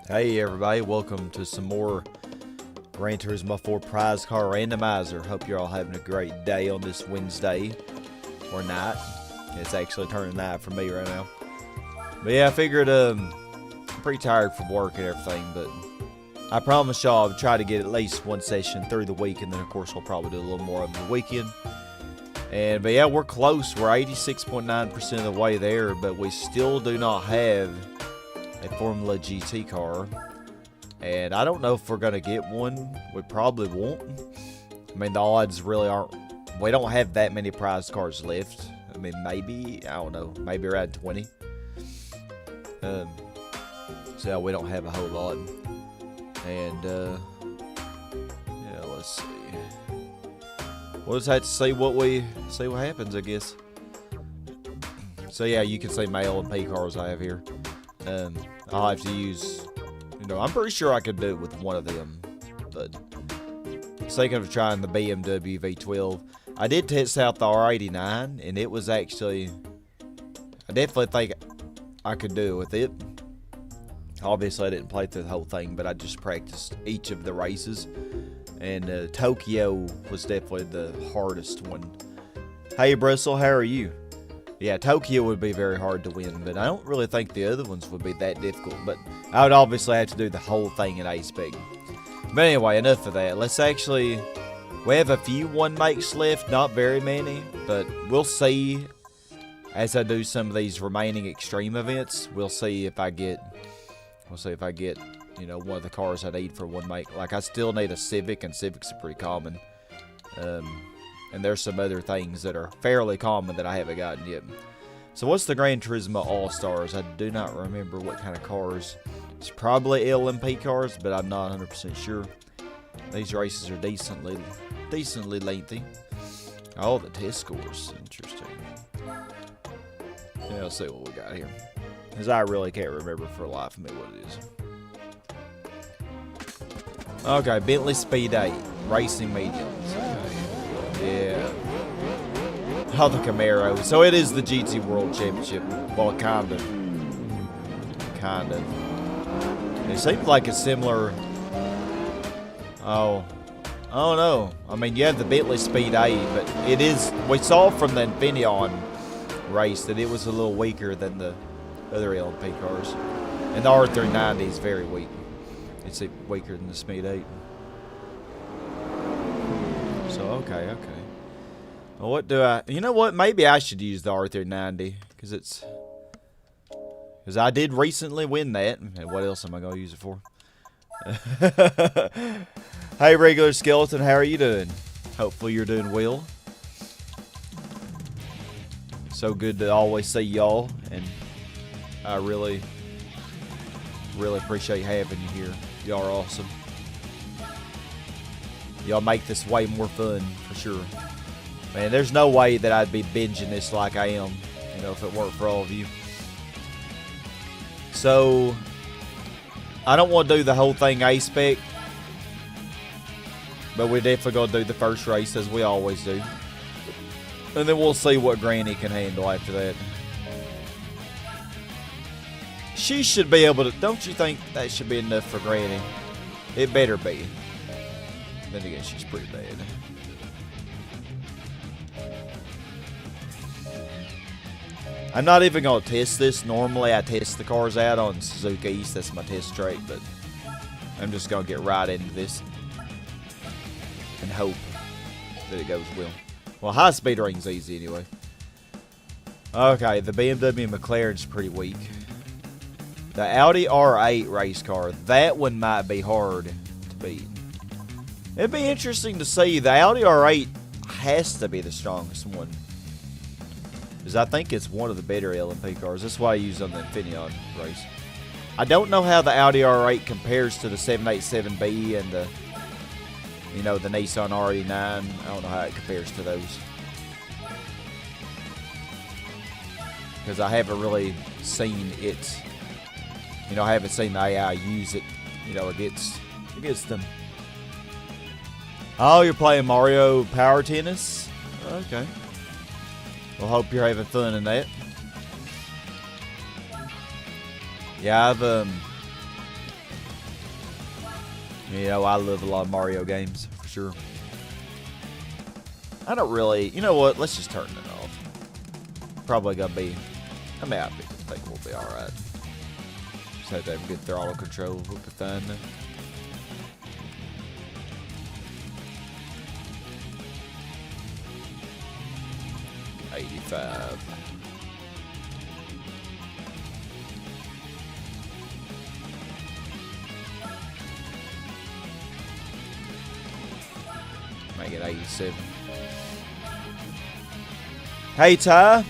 Hey everybody, welcome to some more Gran Turismo 4 prize car randomizer. Hope you're all having a great day on this Wednesday or night. It's actually turning night for me right now. But yeah, I figured I'm pretty tired from work and everything, but I promise y'all I'll try to get at least one session through the week, and then of course we'll probably do a little more over the weekend. But yeah, we're close. We're 86.9% of the way there, but we still do not have a Formula GT car, and I don't know if we're gonna get one. We probably won't. I mean, the odds really aren't. We don't have that many prize cars left. I mean, maybe, I don't know, maybe around 20. So yeah, we don't have a whole lot. And yeah, let's see. We'll just have to see what happens, I guess. So yeah, you can see my L and P cars I have here. I'll have to use, I'm pretty sure I could do it with one of them, but thinking of trying the BMW V12. I did test out the R89, and it was actually, I definitely think I could do it with it. Obviously, I didn't play through the whole thing, but I just practiced each of the races, and Tokyo was definitely the hardest one. Hey, Bristol, how are you? Yeah, Tokyo would be very hard to win, but I don't really think the other ones would be that difficult. But I would obviously have to do the whole thing in A-Spec. But anyway, enough of that. Let's actually, we have a few one makes left, not very many, but we'll see as I do some of these remaining extreme events. We'll see if I get, one of the cars I need for one make. Like, I still need a Civic, and Civics are pretty common. And there's some other things that are fairly common that I haven't gotten yet. So what's the Gran Turismo All-Stars? I do not remember what kind of cars. It's probably LMP cars, but I'm not 100% sure. These races are decently lengthy. Oh, the test scores. Interesting. Yeah, let's see what we got here. Because I really can't remember for the life of me what it is. Okay, Bentley Speed 8. Racing mediums. Okay. Yeah. Oh, the Camaro. So it is the GT World Championship. Well, kind of. It seems like a similar... Oh no. I mean, you have the Bentley Speed 8, but it is... We saw from the Infineon race that it was a little weaker than the other LMP cars. And the R390 is very weak. It's weaker than the Speed 8. So, okay. Well, what do I... You know what? Maybe I should use the R390. Because I did recently win that. And what else am I going to use it for? Hey, Regular Skeleton. How are you doing? Hopefully you're doing well. So good to always see y'all. And I really appreciate having you here. Y'all are awesome. Y'all make this way more fun, for sure. Man, there's no way that I'd be binging this like I am, if it weren't for all of you. So, I don't want to do the whole thing A-Spec, but we're definitely going to do the first race, as we always do. And then we'll see what Granny can handle after that. She should be able to... Don't you think that should be enough for Granny? It better be. Then again, she's pretty bad. I'm not even going to test this. Normally, I test the cars out on Suzuka East. That's my test track, but I'm just going to get right into this and hope that it goes well. Well, high-speed ring's easy anyway. Okay, the BMW and McLaren's pretty weak. The Audi R8 race car, that one might be hard to beat. It'd be interesting to see. The Audi R8 has to be the strongest one. Because I think it's one of the better LMP cars. That's why I use on the Infineon race. I don't know how the Audi R8 compares to the 787B and the, the Nissan R89. I don't know how it compares to those. Because I haven't really seen it. I haven't seen the AI use it, against them. Oh, you're playing Mario Power Tennis? Okay. Well, hope you're having fun in that. Yeah, You know, I love a lot of Mario games, for sure. I don't really... You know what? Let's just turn it off. Probably gonna be... I mean, I think we'll be alright. Just have to have good throttle control. We'll be fine. 85. Make it 87. Hey, Ty.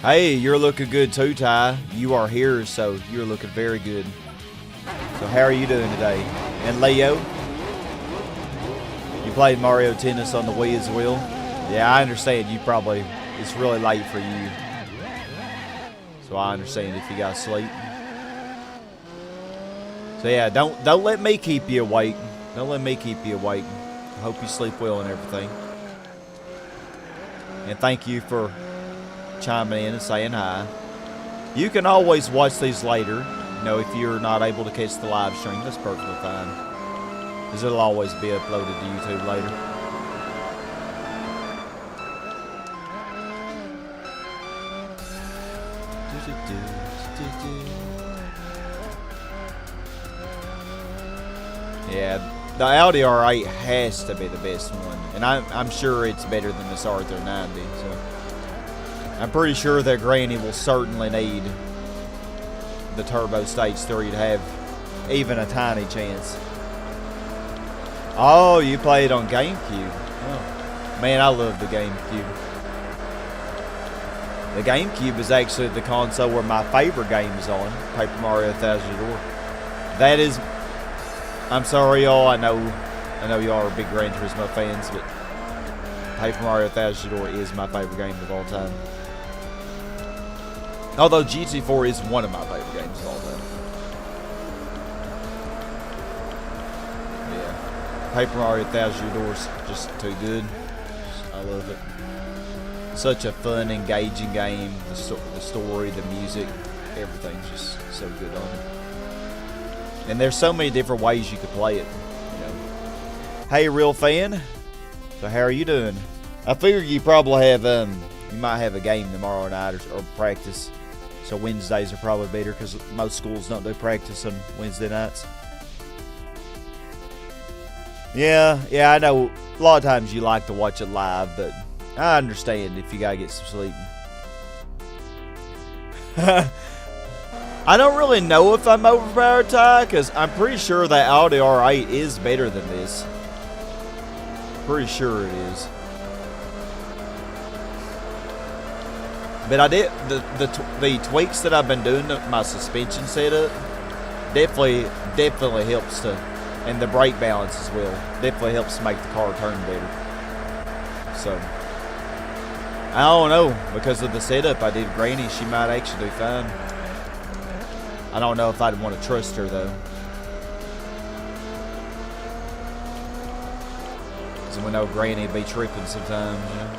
Hey, you're looking good too, Ty. You are here, so you're looking very good. So how are you doing today? And Leo? You played Mario Tennis on the Wii as well? Yeah, I understand you probably, it's really late for you. So I understand if you got sleep. So yeah, don't let me keep you awake. Don't let me keep you awake. I hope you sleep well and everything. And thank you for chiming in and saying hi. You can always watch these later. You know, if you're not able to catch the live stream, that's perfectly fine. Because it'll always be uploaded to YouTube later. Yeah, the Audi R8 has to be the best one. And I'm sure it's better than this R390. So I'm pretty sure that Granny will certainly need the Turbo Stage 3 to have even a tiny chance. Oh, you played on GameCube. Oh. Man, I love the GameCube. The GameCube is actually the console where my favorite game is on, Paper Mario Thousand Year Door. That is... I'm sorry, y'all. I know y'all are big Gran Turismo fans, but Paper Mario Thousand Year Door is my favorite game of all time. Although GT4 is one of my favorite games of all time. Yeah. Paper Mario Thousand Year Door is just too good. I love it. Such a fun, engaging game. The story, the music, everything's just so good on it. And there's so many different ways you could play it. You know. Hey, real fan. So how are you doing? I figure you probably have you might have a game tomorrow night or practice. So Wednesdays are probably better because most schools don't do practice on Wednesday nights. Yeah, I know a lot of times you like to watch it live, but I understand if you gotta get some sleep. I don't really know if I'm overpowered, Ty, because I'm pretty sure that Audi R8 is better than this. Pretty sure it is. But I did the tweaks that I've been doing to my suspension setup definitely helps to, and the brake balance as well, definitely helps to make the car turn better. So I don't know, because of the setup I did Granny, she might actually do fine. I don't know if I'd want to trust her though. Because we know Granny be tripping sometimes, you know.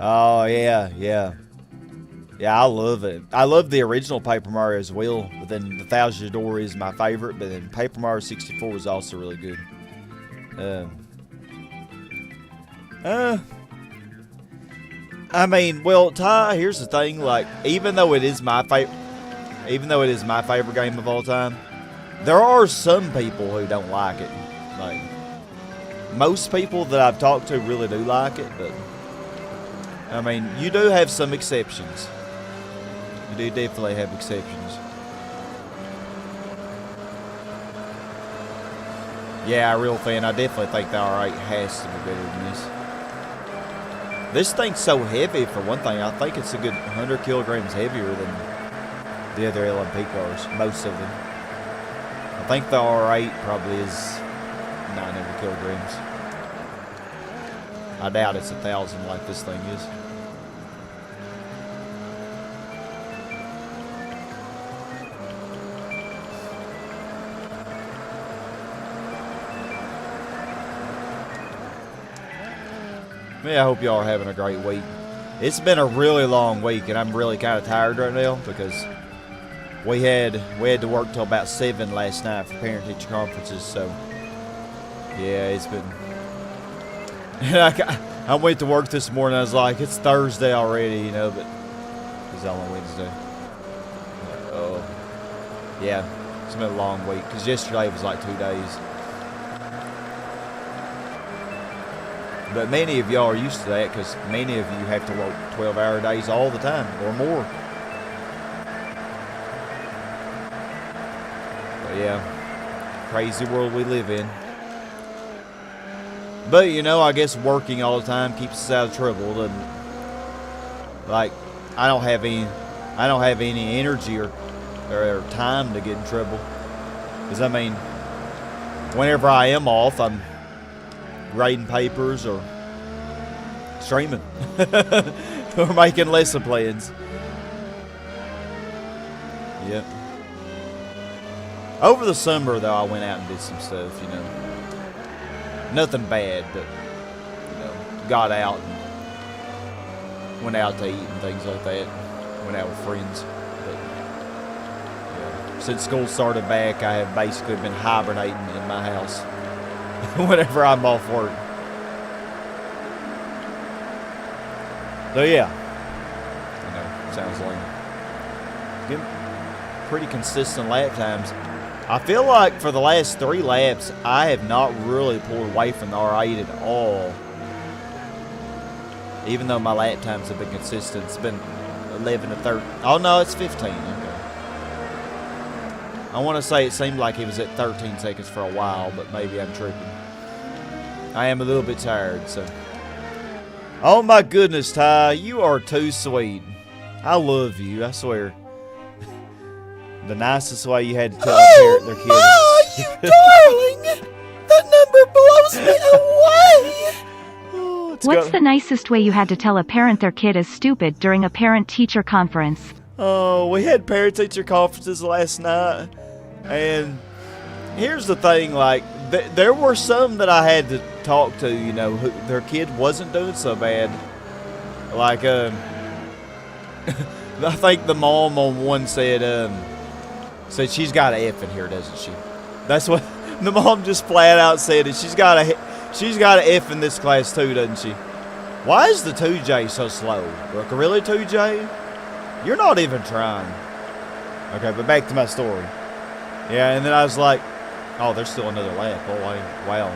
Oh, yeah. Yeah, I love it. I love the original Paper Mario as well, but then the Thousand Year Door is my favorite, but then Paper Mario 64 was also really good. I mean, well, Ty, here's the thing, like, even though it is my favorite game of all time, there are some people who don't like it. Like, most people that I've talked to really do like it, but I mean, you do have some exceptions. You do definitely have exceptions. Yeah, real fan, I definitely think the R8 has to be better than this. This thing's so heavy, for one thing. I think it's a good 100 kilograms heavier than the other LMP cars, most of them. I think the R8 probably is 900 kilograms. I doubt it's 1,000 like this thing is. Yeah, I hope y'all are having a great week. It's been a really long week, and I'm really kind of tired right now because we had to work till about 7 last night for parent-teacher conferences. So yeah, it's been. I went to work this morning. I was like, it's Thursday already, you know, but it's only Wednesday. Oh, yeah, it's been a long week because yesterday was like 2 days. But many of y'all are used to that because many of you have to work 12-hour days all the time or more. But yeah, crazy world we live in. But you know, I guess working all the time keeps us out of trouble. And like, I don't have any energy or time to get in trouble. Because I mean, whenever I am off, I'm grading papers or streaming or making lesson plans. Yep. Over the summer, though, I went out and did some stuff, you know. Nothing bad, but, you know, got out and went out to eat and things like that. Went out with friends. But, yeah. Since school started back, I have basically been hibernating in my house whenever I'm off work. So yeah, I know, sounds lame. Getting pretty consistent lap times. I feel like for the last 3 laps, I have not really pulled away from the R8 at all. Even though my lap times have been consistent. It's been 11 to 13. Oh no, it's 15. Okay. I want to say it seemed like it was at 13 seconds for a while, but maybe I'm tripping. I am a little bit tired, so. Oh my goodness, Ty, you are too sweet. I love you, I swear. The nicest way you had to tell a parent their kids. Oh, you darling! That number blows me away! What's the nicest way you had to tell a parent their kid is stupid during a parent-teacher conference? Oh, we had parent-teacher conferences last night, and here's the thing, like, there were some that I had to talk to, you know, who their kid wasn't doing so bad. Like, I think the mom on one said she's got an F in here, doesn't she? That's what the mom just flat out said. It. She's got an F in this class too, doesn't she? Why is the 2J so slow? Look, really, 2J? You're not even trying. Okay, but back to my story. Yeah, and then I was like, oh, there's still another lap. Oh, wow.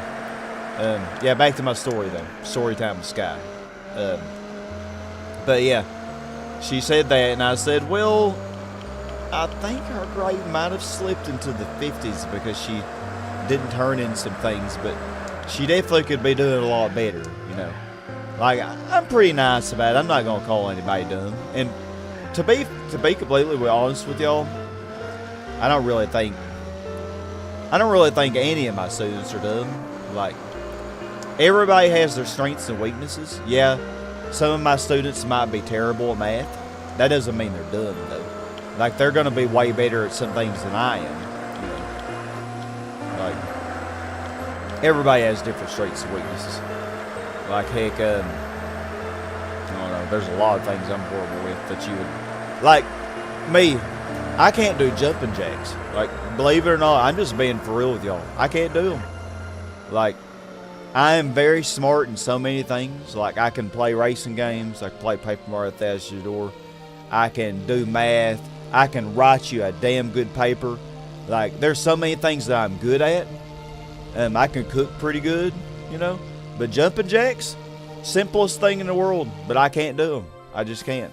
Yeah, back to my story though. Story time with Sky. But yeah, she said that, and I said, well, I think her grade might have slipped into the 50s because she didn't turn in some things, but she definitely could be doing a lot better, you know. Like, I'm pretty nice about it. I'm not gonna call anybody dumb. And to be completely honest with y'all, I don't really think any of my students are dumb. Like, everybody has their strengths and weaknesses. Yeah, some of my students might be terrible at math. That doesn't mean they're dumb, though. Like, they're going to be way better at some things than I am. You know? Like, everybody has different strengths and weaknesses. Like, heck, I don't know, there's a lot of things I'm horrible with that you would... Like, me, I can't do jumping jacks. Like, believe it or not, I'm just being for real with y'all. I can't do them. Like, I am very smart in so many things. Like, I can play racing games. I can play Paper Mario Thousand Door. I can do math. I can write you a damn good paper. Like, there's so many things that I'm good at. I can cook pretty good, you know. But jumping jacks, simplest thing in the world. But I can't do them. I just can't.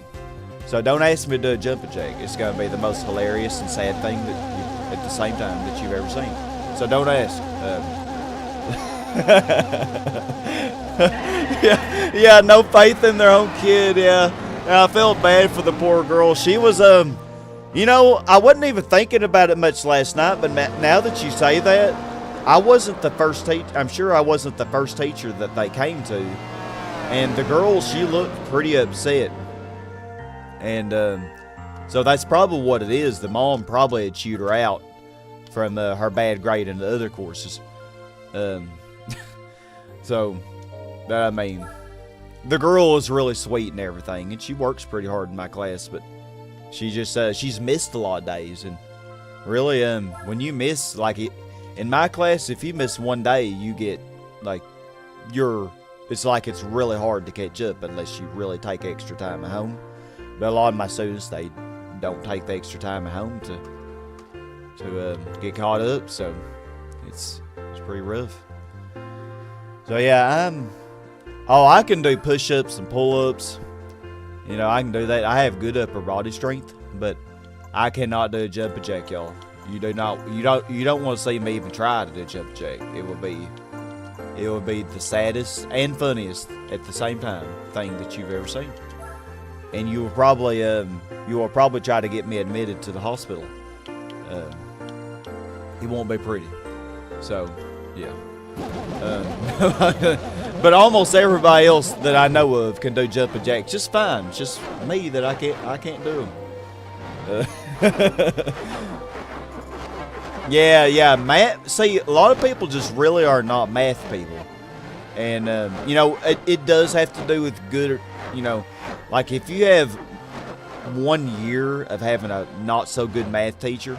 So don't ask me to do a jumping jack. It's going to be the most hilarious and sad thing that at the same time that you've ever seen. So don't ask. Yeah, no faith in their own kid. Yeah, I felt bad for the poor girl. She was, you know, I wasn't even thinking about it much last night, but now that you say that, I wasn't the first teacher. I'm sure I wasn't the first teacher that they came to. And the girl, she looked pretty upset. And so that's probably what it is. The mom probably had chewed her out from her bad grade in the other courses. So, but I mean, the girl is really sweet and everything, and she works pretty hard in my class, but she just she's missed a lot of days. And really, when you miss, like, in my class, if you miss one day, you get, like, it's really hard to catch up unless you really take extra time at home. But a lot of my students, they don't take the extra time at home to get caught up, so it's pretty rough. So yeah, I can do push-ups and pull-ups. You know, I can do that. I have good upper body strength, but I cannot do a jumping jack, y'all. You don't want to see me even try to do a jumping jack. It will be the saddest and funniest at the same time thing that you've ever seen. And you will probably try to get me admitted to the hospital. It won't be pretty. So, yeah. But almost everybody else that I know of can do jumping jacks just fine. It's just me that I can't do them. Yeah. Math. See, a lot of people just really are not math people, and you know, it does have to do with good. You know, like if you have 1 year of having a not so good math teacher.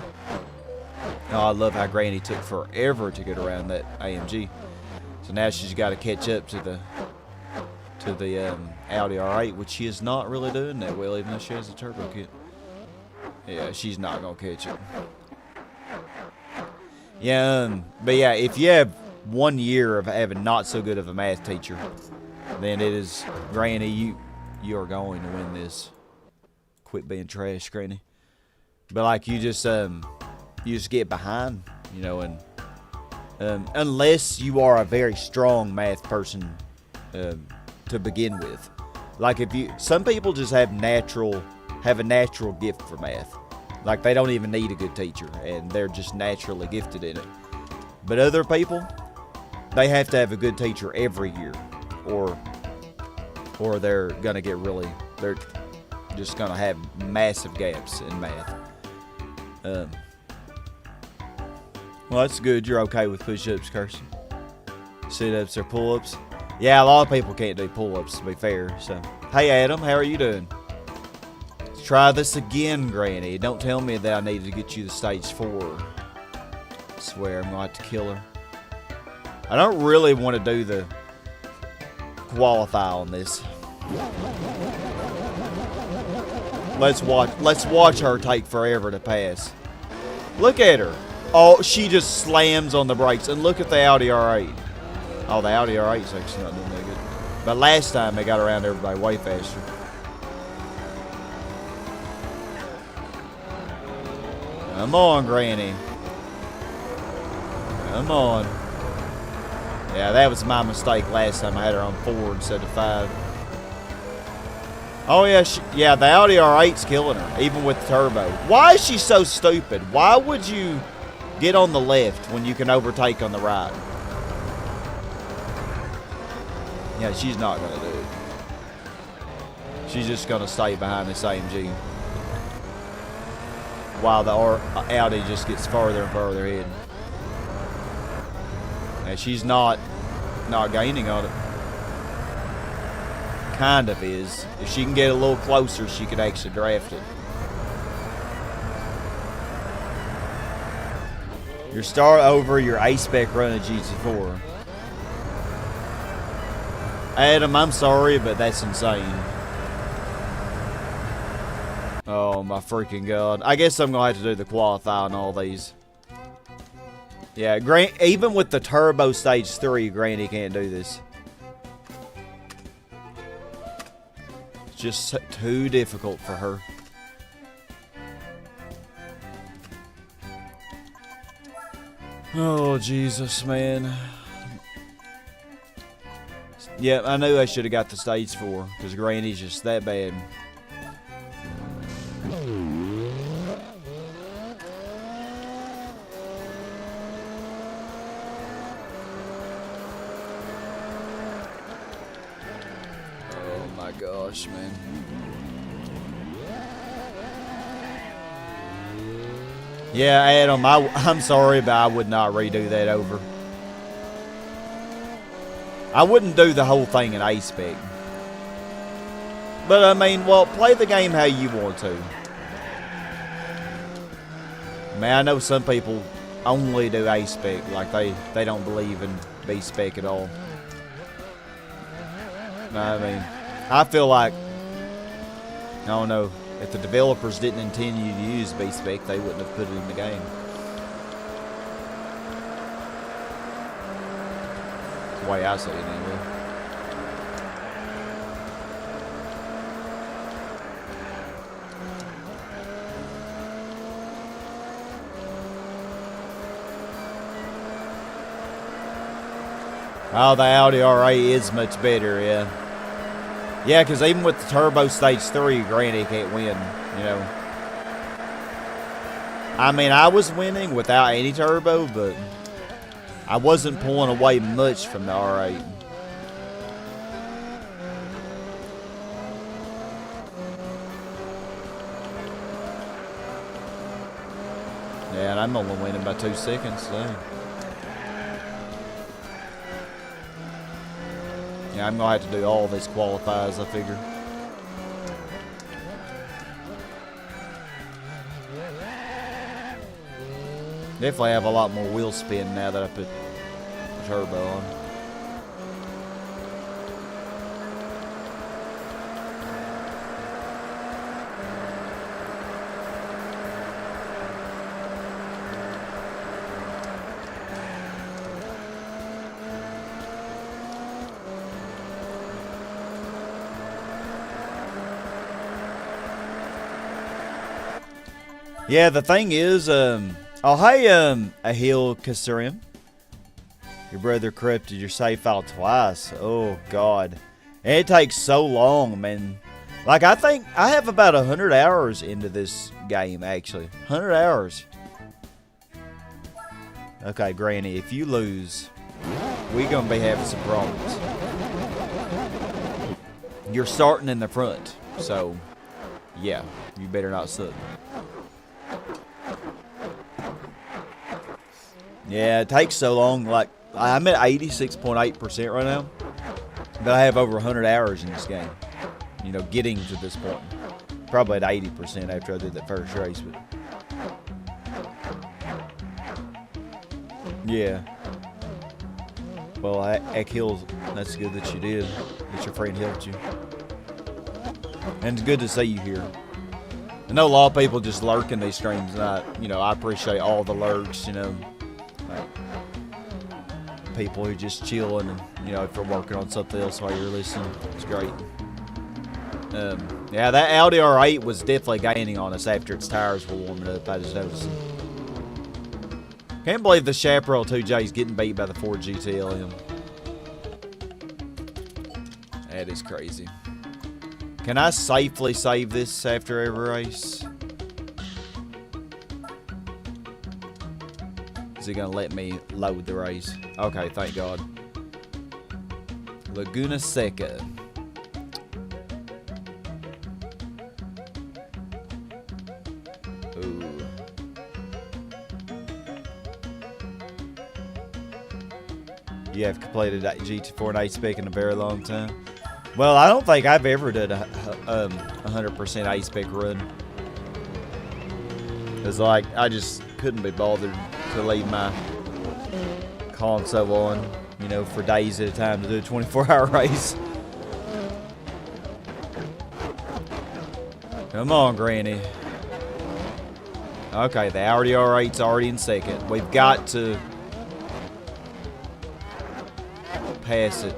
Oh, I love how Granny took forever to get around that AMG. So now she's got to catch up to the Audi R8, which she is not really doing that well, even though she has a turbo kit. Yeah, she's not gonna catch it. Yeah, but yeah, if you have 1 year of having not so good of a math teacher, then it is, Granny, you are going to win this. Quit being trash, Granny. But like you just get behind, you know, and unless you are a very strong math person to begin with. Like some people just have a natural gift for math. Like they don't even need a good teacher and they're just naturally gifted in it. But other people, they have to have a good teacher every year or they're gonna they're just gonna have massive gaps in math. Well, that's good. You're okay with push-ups, Kirsten. Sit-ups or pull-ups. Yeah, a lot of people can't do pull-ups, to be fair. So, hey, Adam, how are you doing? Let's try this again, Granny. Don't tell me that I need to get you to stage 4. I swear I'm going to have to kill her. I don't really want to do the qualify on this. Let's watch her take forever to pass. Look at her. Oh, she just slams on the brakes. And look at the Audi R8. Oh, the Audi R8 is actually not doing that good. But last time, they got around everybody way faster. Come on, Granny. Come on. Yeah, that was my mistake last time. I had her on 4 instead of 5. Oh, yeah, the Audi R8's killing her, even with the turbo. Why is she so stupid? Why would you get on the left when you can overtake on the right? Yeah, she's not going to do it. She's just going to stay behind this AMG while the Audi just gets further and further ahead. And she's not gaining on it. Kind of is. If she can get a little closer, she could actually draft it. Your start over your A-Spec run at GT4. Adam, I'm sorry, but that's insane. Oh my freaking god. I guess I'm going to have to do the qualify on all these. Yeah, even with the turbo stage 3, Granny can't do this. It's just too difficult for her. Oh, Jesus, man. Yeah, I knew I should have got the stage 4, because Granny's just that bad. Oh my gosh, man. Yeah, Adam, I'm sorry, but I would not redo that over. I wouldn't do the whole thing in A-Spec. But I mean, well, play the game how you want to. Man, I know some people only do A spec, like they don't believe in B spec at all. I mean, I feel like, I don't know, if the developers didn't intend you to use B spec, they wouldn't have put it in the game. That's the way I see it anyway. Oh, the Audi R8 is much better, yeah. Yeah, because even with the Turbo Stage 3, Granny can't win, you know. I mean, I was winning without any turbo, but I wasn't pulling away much from the R8. Yeah, and I'm only winning by 2 seconds, so. Yeah, I'm going to have to do all these qualifiers, I figure. Definitely have a lot more wheel spin now that I put the turbo on. Yeah, the thing is, oh hey, Ahil Kasurian. Your brother corrupted your save file twice. Oh god. And it takes so long, man. Like, I think I have about 100 hours into this game, actually. 100 hours. Okay, Granny, if you lose, we're gonna be having some problems. You're starting in the front, so yeah, you better not suck. Yeah, it takes so long. Like, I'm at 86.8% right now, but I have over 100 hours in this game. You know, getting to this point. Probably at 80% after I did that first race, but yeah. Well, Akhil, that's good that you did. That your friend helped you. And it's good to see you here. I know a lot of people just lurk in these streams, and I appreciate all the lurks, you know. Like, people who just chilling, and if they're working on something else while you're listening, it's great. Yeah, that Audi R8 was definitely gaining on us after its tires were warming up. I just noticed. Can't believe the Chaparral 2J is getting beat by the Ford GTLM. That is crazy. Can I safely save this after every race? Is it gonna let me load the race? Okay, thank God. Laguna Seca. Ooh. You have completed GT4 and 8 spec in a very long time. Well, I don't think I've ever done a 100% 8 spec run. Cause like I just couldn't be bothered to leave my console on, for days at a time to do a 24-hour race. Come on, Granny. Okay, the Audi R8's already in second. We've got to pass it.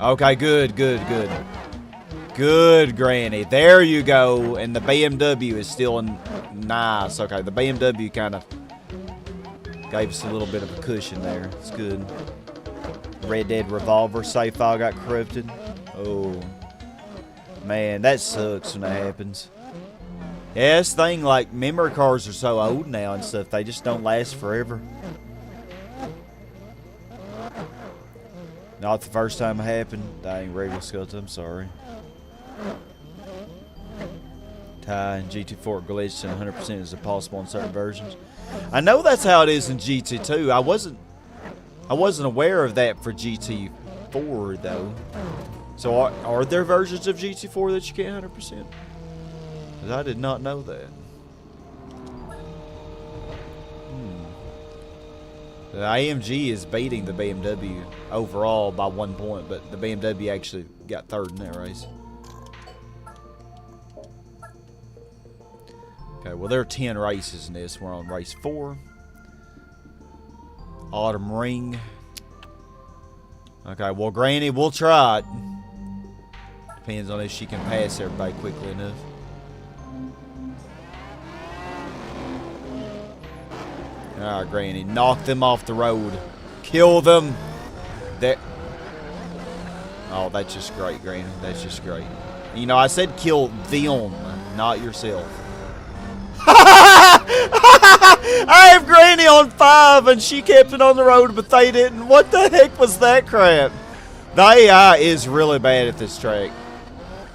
Okay, good. Good, Granny. There you go. And the BMW is still nice. Okay, the BMW kind of gave us a little bit of a cushion there. It's good. Red Dead Revolver save file got corrupted. Oh, man, that sucks when that happens. Yeah, this thing, like, memory cards are so old now and stuff, they just don't last forever. Not the first time it happened. Dang, Raven Sculpt, I'm sorry. Tie and GT4 glitched and 100% is possible in certain versions. I know that's how it is in GT2. I wasn't aware of that for GT4 though. So are there versions of GT4 that you can't 100%? Because I did not know that. The AMG is beating the BMW overall by 1 point, but the BMW actually got third in that race. Okay, well there are 10 races in this. We're on race 4. Autumn Ring. Okay, well Granny, we'll try it. Depends on if she can pass everybody quickly enough. Alright, Granny, knock them off the road. Kill them. Oh, that's just great, Granny. That's just great. You know, I said kill them, not yourself. I have Granny on 5 and she kept it on the road, but they didn't. What the heck was that crap? The AI is really bad at this track.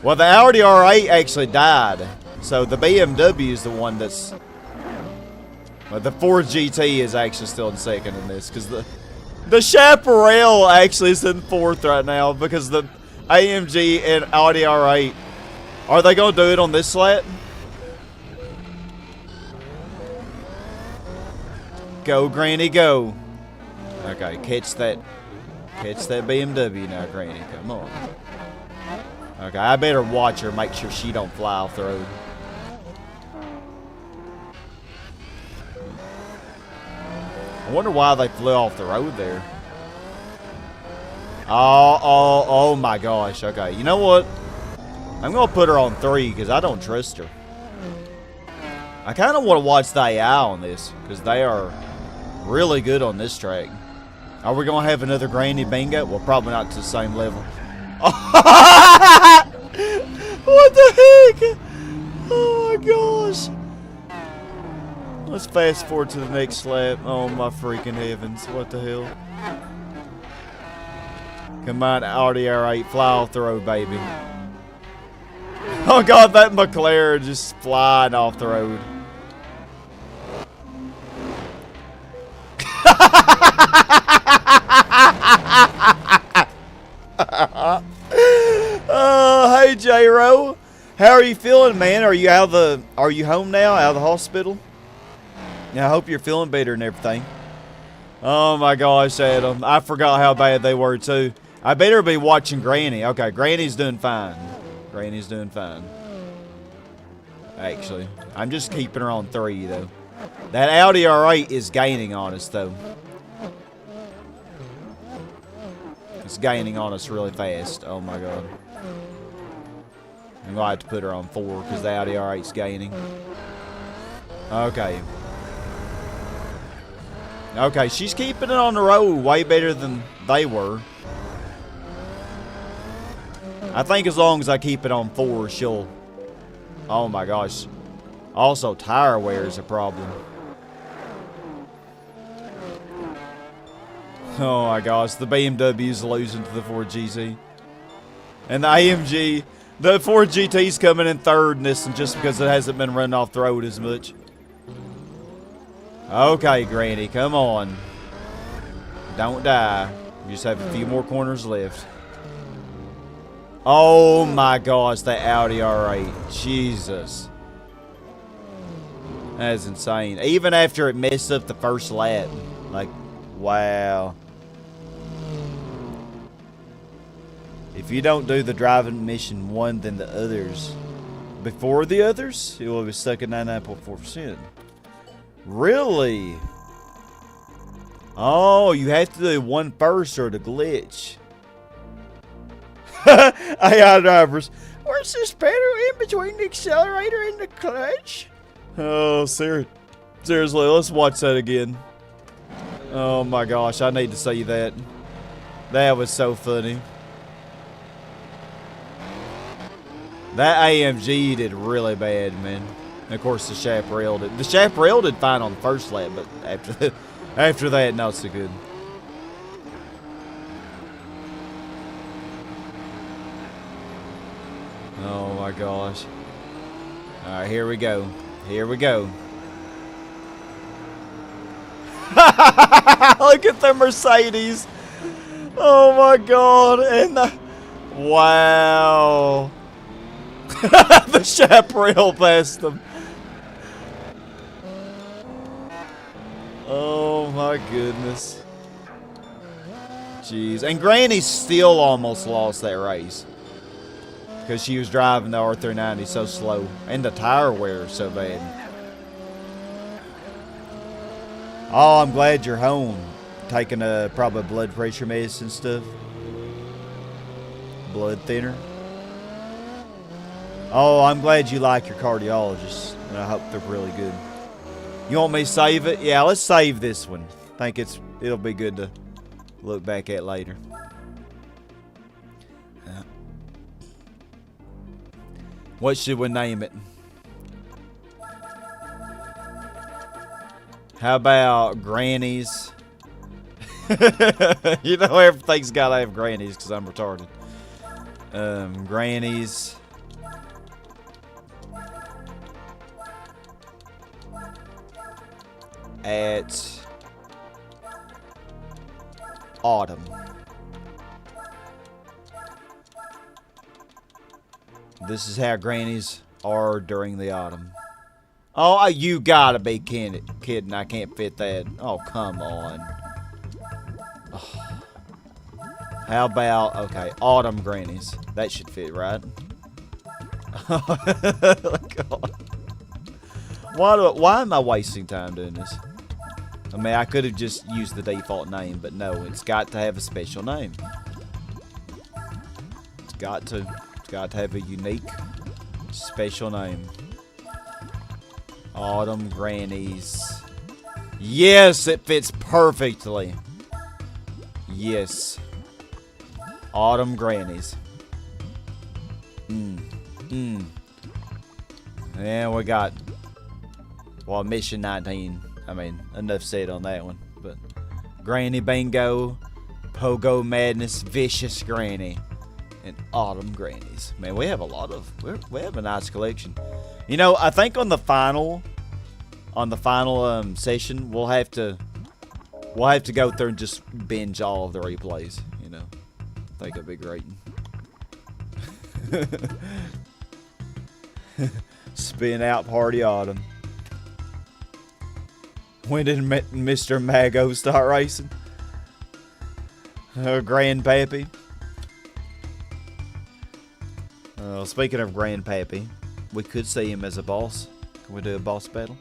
Well, the Audi R8 actually died. So the BMW is the one that's... Well, the Ford GT is actually still in second in this. Because the Chaparral actually is in 4th right now. Because the AMG and Audi R8... Are they going to do it on this slat? Go, Granny, go. Okay, catch that BMW now, Granny. Come on. Okay, I better watch her, make sure she don't fly off the road. I wonder why they flew off the road there. Oh my gosh. Okay, you know what? I'm going to put her on 3 because I don't trust her. I kind of want to watch the AI on this because they are really good on this track. Are we going to have another Granny bingo? Well, probably not to the same level. What the heck? Oh my gosh. Let's fast forward to the next lap. Oh my freaking heavens. What the hell? Come on, Audi R8. Fly off the road, baby. Oh god, that McLaren just flying off the road. Hey J-Ro, how are you feeling, man? Are you home now, out of the hospital? Yeah, I hope you're feeling better and everything. Oh my gosh, Adam, I forgot how bad they were too. I better be watching Granny. Okay, Granny's doing fine. Granny's doing fine. Actually, I'm just keeping her on 3 though. That Audi R8 is gaining on us though. It's gaining on us really fast. Oh my god. I'm going to have to put her on 4 because the Audi R8's gaining. Okay. Okay, she's keeping it on the road way better than they were. I think as long as I keep it on 4, she'll... Oh my gosh. Also, tire wear is a problem. Oh my gosh, the BMW's losing to the Ford GT. And the AMG, the Ford GT's coming in 3rd in this, and just because it hasn't been running off the road as much. Okay, Granny, come on. Don't die. You just have a few more corners left. Oh my gosh, that Audi R8. Jesus. That is insane. Even after it messed up the first lap. Like, wow. If you don't do the driving mission 1, then the others. Before the others, it will be stuck at 99.4%. Really? Oh, you have to do 1 first or the glitch. AI drivers. Where's this pedal in between the accelerator and the clutch? Oh, seriously, let's watch that again. Oh my gosh, I need to see that. That was so funny. That AMG did really bad, man. And of course, the Chaparral did. The Chaparral did fine on the first lap, but after that, not so good. Oh my gosh. Alright, here we go. Here we go. Look at the Mercedes. Oh my god. And Wow. The chaparral passed them. Oh my goodness. Jeez. And Granny still almost lost that race. Because she was driving the R390 so slow. And the tire wear so bad. Oh, I'm glad you're home. Taking a probably blood pressure medicine stuff. Blood thinner. Oh, I'm glad you like your cardiologist. And I hope they're really good. You want me to save it? Yeah, let's save this one. I think it'll be good to look back at later. What should we name it? How about Grannies? You know, everything's gotta have Grannies because I'm retarded. Grannies. At autumn. This is how grannies are during the autumn. Oh, you gotta be kidding. I can't fit that. Oh, come on. Oh. How about, okay, autumn grannies. That should fit, right? God. Why am I wasting time doing this? I mean, I could have just used the default name, but no, it's got to have a special name. It's got to have a unique, special name. Autumn Grannies. Yes, it fits perfectly. Yes. Autumn Grannies. And we got, well, Mission 19. I mean, enough said on that one. But Granny Bingo, Pogo Madness, Vicious Granny, and Autumn Grannies. Man, we have a lot of, we have a nice collection. You know, I think on the final session, we'll have to go through and just binge all of the replays. You know, I think it'd be great. Spin out party autumn. When did Mr. Mago start racing? Grandpappy. Speaking of Grandpappy, we could see him as a boss. Can we do a boss battle?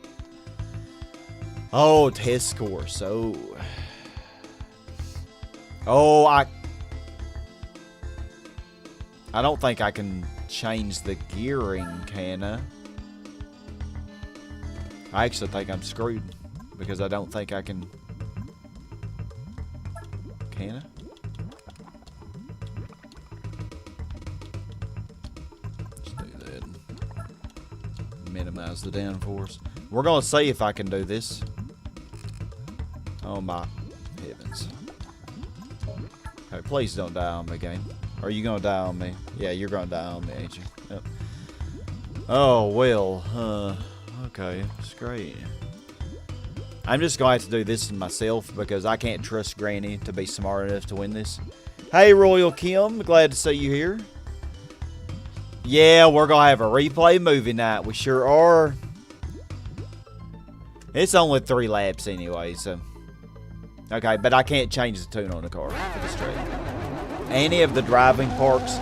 Oh, test course. Oh, I don't think I can change the gearing, can I? I actually think I'm screwed because I don't think I can. Can I? Let's do that. Minimize the downforce. We're gonna see if I can do this. Oh my heavens. Okay, please don't die on me, game. Are you gonna die on me? Yeah, you're gonna die on me, ain't you? Yep. Oh, well, okay, it's great. I'm just gonna have to do this myself because I can't trust Granny to be smart enough to win this. Hey, Royal Kim, glad to see you here. Yeah, we're gonna have a replay movie night. We sure are. It's only 3 laps anyway, so. Okay, but I can't change the tune on the car for this track. Any of the driving parts,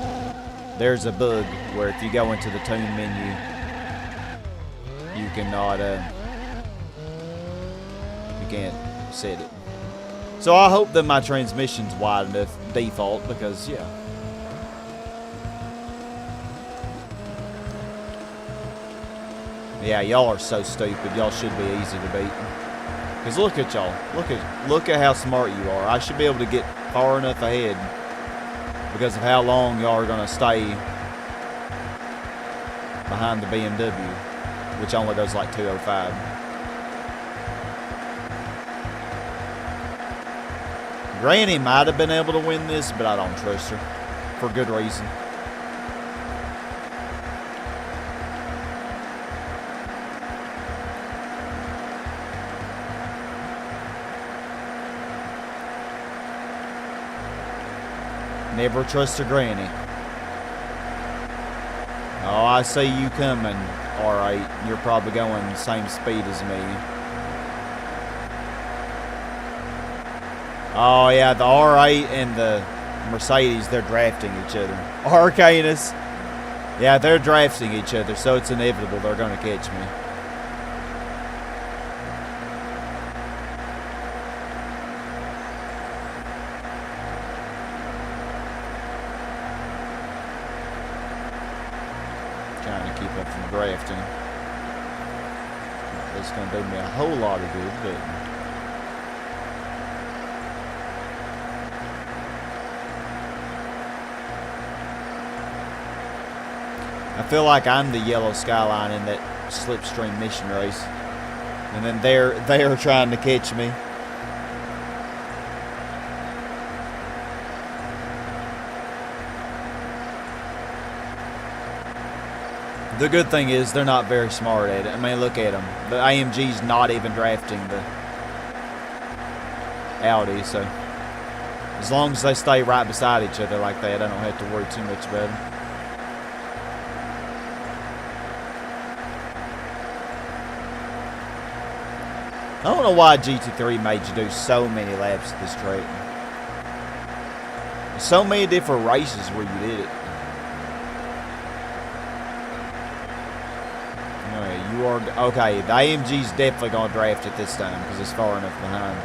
there's a bug where if you go into the tune menu, you cannot, you can't set it. So I hope that my transmission's wide enough default because, yeah. Yeah, y'all are so stupid. Y'all should be easy to beat. Because look at y'all. Look at how smart you are. I should be able to get far enough ahead because of how long y'all are going to stay behind the BMW, which only does like 205. Granny might have been able to win this, but I don't trust her for good reason. Never trust a granny. Oh, I see you coming. Alright, you're probably going the same speed as me. Oh yeah, the R8 and the Mercedes, they're drafting each other. Arcanus. Yeah, they're drafting each other, so it's inevitable they're gonna catch me. Trying to keep up from drafting. It's gonna do me a whole lot of good, but I feel like I'm the yellow skyline in that slipstream mission race, and then they're trying to catch me. The good thing is they're not very smart at it. I mean, look at them. The AMG's not even drafting the Audi, so as long as they stay right beside each other like that, I don't have to worry too much about them. I don't know why GT3 made you do so many laps at this track. There's so many different races where you did it. Alright, you are... Okay, the AMG's definitely going to draft it this time because it's far enough behind.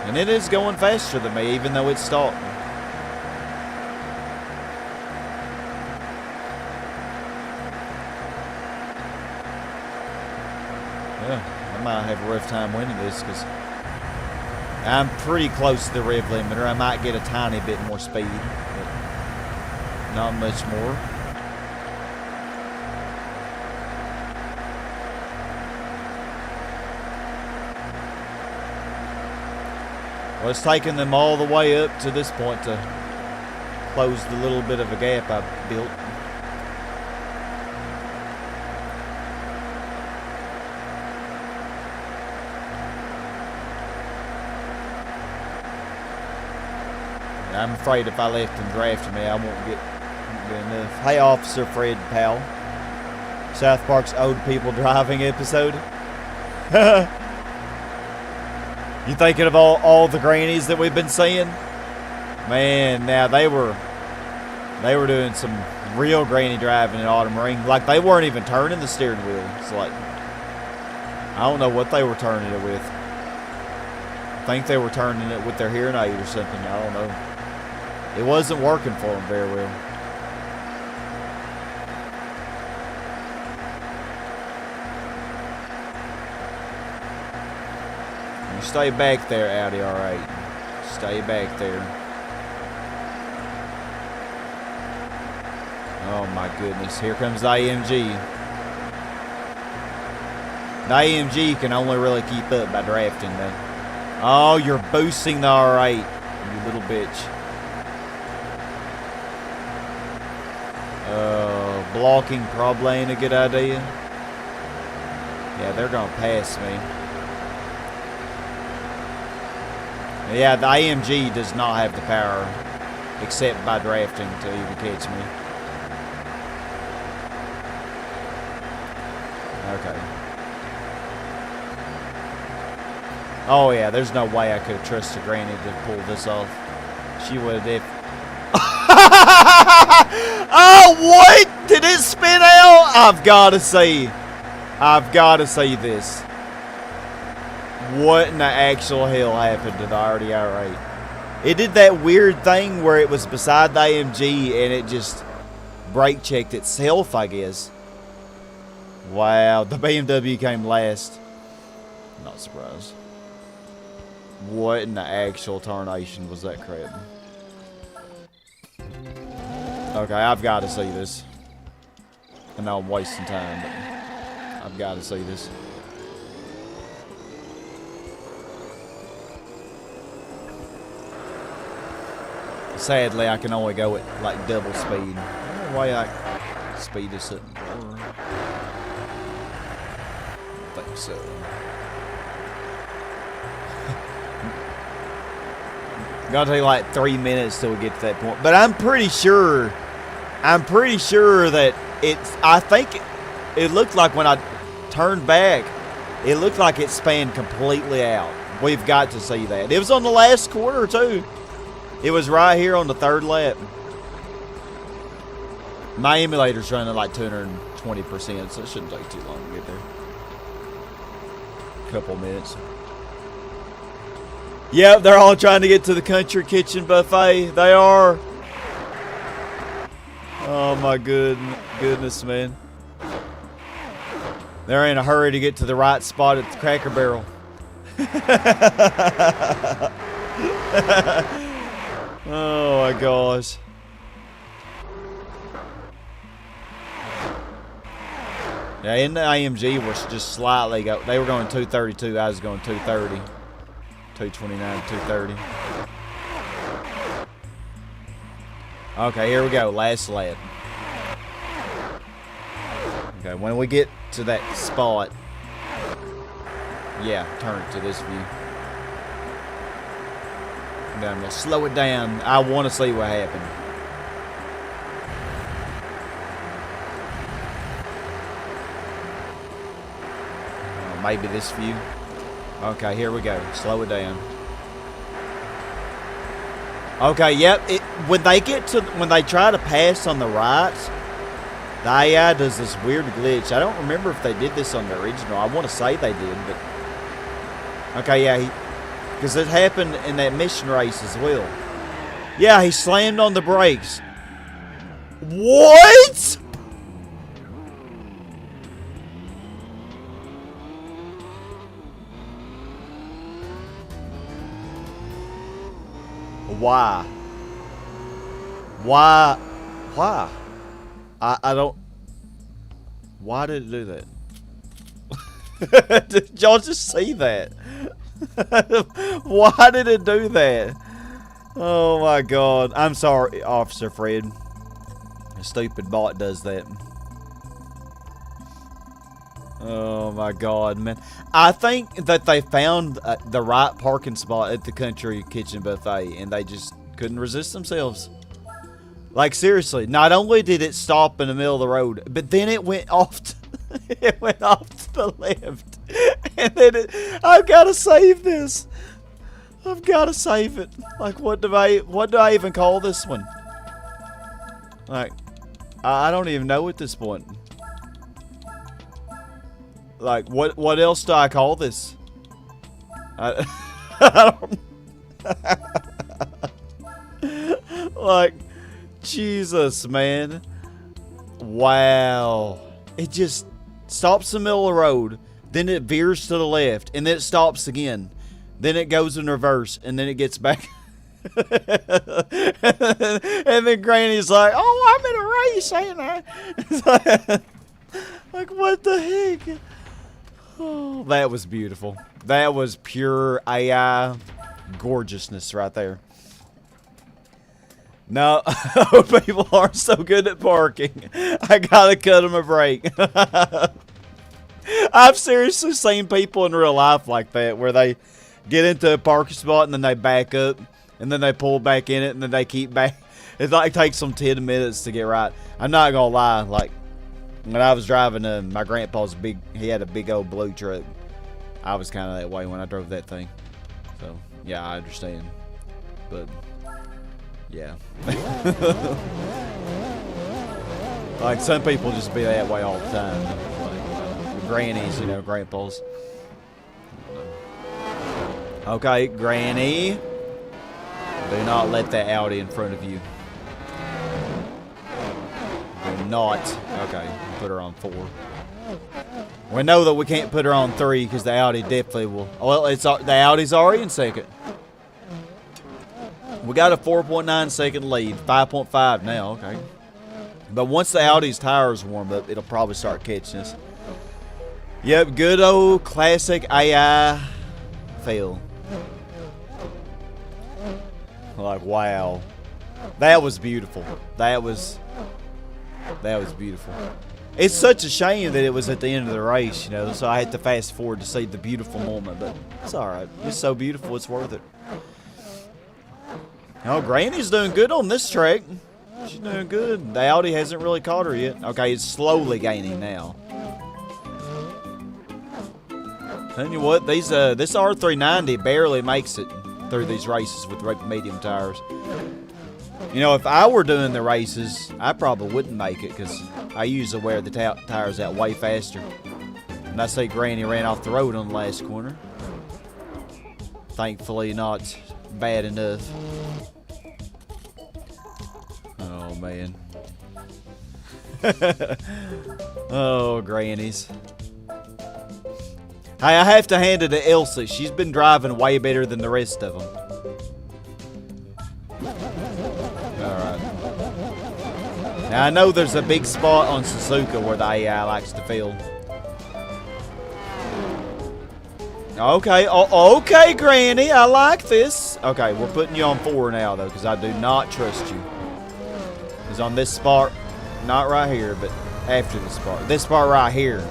And it is going faster than me, even though it's starting. Yeah, I might have a rough time winning this because I'm pretty close to the rev limiter. I might get a tiny bit more speed, but not much more. Well, it's taken them all the way up to this point to close the little bit of a gap I built. I'm afraid if I left them drafting me, I won't get enough. Hey, Officer Fred Powell. South Park's Old People Driving episode. You thinking of all the grannies that we've been seeing? Man, now they were doing some real granny driving in Autumn Ring. Like, they weren't even turning the steering wheel. It's like, I don't know what they were turning it with. I think they were turning it with their hearing aid or something. I don't know. It wasn't working for them very well. You stay back there, Audi R8. Stay back there. Oh my goodness, here comes the AMG. The AMG can only really keep up by drafting though. Oh, you're boosting the R8, you little bitch. Blocking probably ain't a good idea. Yeah, they're gonna pass me. Yeah, the AMG does not have the power, except by drafting, to even catch me. Okay. Oh yeah, there's no way I could have trusted Granny to pull this off. She would have. Oh, what? Did it spin out? I've got to see this. What in the actual hell happened to the RDR8? It did that weird thing where it was beside the AMG and it just brake checked itself, I guess. Wow, the BMW came last. Not surprised. What in the actual tarnation was that crap? Okay, I've got to see this. I know I'm wasting time, but I've got to see this. Sadly, I can only go at like double speed. I don't know why I speed this up more. I think so. Gonna take like 3 minutes till we get to that point. But I'm pretty sure that I think it looked like when I turned back, it looked like it spanned completely out. We've got to see that. It was on the last quarter too. It was right here on the 3rd lap. My emulator's running like 220%, so it shouldn't take too long to get there. Couple minutes. Yep, they're all trying to get to the country kitchen buffet. They are. Oh my goodness, man. They're in a hurry to get to the right spot at the Cracker Barrel. Oh my gosh. Yeah, in the AMG was just slightly go. They were going 232. I was going 230, 229, 230. Okay, here we go. Last lap. Okay, when we get to that spot, yeah, turn it to this view. And then I'm gonna slow it down. I want to see what happened. Maybe this view. Okay, here we go. Slow it down. Okay, yep. When they try to pass on the right, the AI does this weird glitch. I don't remember if they did this on the original. I want to say they did, but okay, yeah, because it happened in that mission race as well. Yeah, he slammed on the brakes. What? Why? I don't. Why did it do that? Did y'all just see that? Why did it do that? Oh my god. I'm sorry, Officer Fred. A stupid bot does that. Oh my god, man. I think that they found the right parking spot at the Country Kitchen Buffet and they just couldn't resist themselves. Like seriously, not only did it stop in the middle of the road, but then it went off to, it went off to the left. And then I've got to save this. I've got to save it. Like what do I even call this one? Like I don't even know at this point. Like, what else do I call this? I don't... Like, Jesus, man. Wow. It just stops in the middle of the road, then it veers to the left, and then it stops again. Then it goes in reverse, and then it gets back. And then Granny's like, oh, I'm in a race, ain't I? Like, what the heck? Oh, that was beautiful. That was pure AI gorgeousness right there. No, people aren't so good at parking. I gotta cut them a break. I've seriously seen people in real life like that, where they get into a parking spot and then they back up, and then they pull back in it, and then they keep back. It like takes them 10 minutes to get right. I'm not gonna lie, like, when I was driving my grandpa's he had a big old blue truck. I was kind of that way when I drove that thing. So, yeah, I understand. But, yeah. Like, some people just be that way all the time. Like, grannies, you know, grandpas. Okay, Granny. Do not let that Audi in front of you. Do not. Okay, put her on 4. We know that we can't put her on 3 because the Audi definitely will. Well, the Audi's already in second. We got a 4.9 second lead. 5.5 now, okay. But once the Audi's tires warm up, it'll probably start catching us. Yep, good old classic AI fail. Like, wow. That was beautiful. That was beautiful. It's such a shame that it was at the end of the race, you know, so I had to fast forward to see the beautiful moment, but it's alright. It's so beautiful, it's worth it. Oh, Granny's doing good on this track. She's doing good. The Audi hasn't really caught her yet. Okay, it's slowly gaining now. Tell you what, this R390 barely makes it through these races with medium tires. You know, if I were doing the races, I probably wouldn't make it because I usually wear the tires out way faster. And I see Granny ran off the road on the last corner. Thankfully, not bad enough. Oh, man. Oh, Grannies. Hey, I have to hand it to Elsa. She's been driving way better than the rest of them. Alright. Now, I know there's a big spot on Suzuka where the AI likes to fill. Okay, okay, Granny, I like this. Okay, we're putting you on 4 now, though, because I do not trust you. Because on this spot, not right here, but after this part. This part right here.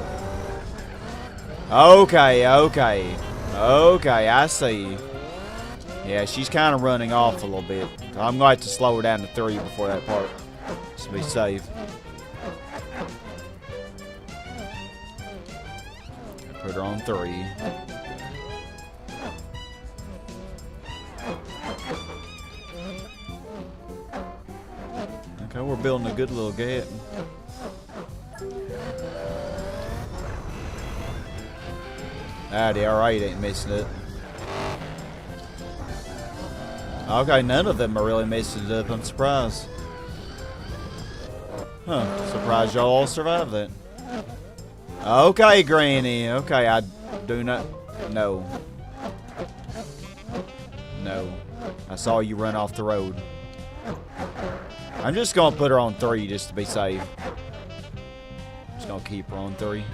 Okay, okay. Okay, I see. Yeah, she's kind of running off a little bit. I'm going to have to slow her down to 3 before that part. Just to be safe. Put her on 3. Okay, we're building a good little gap. Ah, the R8 ain't missing it. Okay, none of them are really messing it up. I'm surprised. Huh, surprised y'all all survived that. Okay, Granny. Okay, I do not... No. No. I saw you run off the road. I'm just going to put her on 3 just to be safe. Just going to keep her on 3.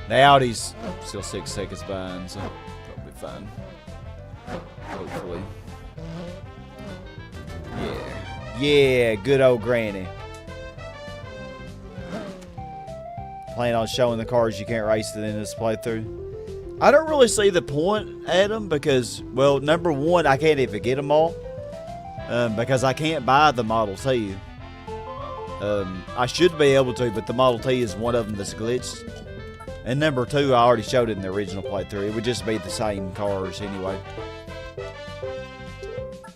The Audi's still 6 seconds behind, so that'll be fine. Hopefully. Yeah. Yeah, good old Granny. Plan on showing the cars you can't race to the end of this playthrough. I don't really see the point, Adam, because, well, number 1, I can't even get them all. Because I can't buy the Model T. I should be able to, but the Model T is one of them that's glitched. And number 2, I already showed it in the original playthrough. It would just be the same cars anyway.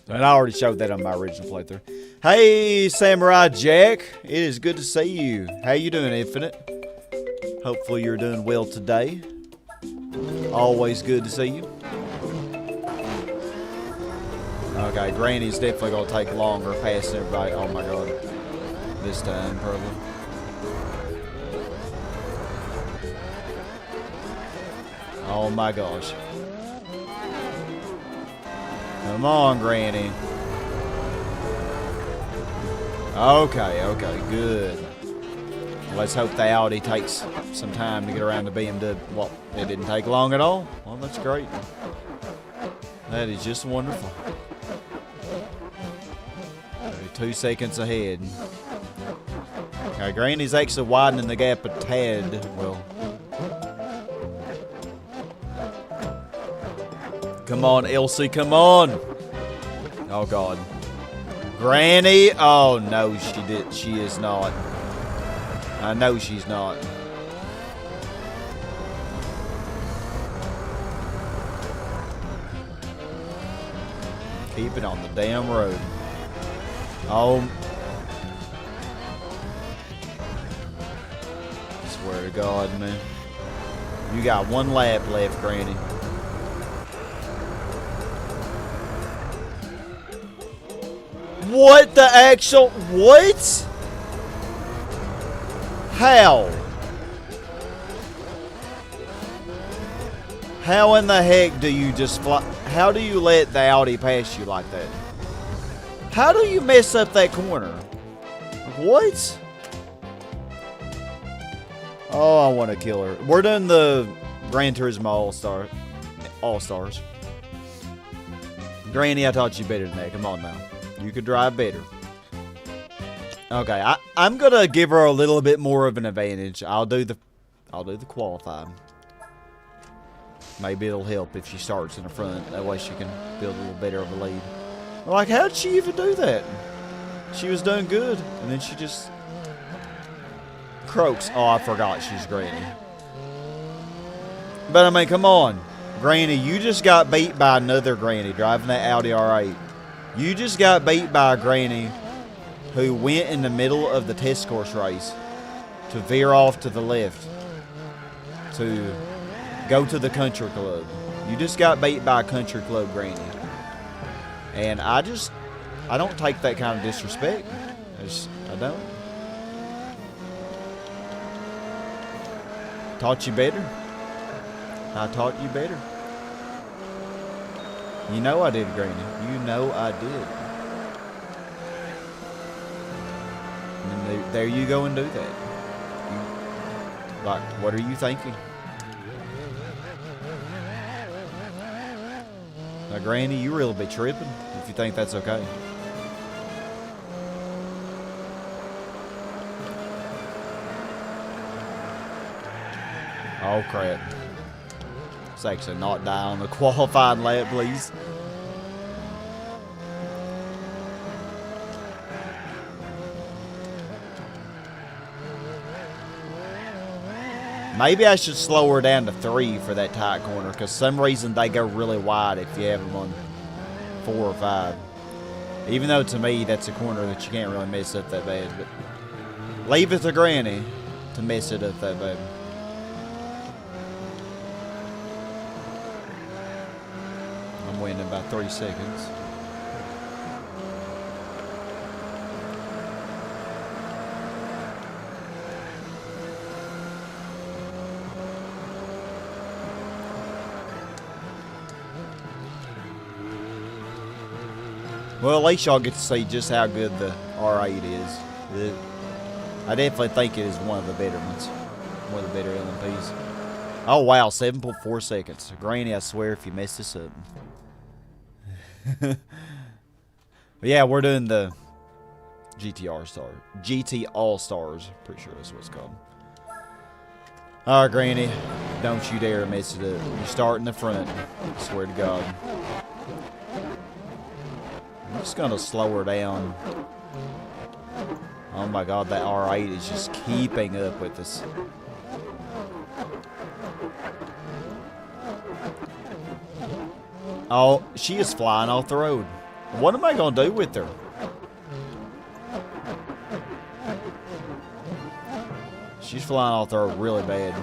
And I already showed that on my original playthrough. Hey, Samurai Jack. It is good to see you. How you doing, Infinite? Hopefully you're doing well today. Always good to see you. Okay, Granny's definitely going to take longer passing everybody. Oh my god. This time, probably. Oh my gosh. Come on, Granny. Okay, okay, good. Let's hope the Audi takes some time to get around the BMW. Well, it didn't take long at all. Well, that's great. That is just wonderful. 2 seconds ahead. Okay, Granny's actually widening the gap a tad. Well, come on, Elsie, come on. Oh, God. Granny? Oh, no, she is not. I know she's not. Keep it on the damn road. Oh. I swear to God, man. You got 1 lap left, Granny. What the actual... What? How? How in the heck do you just fly... How do you let the Audi pass you like that? How do you mess up that corner? What? Oh, I want to kill her. We're doing the Gran Turismo All-Stars. Granny, I taught you better than that. Come on now. You could drive better. Okay, I'm gonna give her a little bit more of an advantage. I'll do the qualifying. Maybe it'll help if she starts in the front. That way she can build a little better of a lead. Like, how'd she even do that? She was doing good, and then she just croaks. Oh, I forgot she's Granny. But I mean, come on. Granny, you just got beat by another Granny driving that Audi R8. You just got beat by a Granny who went in the middle of the test course race to veer off to the left to go to the country club. You just got beat by a country club Granny. And I don't take that kind of disrespect. I don't. Taught you better. I taught you better. You know I did, Granny. You know I did. And then there you go and do that. Like, what are you thinking? Now, Granny, you really be tripping if you think that's okay. Oh, crap. Let's actually not die on the qualifying lap, please. Maybe I should slow her down to 3 for that tight corner, because some reason they go really wide if you have them on 4 or 5. Even though to me that's a corner that you can't really mess up that bad. But leave it to Granny to mess it up that bad. I'm winning by 3 seconds. Well, at least y'all get to see just how good the R8 is. I definitely think it is one of the better ones. One of the better LMPs. Oh, wow. 7.4 seconds. Granny, I swear if you mess this up. But yeah, we're doing the GT All-Stars. Pretty sure that's what it's called. Alright, Granny. Don't you dare mess it up. You start in the front. I swear to God. I'm just gonna slow her down. Oh my God, that R8 is just keeping up with us. Oh, she is flying off the road. What am I gonna do with her? She's flying off the road really bad.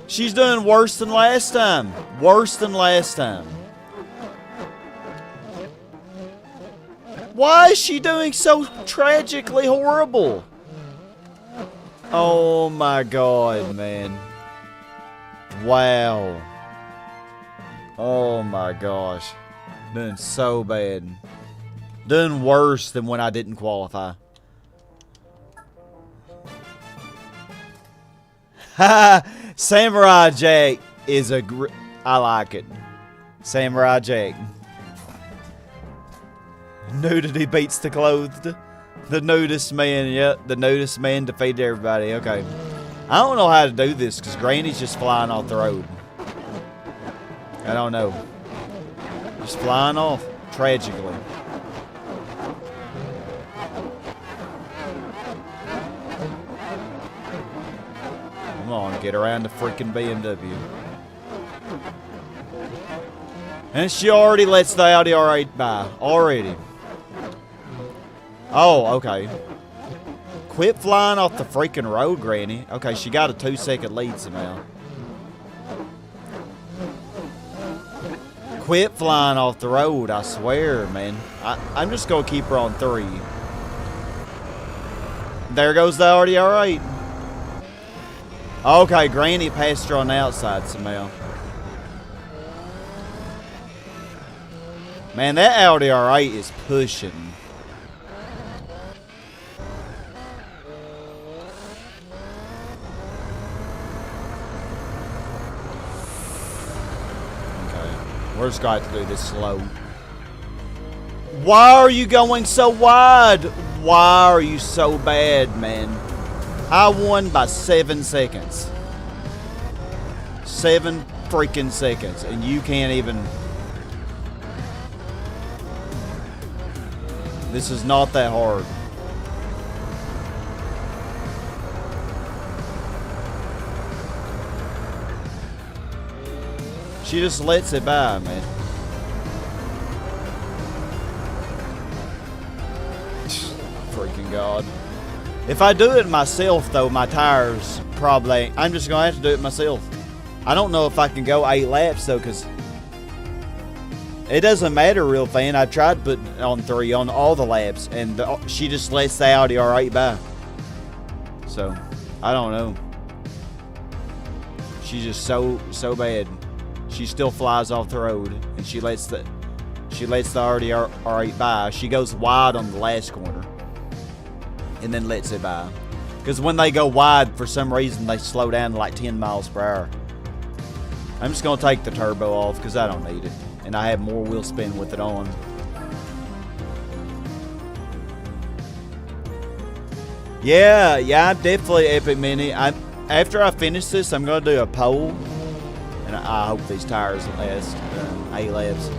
She's doing worse than last time. Worse than last time. Why is she doing so tragically horrible? Oh my God, man. Wow. Oh my gosh. Doing so bad. Doing worse than when I didn't qualify. Ha! Samurai Jack is I like it. Samurai Jack. Nudity beats the clothed. The nudist man, yep. The nudist man defeated everybody. Okay. I don't know how to do this because Granny's just flying off the road. I don't know. Just flying off. Tragically. Come on, get around the freaking BMW. And she already lets the Audi R8 by. Already. Oh, okay. Quit flying off the freaking road, Granny. Okay, she got a 2-second lead somehow. Quit flying off the road, I swear, man. I'm just going to keep her on 3. There goes the Audi R8. Okay, Granny passed her on the outside somehow. Man, that Audi R8 is pushing. Okay, we're just going to have to do this slow. Why are you going so wide? Why are you so bad, man? I won by 7 seconds. 7 freaking seconds, and you can't even... This is not that hard. She just lets it by, man. Freaking God. If I do it myself, though, my tires probably... I'm just going to have to do it myself. I don't know if I can go 8 laps, though, because... It doesn't matter, real fan. I tried putting it on 3 on all the laps, and she just lets the Audi R8 by. So, I don't know. She's just so bad. She still flies off the road, and she lets the Audi R8 by. She goes wide on the last corner, and then lets it by. Because when they go wide, for some reason, they slow down to like 10 miles per hour. I'm just going to take the turbo off because I don't need it. And I have more wheel spin with it on. Yeah, I'm definitely Epic Mini. After I finish this, I'm going to do a poll. And I hope these tires last 8 laps.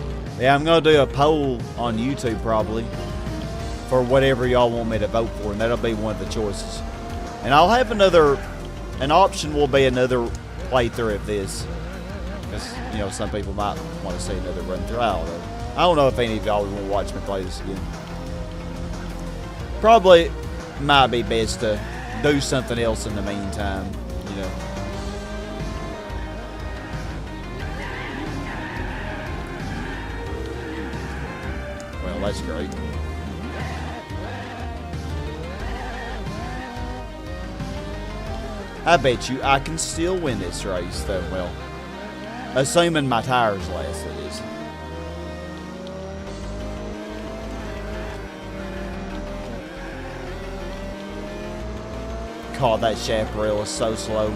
Yeah, I'm going to do a poll on YouTube probably. For whatever y'all want me to vote for. And that'll be one of the choices. And I'll have an option will be another playthrough of this. Because, you know, some people might want to see another run through. I don't know if any of y'all would want to watch me play this again. Probably might be best to do something else in the meantime, you know. Well, that's great. I bet you I can still win this race, though. Well, assuming my tires last, it is. God, that shaft rail is so slow.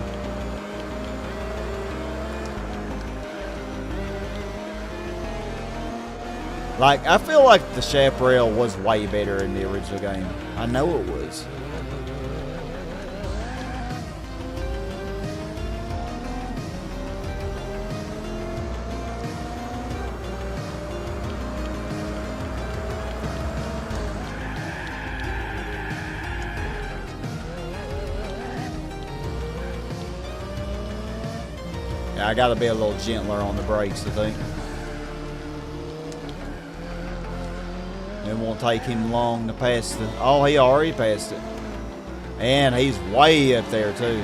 Like, I feel like the shaft rail was way better in the original game. I know it was. I gotta be a little gentler on the brakes, I think. It won't take him long to pass the... Oh, he already passed it. And he's way up there, too.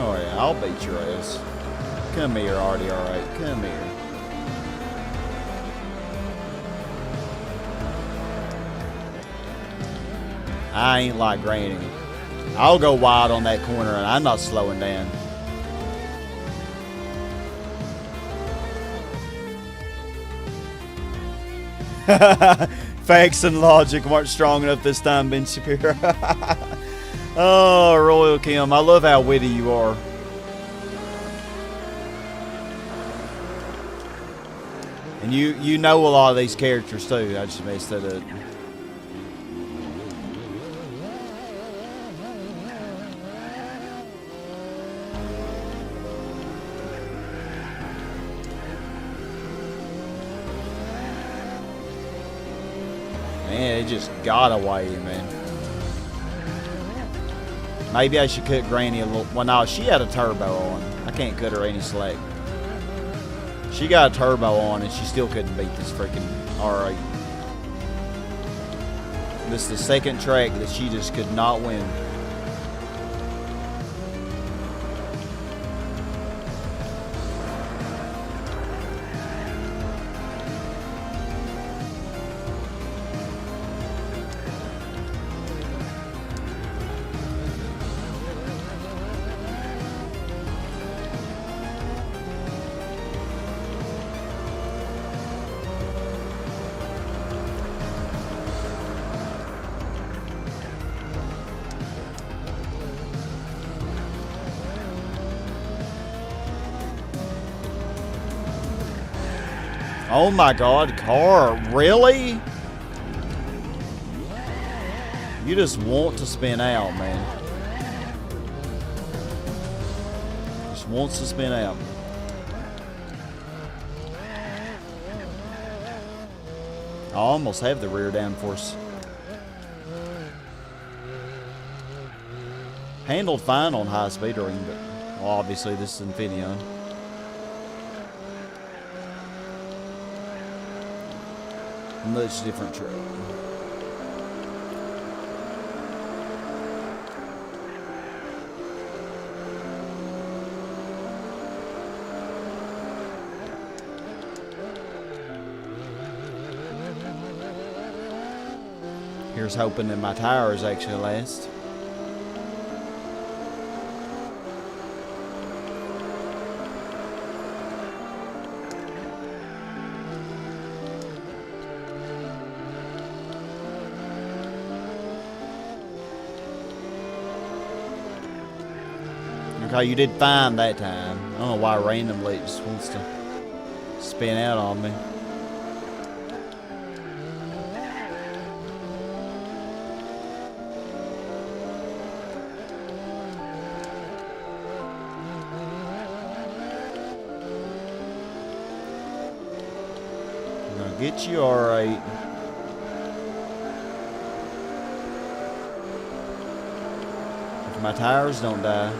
Oh yeah, I'll beat your ass. Come here, Artie, alright. Come here. I ain't like Granny. I'll go wide on that corner and I'm not slowing down. Facts and logic weren't strong enough this time, Ben Shapiro. Oh, Royal Kim, I love how witty you are. And you know a lot of these characters too. I just messed that up. Man, it just got away, man. Maybe I should cut Granny a little. Well, no, she had a turbo on. I can't cut her any slack. She got a turbo on and she still couldn't beat this freaking R8. This is the second track that she just could not win. Oh my god, car. Really? You just want to spin out, man. Just wants to spin out. I almost have the rear downforce. Handled fine on high speed ring, but well, obviously this is Infineon. Much different truck. Here's hoping that my tires actually last. Okay, you did fine that time. I don't know why randomly it just wants to spin out on me. I'm gonna get you alright. If my tires don't die.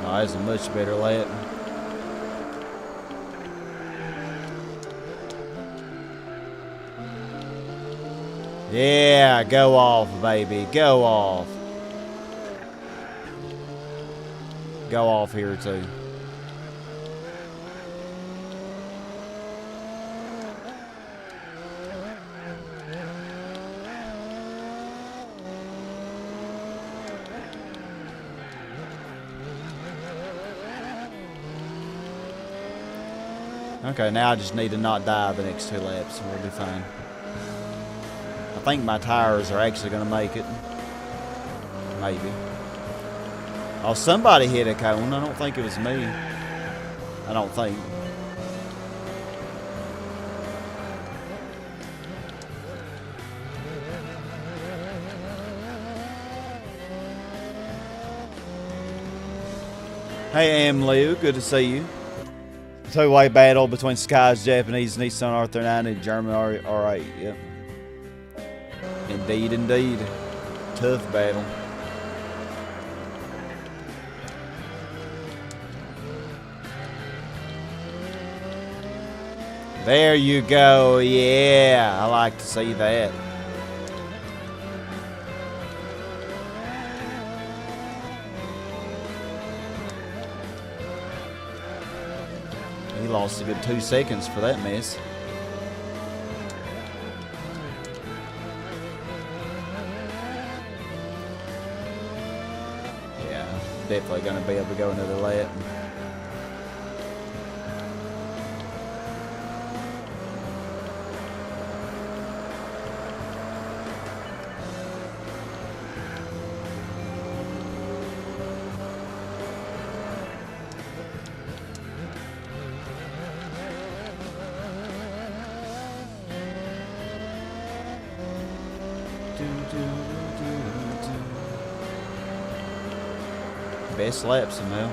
Oh, that's a much better lap. Yeah, go off, baby. Go off. Go off here, too. Okay, now I just need to not die the next 2 laps and we'll be fine. I think my tires are actually going to make it. Maybe. Oh, somebody hit a cone. I don't think it was me. I don't think. Hey, Amliu, good to see you. Two-way battle between Sky's Japanese Nissan R39 and German R8. Yep. Indeed, indeed. Tough battle. There you go. Yeah, I like to see that. He lost a good 2 seconds for that mess. Definitely going to be able to go another lap. Best lap somehow.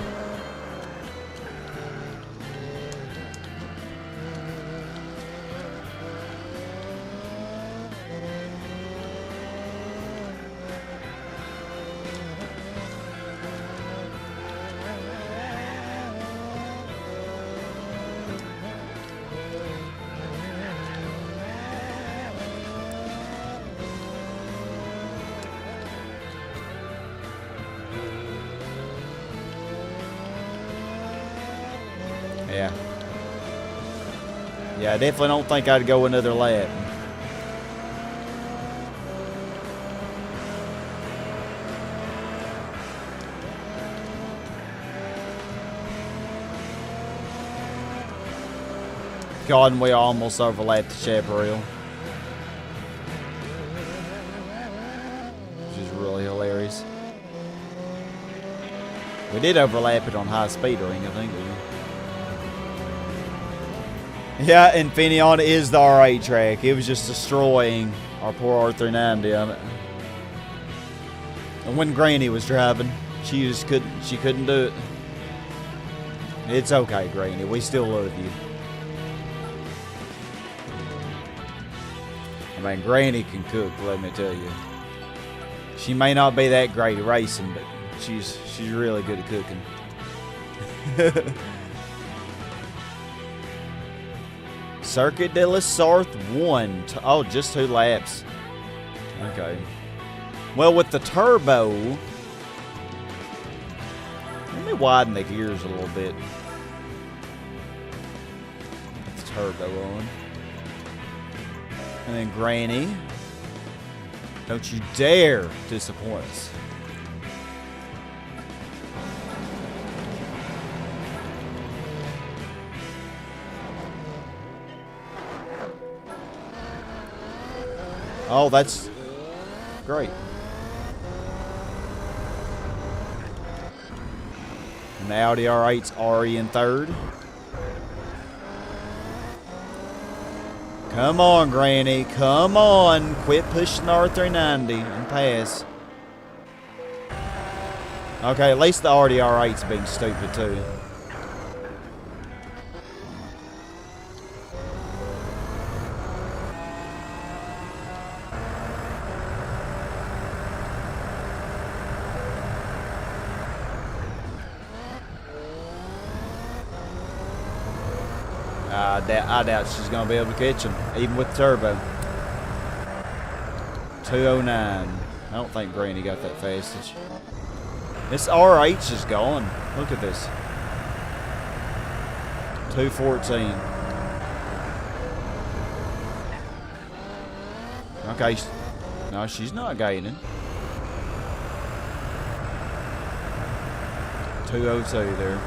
Yeah. Yeah, I definitely don't think I'd go another lap. God, and we almost overlapped the chaparral. Which is really hilarious. We did overlap it on high speed ring, I think. Yeah, Infineon is the R8 track. It was just destroying our poor R390 on it. And when Granny was driving, she couldn't do it. It's okay, Granny. We still love you. I mean, Granny can cook, let me tell you. She may not be that great at racing, but she's really good at cooking. Circuit de la Sarthe 1. Oh, just 2 laps. Okay. Well, with the turbo, let me widen the gears a little bit. Get the turbo on. And then Granny, don't you dare disappoint us. Oh, that's great. And the Audi R8's already in third. Come on, Granny. Come on. Quit pushing the R390 and pass. Okay, at least the Audi R8's being stupid, too. I doubt she's going to be able to catch him, even with the turbo. 209. I don't think Granny got that fast. This RH is gone. Look at this. 214. Okay. No, she's not gaining. 202 there.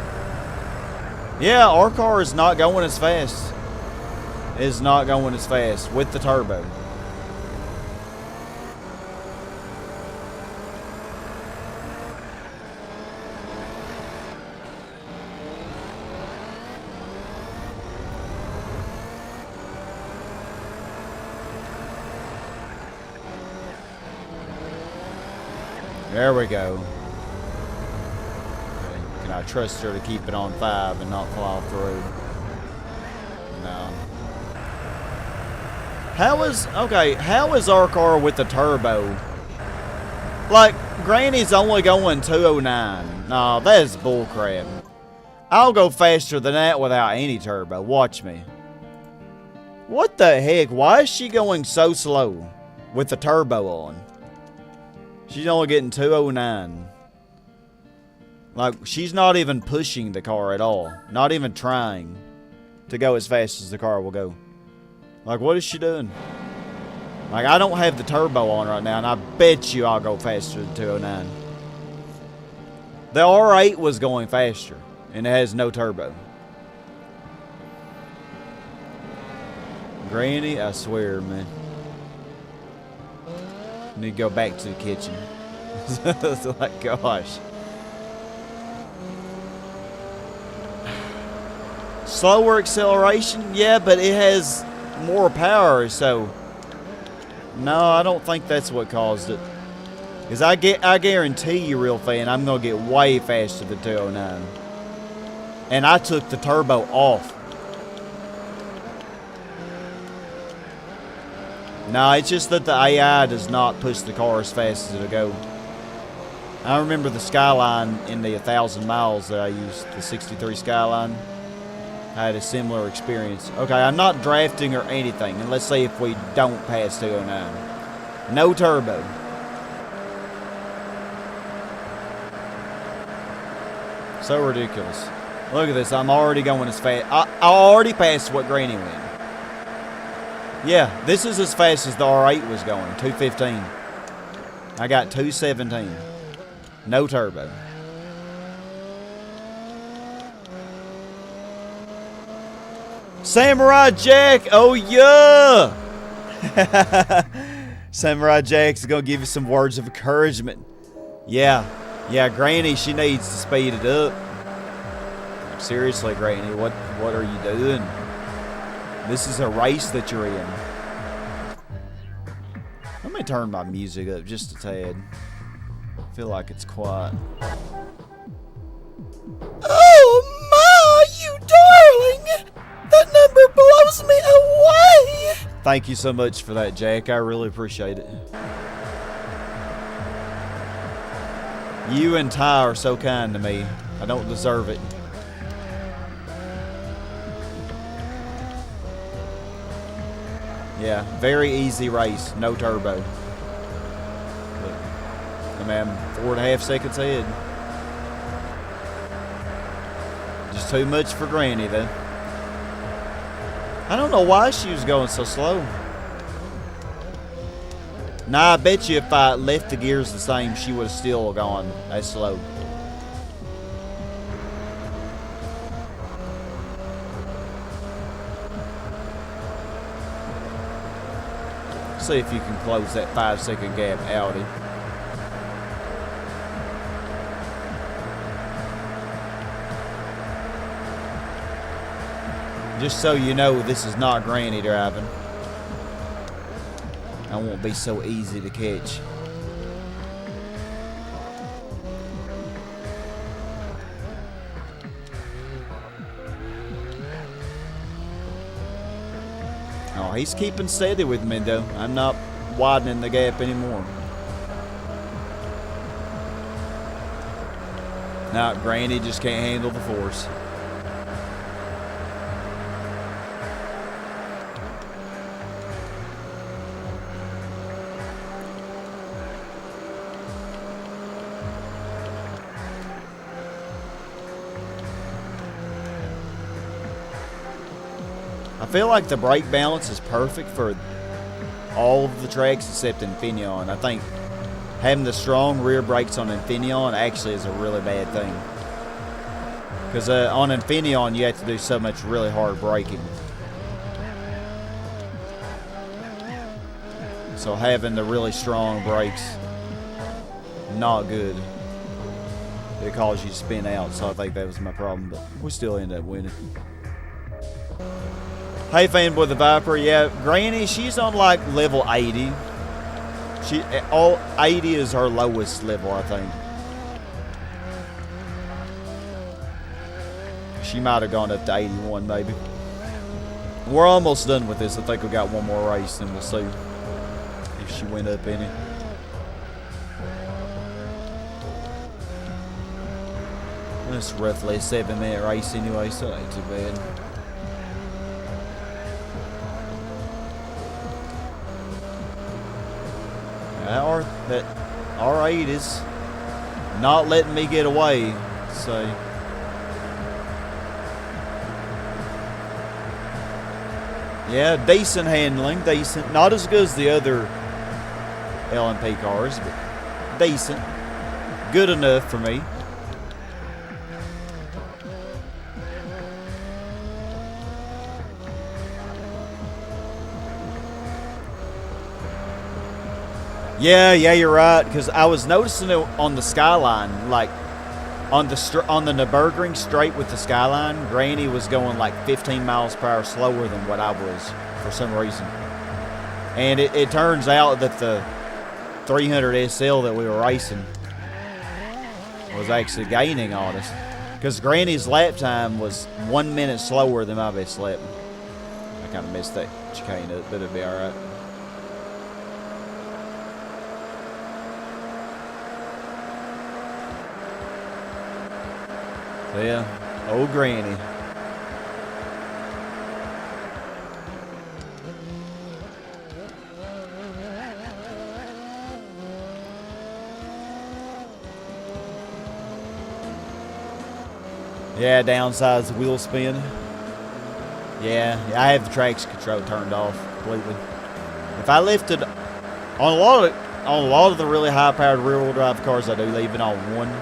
Yeah, our car is not going as fast. Is not going as fast with the turbo. There we go. Can I trust her to keep it on 5 and not fly off the road? No. How is our car with the turbo? Like, Granny's only going 209. No, that is bullcrap. I'll go faster than that without any turbo. Watch me. What the heck? Why is she going so slow with the turbo on? She's only getting 209. Like, she's not even pushing the car at all. Not even trying to go as fast as the car will go. Like, what is she doing? Like, I don't have the turbo on right now, and I bet you I'll go faster than 209. The R8 was going faster, and it has no turbo. Granny, I swear, man. Need to go back to the kitchen. It's like, gosh. Slower acceleration? Yeah, but it has more power, so... No, I don't think that's what caused it. Because I guarantee you, real fan, I'm going to get way faster than 209. And I took the turbo off. No, it's just that the AI does not push the car as fast as it'll go. I remember the Skyline in the 1,000 miles that I used, the 63 Skyline. I had a similar experience. Okay, I'm not drafting or anything. And let's see if we don't pass 209. No turbo. So ridiculous. Look at this. I'm already going as fast. I already passed what Granny went. Yeah, this is as fast as the R8 was going. 215. I got 217. No turbo. Samurai Jack, oh yeah! Samurai Jack's gonna give you some words of encouragement. Yeah, Granny, she needs to speed it up. Seriously, Granny, what are you doing? This is a race that you're in. Let me turn my music up just a tad. I feel like it's quiet. Oh my, you darling! That number blows me away! Thank you so much for that, Jack. I really appreciate it. You and Ty are so kind to me. I don't deserve it. Yeah, very easy race. No turbo. Look, I mean, I'm 4.5 seconds ahead. Just too much for Granny, though. I don't know why she was going so slow. Nah, I bet you if I left the gears the same, she would have still gone as slow. See if you can close that 5-second gap, Audi. Just so you know, this is not Granny driving. I won't be so easy to catch. Oh, he's keeping steady with me, though. I'm not widening the gap anymore. Nah, Granny just can't handle the force. I feel like the brake balance is perfect for all of the tracks except Infineon. I think having the strong rear brakes on Infineon actually is a really bad thing. Because on Infineon you have to do so much really hard braking. So having the really strong brakes, not good. It caused you to spin out, so I think that was my problem, but we still end up winning. Hey, Fanboy the Viper. Yeah, Granny, she's on like level 80. All 80 is her lowest level, I think. She might have gone up to 81, maybe. We're almost done with this. I think we got one more race, and we'll see if she went up any. It's roughly a 7-minute race anyway, so it ain't too bad. That R8 is not letting me get away, so yeah, decent handling, decent. Not as good as the other LMP cars, but decent. Good enough for me. Yeah, you're right. Because I was noticing it on the Skyline, like on the Nürburgring straight with the Skyline, Granny was going like 15 miles per hour slower than what I was for some reason. And it turns out that the 300 SL that we were racing was actually gaining on us. Because Granny's lap time was 1 minute slower than my best lap. I kind of missed that chicane up, but it'll be alright. Yeah, old Granny. Yeah, downsize the wheel spin. Yeah, I have the traction control turned off completely. If I lifted on a lot of the really high-powered rear-wheel drive cars, I do leave it on one.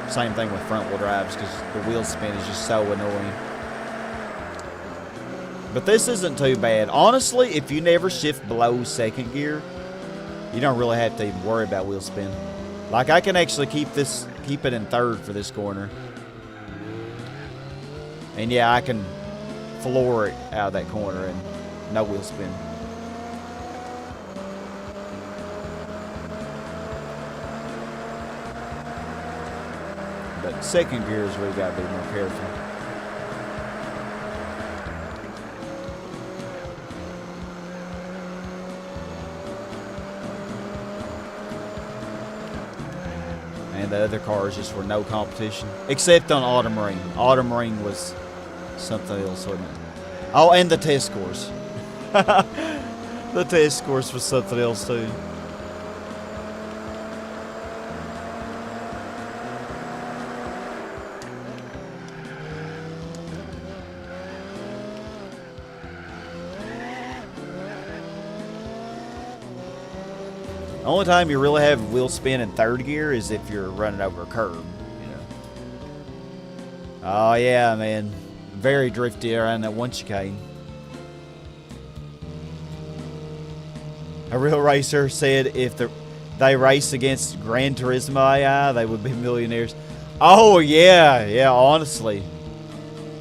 Same thing with front-wheel drives because the wheel spin is just so annoying. But this isn't too bad. Honestly, if you never shift below second gear, you don't really have to even worry about wheel spin. Like, I can actually keep it in third for this corner. And yeah, I can floor it out of that corner and no wheel spin. But second gear is where you gotta be more careful. And the other cars just were no competition. Except on Autumn Ring. Autumn Ring was something else, wasn't it? Oh, and the test course. The test course was something else too. The only time you really have wheel spin in third gear is if you're running over a curb, you know. Oh yeah, man. Very drifty around that one chicane. A real racer said if they race against Gran Turismo AI, they would be millionaires. Oh yeah, yeah, honestly.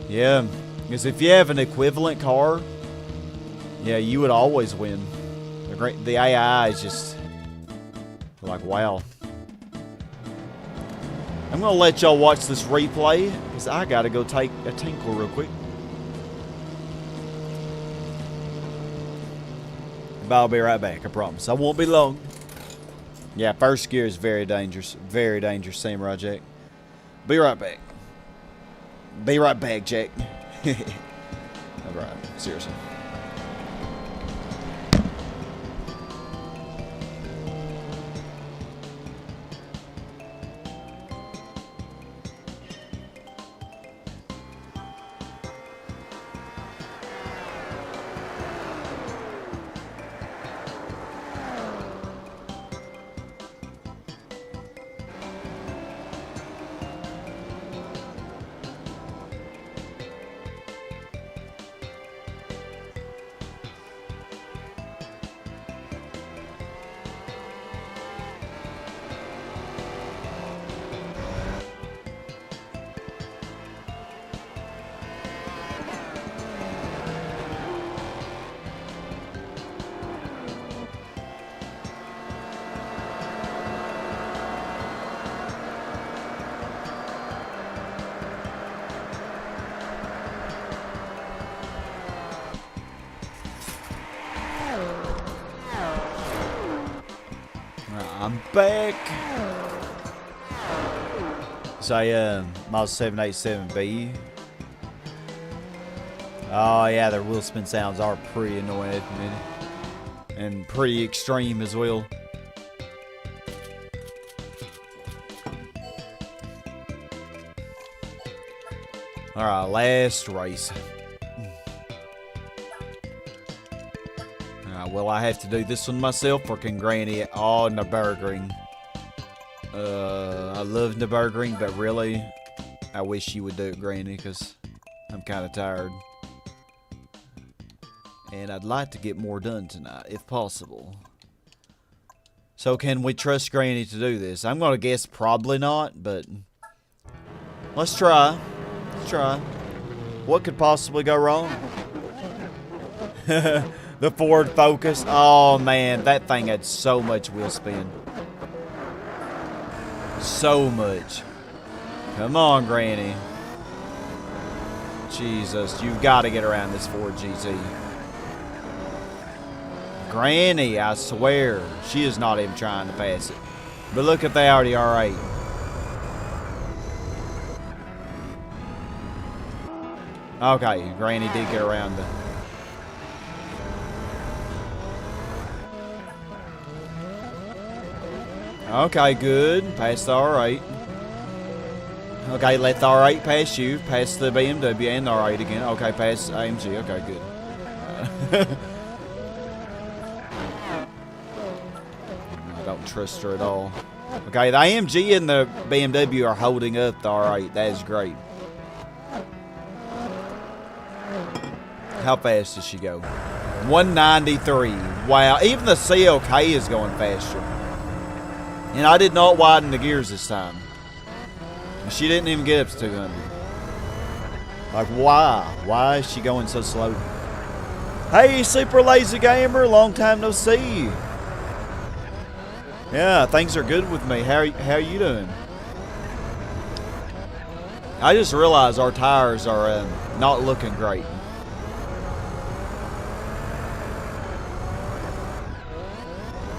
Yeah, because if you have an equivalent car, yeah, you would always win. The AI is just like, wow. I'm going to let y'all watch this replay because I got to go take a tinkle real quick. But I'll be right back, I promise. I won't be long. Yeah, first gear is very dangerous. Very dangerous, Samurai Jack. Be right back. Be right back, Jack. Alright, seriously. I'm back. So, Model 787B. Oh, yeah, their wheel spin sounds are pretty annoying at the minute. And pretty extreme as well. Alright, last race. Will I have to do this one myself, or can Granny? Oh, Nürburgring. I love Nürburgring, but really, I wish you would do it, Granny, because I'm kind of tired. And I'd like to get more done tonight, if possible. So can we trust Granny to do this? I'm going to guess probably not, but let's try. Let's try. What could possibly go wrong? The Ford Focus. Oh, man. That thing had so much wheel spin. So much. Come on, Granny. Jesus. You've got to get around this Ford GT. Granny, I swear. She is not even trying to pass it. But look at the Audi R8. Okay, Granny did get around the... Okay, good. Pass the R8. Okay, let the R8 pass you. Pass the BMW and the R8 again. Okay, pass AMG. Okay, good. I don't trust her at all. Okay, the AMG and the BMW are holding up the R8. That is great. How fast does she go? 193. Wow. Even the CLK is going faster. And I did not widen the gears this time. And she didn't even get up to 200. Like, why? Why is she going so slow? Hey, Super Lazy Gamer. Long time no see. Yeah, things are good with me. How you doing? I just realized our tires are not looking great.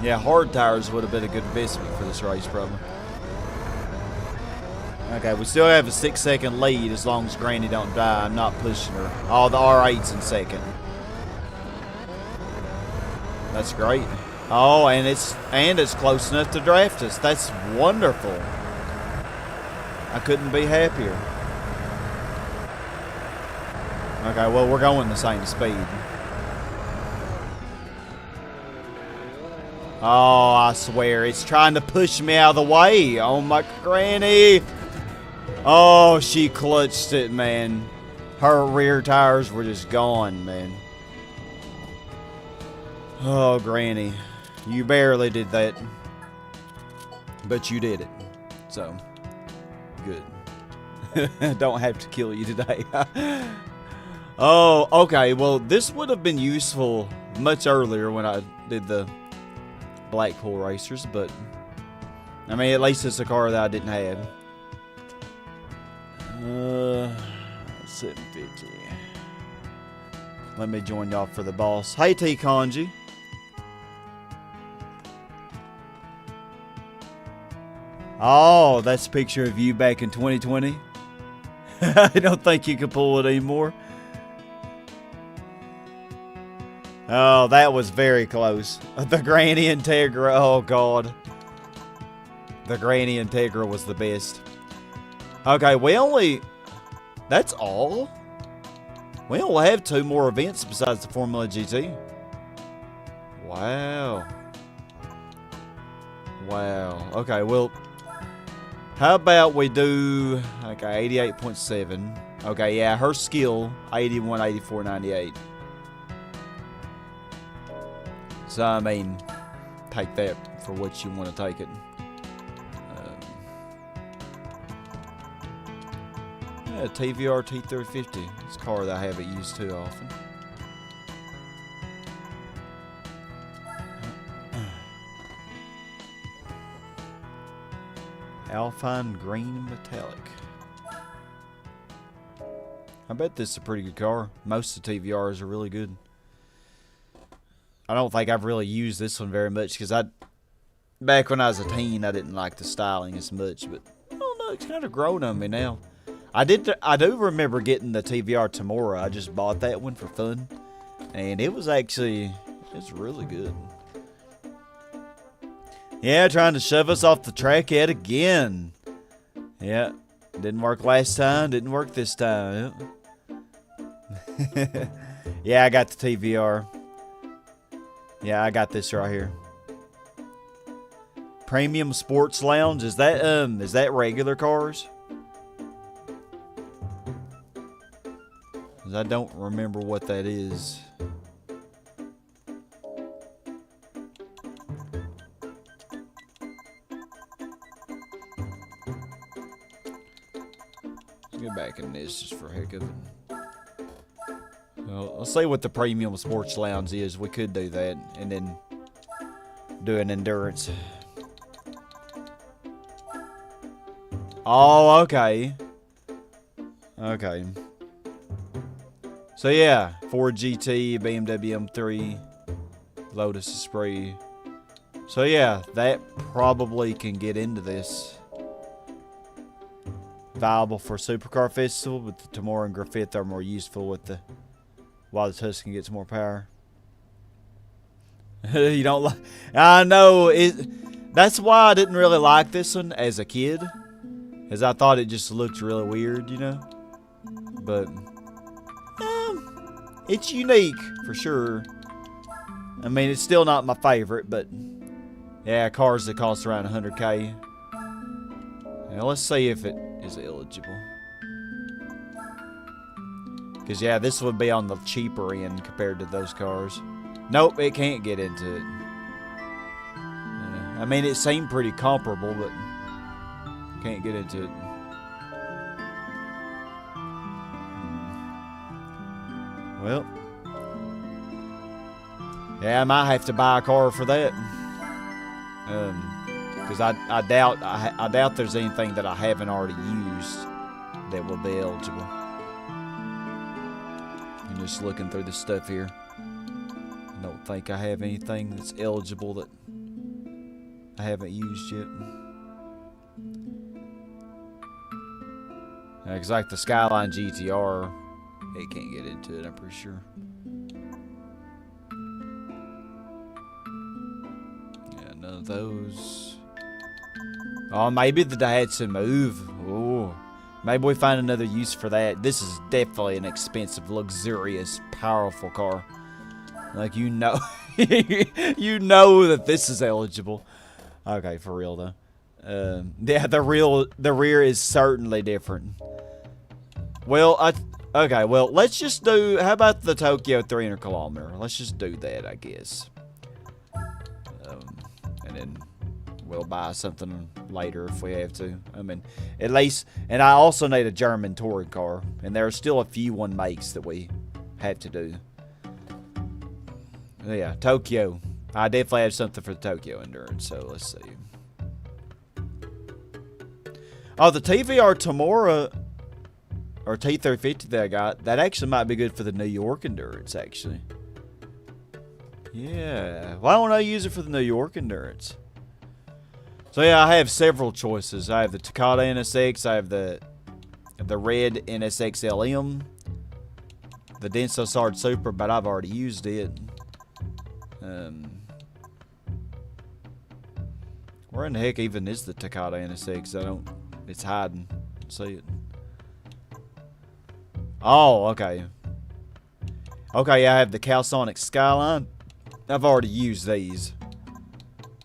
Yeah, hard tires would have been a good investment for this race, probably. Okay, we still have a 6-second lead as long as Granny don't die. I'm not pushing her. Oh, the R8's in second. That's great. Oh, and it's close enough to draft us. That's wonderful. I couldn't be happier. Okay, well, we're going the same speed. Oh, I swear, it's trying to push me out of the way. Oh, my Granny. Oh, she clutched it, man. Her rear tires were just gone, man. Oh, Granny. You barely did that. But you did it. So, good. Don't have to kill you today. Oh, okay. Well, this would have been useful much earlier when I did the Blackpool Racers, but I mean, at least it's a car that I didn't have. 750. Let me join y'all for the boss. Hey, T. Kanji. Oh, that's a picture of you back in 2020. I don't think you can pull it anymore. Oh, that was very close. The Granny Integra. Oh, God. The Granny Integra was the best. Okay, we only... That's all? We only have 2 more events besides the Formula GT. Wow. Wow. Okay, well... How about we do... Okay, 88.7. Okay, yeah, her skill, 81, 84, 98. So, I mean, take that for what you want to take it. Yeah, TVR T350. It's a car that I haven't used too often. Alpine Green Metallic. I bet this is a pretty good car. Most of the TVRs are really good. I don't think I've really used this one very much because back when I was a teen, I didn't like the styling as much, but I don't know, it's kind of grown on me now. I do remember getting the TVR Tamora. I just bought that one for fun, and it's really good. Yeah, trying to shove us off the track yet again. Yeah, didn't work last time, didn't work this time. Yep. Yeah, I got the TVR. Yeah, I got this right here. Premium Sports Lounge. Is that regular cars? 'Cause I don't remember what that is. Let's get back in this just for a heck of it. Well, let's see what the Premium Sports Lounge is. We could do that and then do an endurance. Oh, okay. Okay. So yeah, Ford GT, BMW M3, Lotus Esprit. So yeah, that probably can get into this. Viable for Supercar Festival, but the Tamora and Griffith are more useful with the... While the Tuscan gets more power. You don't like... I know. That's why I didn't really like this one as a kid. Because I thought it just looked really weird, you know? But... it's unique, for sure. I mean, it's still not my favorite, but... Yeah, cars that cost around 100K. Now, let's see if it is eligible. Because, yeah, this would be on the cheaper end compared to those cars. Nope, it can't get into it. I mean, it seemed pretty comparable, but can't get into it. Well, yeah, I might have to buy a car for that. Because I doubt there's anything that I haven't already used that will be eligible. I'm just looking through the stuff here. I don't think I have anything that's eligible that I haven't used yet. Because like the Skyline GTR, it can't get into it, I'm pretty sure. Yeah, none of those. Oh, maybe the Daihatsu Move. Oh, maybe we find another use for that. This is definitely an expensive, luxurious, powerful car. Like, you know, you know that this is eligible. Okay, for real though. Yeah, the rear is certainly different. Well, okay, well, let's just do, how about the Tokyo 300 kilometer? Let's just do that, I guess. And then we'll buy something later if we have to. I mean, at least, and I also need a German touring car, and there are still a few one makes that we have to do. Yeah, Tokyo. I definitely have something for the Tokyo Endurance, so let's see. Oh, the TVR Tamura, or T350 that I got, that actually might be good for the New York Endurance, actually. Yeah, why don't I use it for the New York Endurance? So yeah, I have several choices. I have the Takata NSX, I have the red NSX LM, the Denso Sard Super, but I've already used it. Where in the heck even is the Takata NSX? I don't, it's hiding. See it. Oh, okay. Okay, I have the Calsonic Skyline. I've already used these.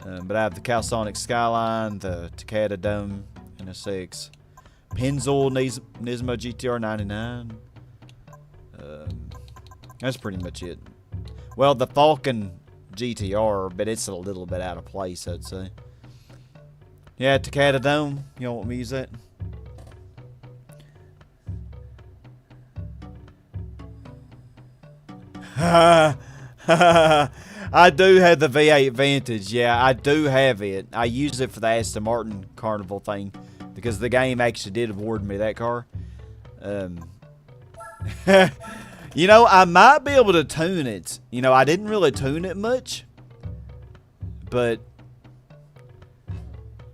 But I have the Calsonic Skyline, the Takata Dome NSX, Pennzoil Nismo GTR 99. That's pretty much it. Well, the Falcon GTR, but it's a little bit out of place, I'd say. Yeah, Takata Dome. You don't want me to use that? I do have the V8 Vantage. Yeah, I do have it. I used it for the Aston Martin Carnival thing because the game actually did award me that car. You know, I might be able to tune it. You know, I didn't really tune it much, but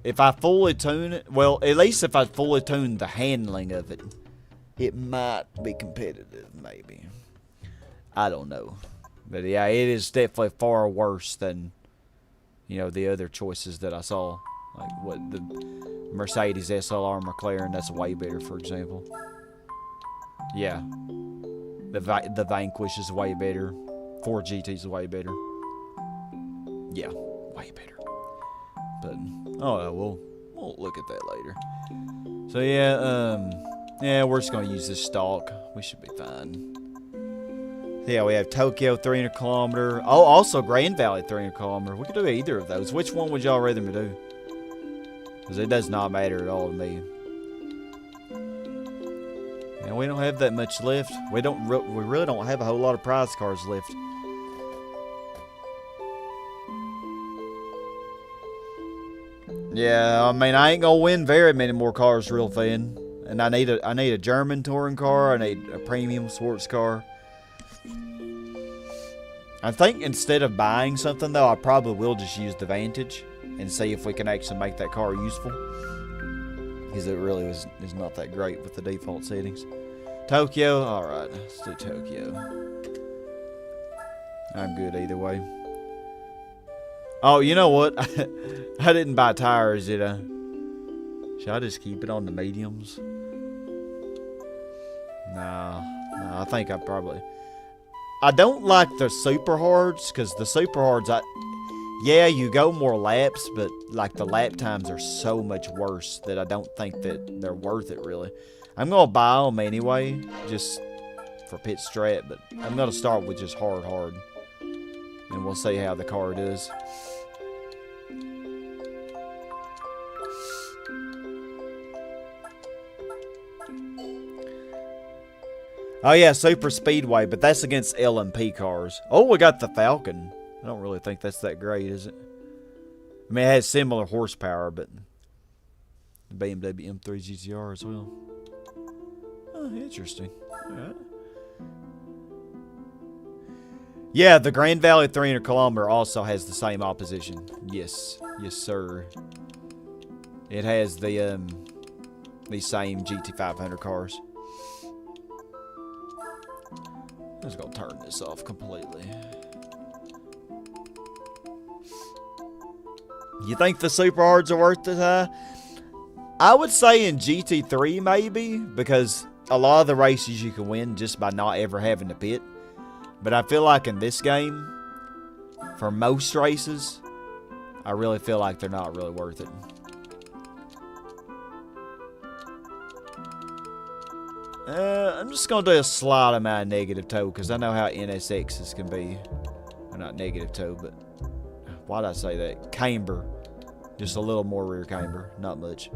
if I fully tune it, well, at least if I fully tune the handling of it, it might be competitive, maybe. I don't know. But yeah, it is definitely far worse than, you know, the other choices that I saw. Like what the Mercedes SLR McLaren, that's way better, for example. Yeah. The Vanquish is way better. Ford GT is way better. Yeah, way better. But oh well, we'll look at that later. So yeah, we're just gonna use this stock. We should be fine. Yeah, we have Tokyo 300 kilometer. Oh, also Grand Valley 300 kilometer. We could do either of those. Which one would y'all rather me do? Because it does not matter at all to me. And we don't have that much left. We really don't have a whole lot of prize cars left. Yeah, I mean, I ain't gonna win very many more cars real thin. And I need a German touring car. I need a premium sports car. I think instead of buying something though, I probably will just use the Vantage and see if we can actually make that car useful. Because it really is not that great with the default settings. Tokyo, alright, let's do Tokyo. I'm good either way. Oh, you know what? I didn't buy tires, did I? Should I just keep it on the mediums? Nah, I think I probably... I don't like the super hards, because the super hards, yeah, you go more laps, but like the lap times are so much worse that I don't think that they're worth it, really. I'm going to buy them anyway, just for pit strat, but I'm gonna start with just hard, and we'll see how the car does. Oh yeah, super speedway, but that's against LMP cars. Oh, we got the Falcon. I don't really think that's that great, is it? I mean, it has similar horsepower, but the BMW M3 GTR as well. Oh, interesting. Alright. Yeah, the Grand Valley 300 kilometer also has the same opposition. Yes, yes, sir. It has the same GT500 cars. I'm just gonna turn this off completely. You think the super hards are worth it, huh? I would say in GT3 maybe, because a lot of the races you can win just by not ever having to pit. But I feel like in this game, for most races, I really feel like they're not really worth it. I'm just going to do a slight amount of negative toe, because I know how NSXs can be. Well, not negative toe, but why did I say that? Camber. Just a little more rear camber. Not much.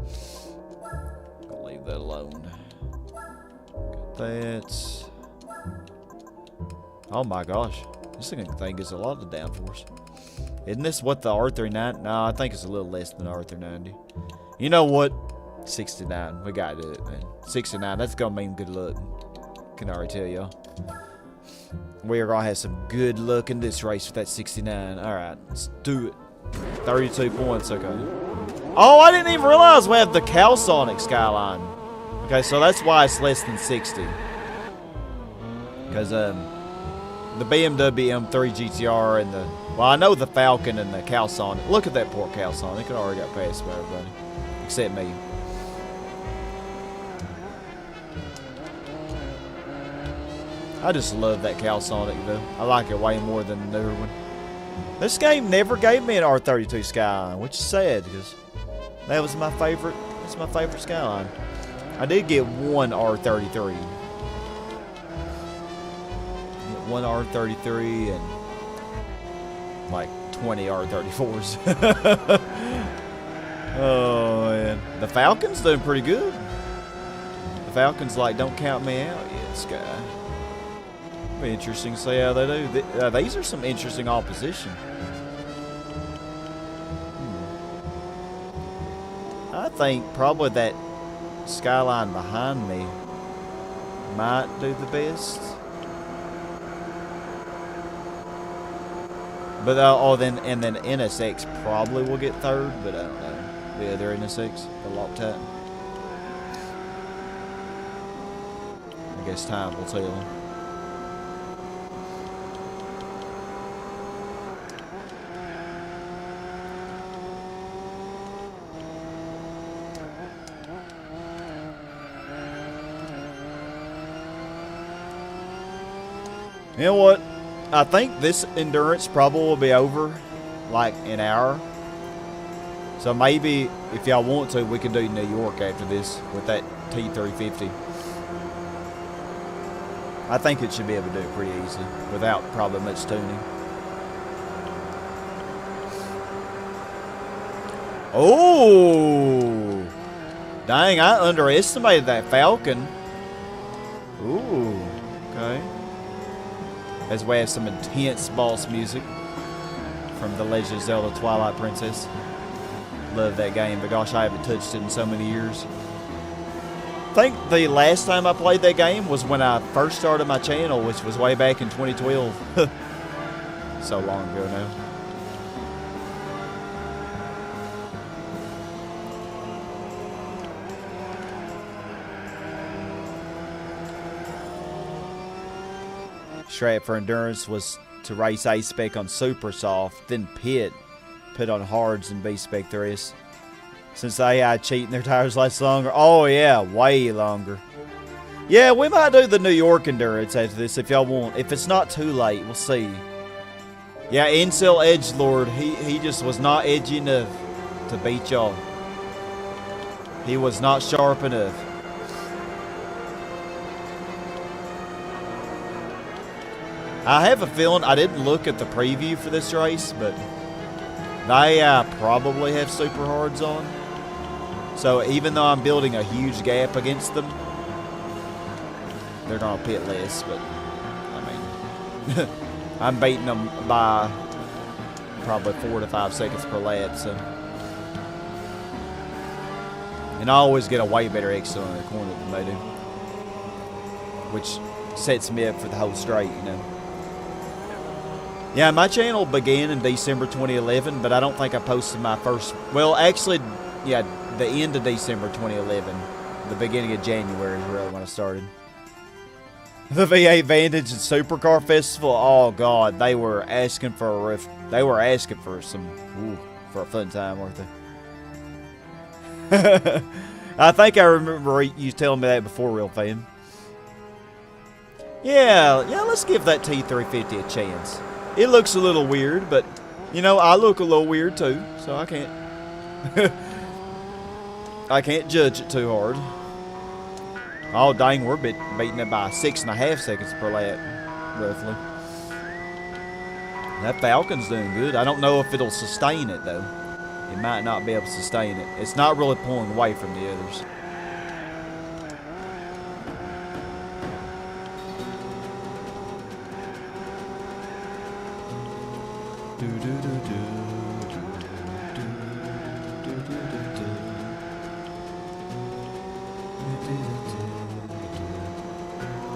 I'll leave that alone. Got that. Oh my gosh. This thing gets a lot of downforce. Isn't this what the R39? No, I think it's a little less than the R390. You know what? 69. We gotta do it, man. 69. That's gonna mean good luck. Can already tell y'all. We are gonna have some good luck in this race with that 69. Alright, let's do it. 32 points, okay. Oh, I didn't even realize we have the Calsonic Skyline. Okay, so that's why it's less than 60. Because, the BMW M3 GTR and the... Well, I know the Falcon and the Calsonic. Look at that poor Calsonic. It already got passed by everybody. Except me. I just love that Calsonic, though. I like it way more than the newer one. This game never gave me an R32 Skyline, which is sad, because that was my favorite. That's my favorite Skyline. I did get one R33. One R33 and like 20 R34s. Oh man, the Falcon's doing pretty good. The Falcon's like, don't count me out yet, Sky. Be interesting to see how they do. These are some interesting opposition. I think probably that Skyline behind me might do the best. But then NSX probably will get third, but I don't know. Yeah, they're NSX, the Loctite. I guess time will tell. You know what? I think this endurance probably will be over like an hour. So maybe if y'all want to, we can do New York after this with that T350. I think it should be able to do it pretty easily without probably much tuning. Oh! Dang, I underestimated that Falcon. Ooh, okay. As we have some intense boss music from The Legend of Zelda Twilight Princess. Love that game, but gosh, I haven't touched it in so many years. I think the last time I played that game was when I first started my channel, which was way back in 2012. So long ago now. Strat for endurance was to race A spec on super soft, then put on hards and B spec the rest. Since the AI cheating, their tires last longer. Oh yeah, way longer. Yeah, we might do the New York endurance after this if y'all want. If it's not too late, we'll see. Yeah, Incel Edgelord, he just was not edgy enough to beat y'all. He was not sharp enough. I have a feeling, I didn't look at the preview for this race, but they probably have super hards on. So even though I'm building a huge gap against them, they're going to pit less, but I mean, I'm beating them by probably 4 to 5 seconds per lap, so. And I always get a way better exit on the corner than they do, which sets me up for the whole straight, you know. Yeah, my channel began in December 2011, but I don't think I posted my first, well, actually, yeah, the end of December 2011, the beginning of January is really when I started. The V8 Vantage and Supercar Festival, oh God, they were asking for a riff. They were asking for for a fun time, weren't they? I think I remember you telling me that before, Real Fan. Yeah, let's give that T350 a chance. It looks a little weird, but, you know, I look a little weird too, so I can't... I can't judge it too hard. Oh, dang, we're beating it by 6.5 seconds per lap, roughly. That Falcon's doing good. I don't know if it'll sustain it, though. It might not be able to sustain it. It's not really pulling away from the others.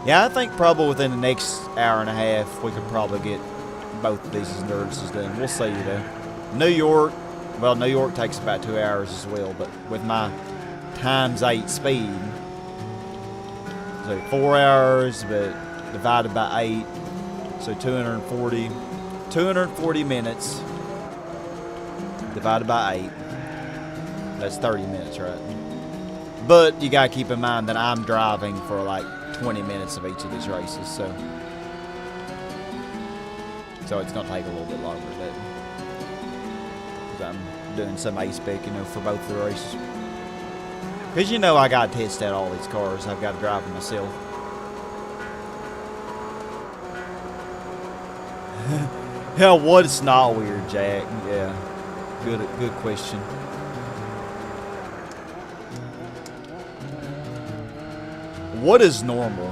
Yeah, I think probably within the next hour and a half, we could probably get both of these endurance done. We'll see, though. New York, well, New York takes about 2 hours as well, but with my ×8 speed, so 4 hours, but divided by 8, so 240 minutes divided by 8. That's 30 minutes, right? But you gotta keep in mind that I'm driving for like 20 minutes of each of these races, so it's gonna take a little bit longer, but I'm doing some ace pick, you know, for both of the races. Because, you know, I gotta test out all these cars. I've got to drive them myself. Yeah, what's not weird, Jack? Yeah, good question. What is normal?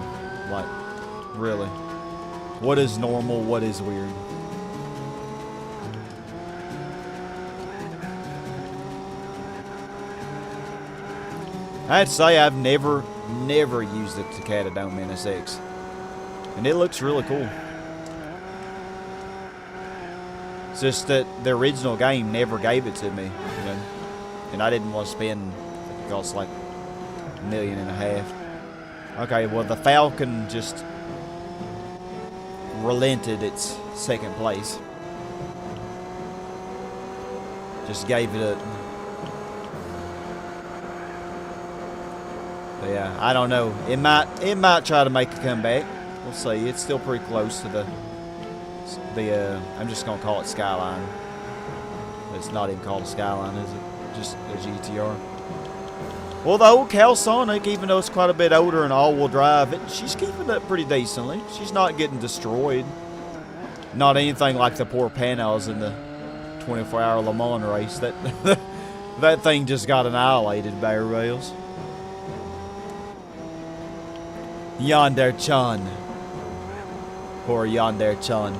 Like, really? What is normal? What is weird? I'd say I've never used the Takata Dome NSX. And it looks really cool. It's just that the original game never gave it to me, you know. And I didn't want to spend, it costs like $1.5 million. Okay, well, the Falcon just relented its second place. Just gave it a... But yeah, I don't know. It might try to make a comeback. We'll see. It's still pretty close to the I'm just gonna call it Skyline. It's not even called a Skyline, is it? Just a GTR. Well, the old Cal Sonic, even though it's quite a bit older and all-wheel drive, she's keeping up pretty decently. She's not getting destroyed. Not anything like the poor Panos in the 24-hour Le Mans race. That thing just got annihilated by everybody else. Yonder-chan. Poor Yonder-chan.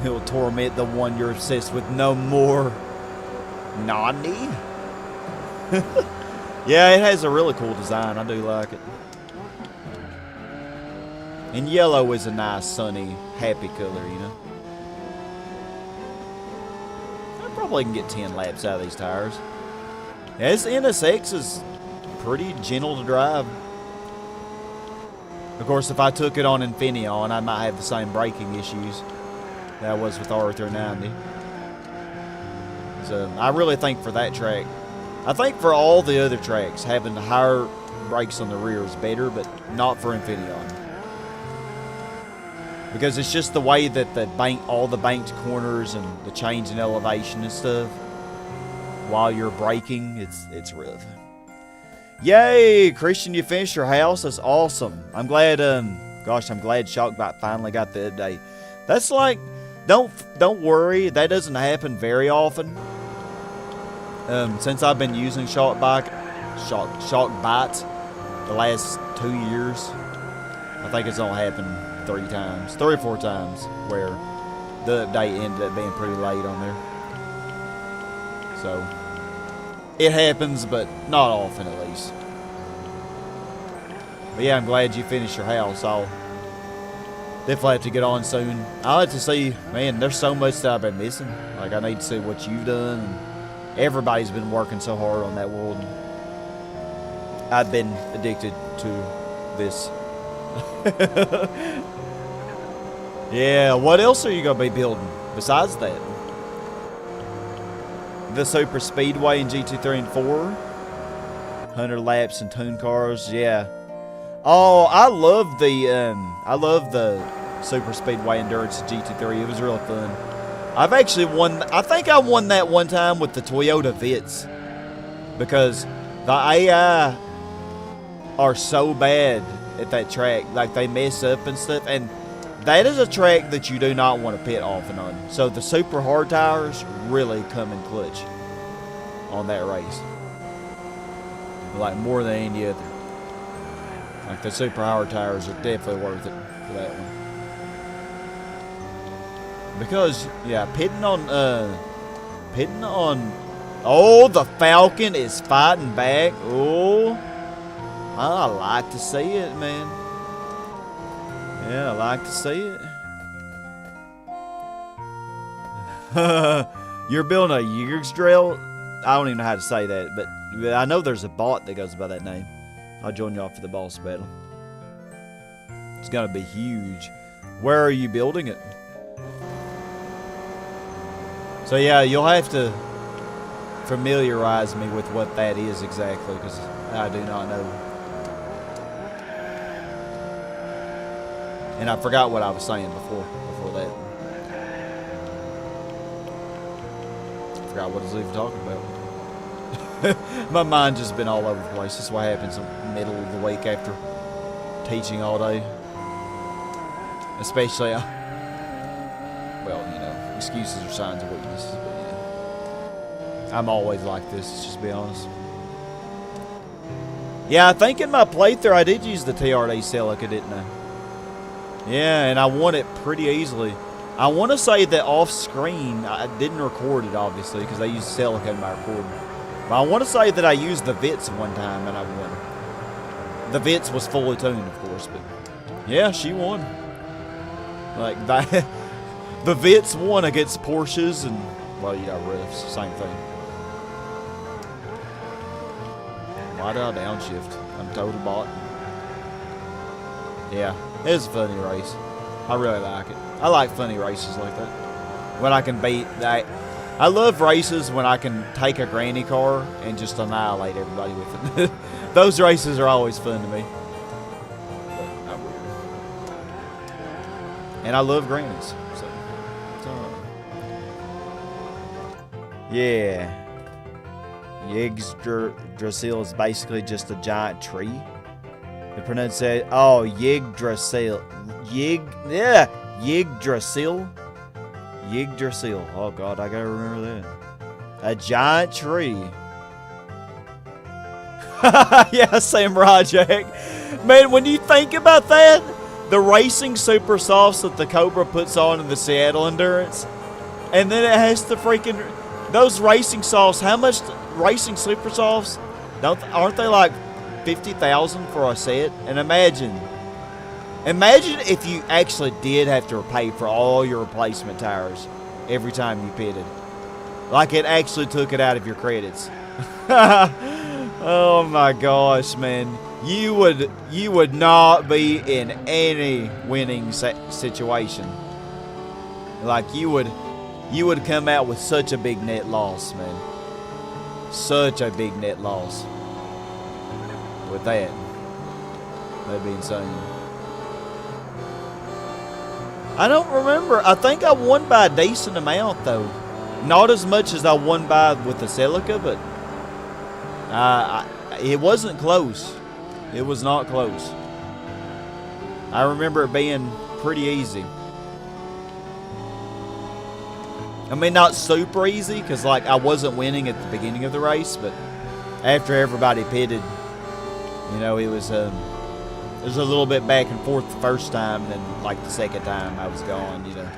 He'll torment the one you're obsessed with no more. Nani? Yeah, it has a really cool design. I do like it. And yellow is a nice, sunny, happy color, you know. I probably can get 10 laps out of these tires. Yeah, this NSX is pretty gentle to drive. Of course, if I took it on Infineon, I might have the same braking issues that I was with R390. So I really think for that track, I think for all the other tracks, having the higher brakes on the rear is better, but not for Infineon. Because it's just the way that all the banked corners and the change in elevation and stuff, while you're braking, it's rough. Yay, Christian, you finished your house. That's awesome. I'm glad. Gosh, I'm glad Shockbot finally got the update. That's like, don't worry. That doesn't happen very often. Since I've been using Shockbot the last 2 years, I think it's only happened 3 or 4 times where the update ended up being pretty late on there. So it happens, but not often at least. But yeah, I'm glad you finished your house. I'll definitely have to get on soon. I'll have to see, man, there's so much that I've been missing. Like, I need to see what you've done. And everybody's been working so hard on that world. And I've been addicted to this. Yeah, what else are you going to be building besides that? The Super Speedway in GT3 and 4. 100 laps and tune cars, yeah. Oh, I love the Super Speedway Endurance GT3. It was really fun. I've actually won. I think I won that one time with the Toyota Vitz because the AI are so bad at that track. Like, they mess up and stuff, and that is a track that you do not want to pit often on. So the super hard tires really come in clutch on that race. Like, more than any other. Like, the super hard tires are definitely worth it for that one. Because, yeah, pitting on, oh, the Falcon is fighting back. Oh, I like to see it, man. Yeah, I like to see it. You're building a Year's drill? I don't even know how to say that, but I know there's a bot that goes by that name. I'll join you off for the boss battle. It's gonna be huge. Where are you building it? So yeah, you'll have to familiarize me with what that is exactly, because I do not know. And I forgot what I was saying before that. I forgot what I was even talking about. My mind just been all over the place. That's what happens in the middle of the week after teaching all day. Especially, well, you know, excuses are signs of weaknesses, but yeah. I'm always like this, let's just be honest. Yeah, I think in my playthrough I did use the TRD Celica, didn't I? Yeah, and I won it pretty easily. I want to say that off screen, I didn't record it obviously because I used Celica in my recording. But I want to say that I used the Vitz one time and I won. The Vitz was fully tuned, of course, but yeah, she won. Like, that, the Vitz won against Porsches and, well, you know, Riffs, same thing. Why did I downshift? I'm total bot. Yeah, it's a funny race. I really like it. I like funny races like that. When I can beat that. I love races when I can take a granny car and just annihilate everybody with it. Those races are always fun to me. But I'm weird. And I love grannies. So it's alright. Yeah. Yggdrasil is basically just a giant tree. The pronunciation, oh, Yggdrasil. Yggdrasil. Yggdrasil. Oh god, I gotta remember that. A giant tree. Yeah, Sam Rajak. Man, when you think about that, the racing super softs that the Cobra puts on in the Seattle Endurance, and then it has the freaking, those racing softs, how much racing super softs? Aren't they like 50,000 for a set? And imagine if you actually did have to pay for all your replacement tires every time you pitted. Like, it actually took it out of your credits. Oh my gosh, man. You would not be in any winning situation. Like, you would come out with such a big net loss, man. Such a big net loss. With that. That'd be insane. I don't remember. I think I won by a decent amount, though. Not as much as I won by with the Celica, but it wasn't close. It was not close. I remember it being pretty easy. I mean, not super easy, because, like, I wasn't winning at the beginning of the race, but after everybody pitted, you know, it was a little bit back and forth the first time, and then, like, the second time I was gone, you know.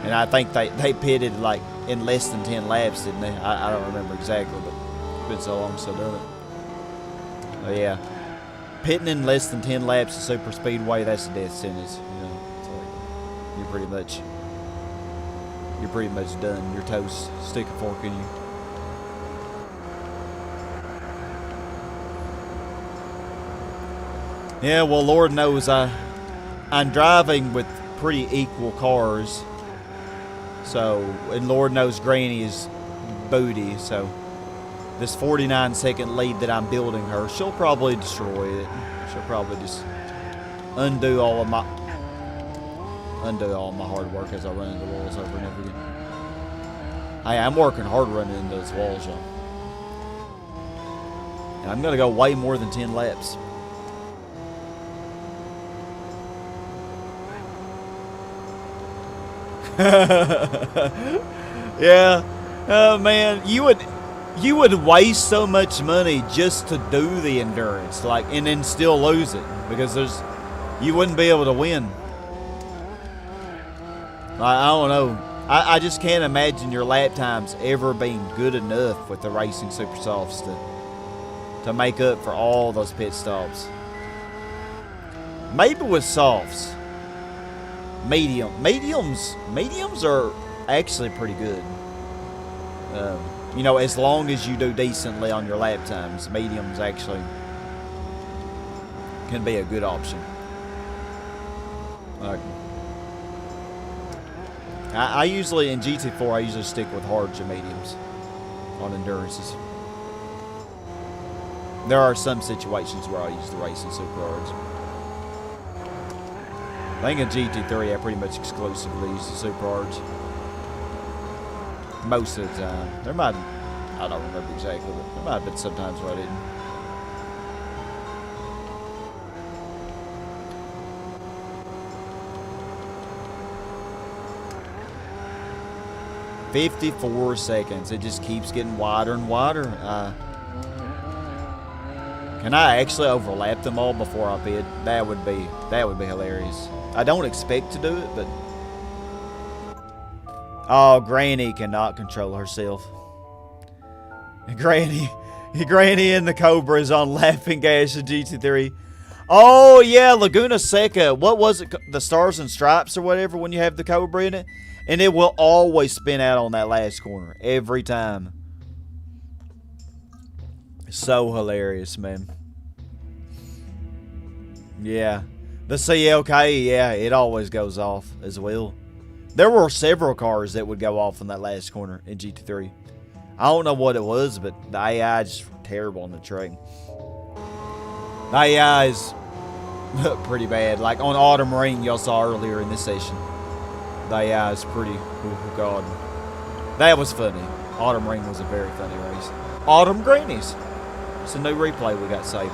And I think they pitted, like, in less than 10 laps, didn't they? I don't remember exactly, but it's been so long since I've done it. Oh, yeah. Pitting in less than 10 laps of super speedway, that's a death sentence, you know. It's like, you're pretty much done. You're toast. Stick a fork in you. Yeah, well, Lord knows I'm driving with pretty equal cars. So, and Lord knows Granny is booty. So, this 49-second lead that I'm building her, she'll probably destroy it. She'll probably just undo all of my hard work as I run into walls over and over again. Hey, I'm working hard running into those walls, y'all. And I'm going to go way more than 10 laps. Yeah. Oh, man. You would waste so much money just to do the endurance, like, and then still lose it, because you wouldn't be able to win. I don't know. I just can't imagine your lap times ever being good enough with the racing super softs to make up for all those pit stops. Maybe with softs. Mediums are actually pretty good. You know, as long as you do decently on your lap times, mediums actually can be a good option. I usually, in GT4, I usually stick with hards or mediums on endurances. There are some situations where I use the racing super hards. I think in GT3, I pretty much exclusively use the super hards. Most of the time. I don't remember exactly, but there might have been some times where I didn't. "54 seconds. It just keeps getting wider and wider. Can I actually overlap them all before I pit? That would be hilarious. I don't expect to do it, but oh, Granny cannot control herself. Granny and the Cobra is on laughing gas in GT3. Oh yeah, Laguna Seca. What was it? The Stars and Stripes or whatever. When you have the Cobra in it. And it will always spin out on that last corner. Every time. So hilarious, man. Yeah. The CLK, yeah, it always goes off as well. There were several cars that would go off in that last corner in GT3. I don't know what it was, but the AI is just terrible on the track. The AI is pretty bad. Like on Autumn Ring, y'all saw earlier in this session. The AI is pretty, oh god. That was funny. Autumn Ring was a very funny race. Autumn Grannies. It's a new replay we got saved.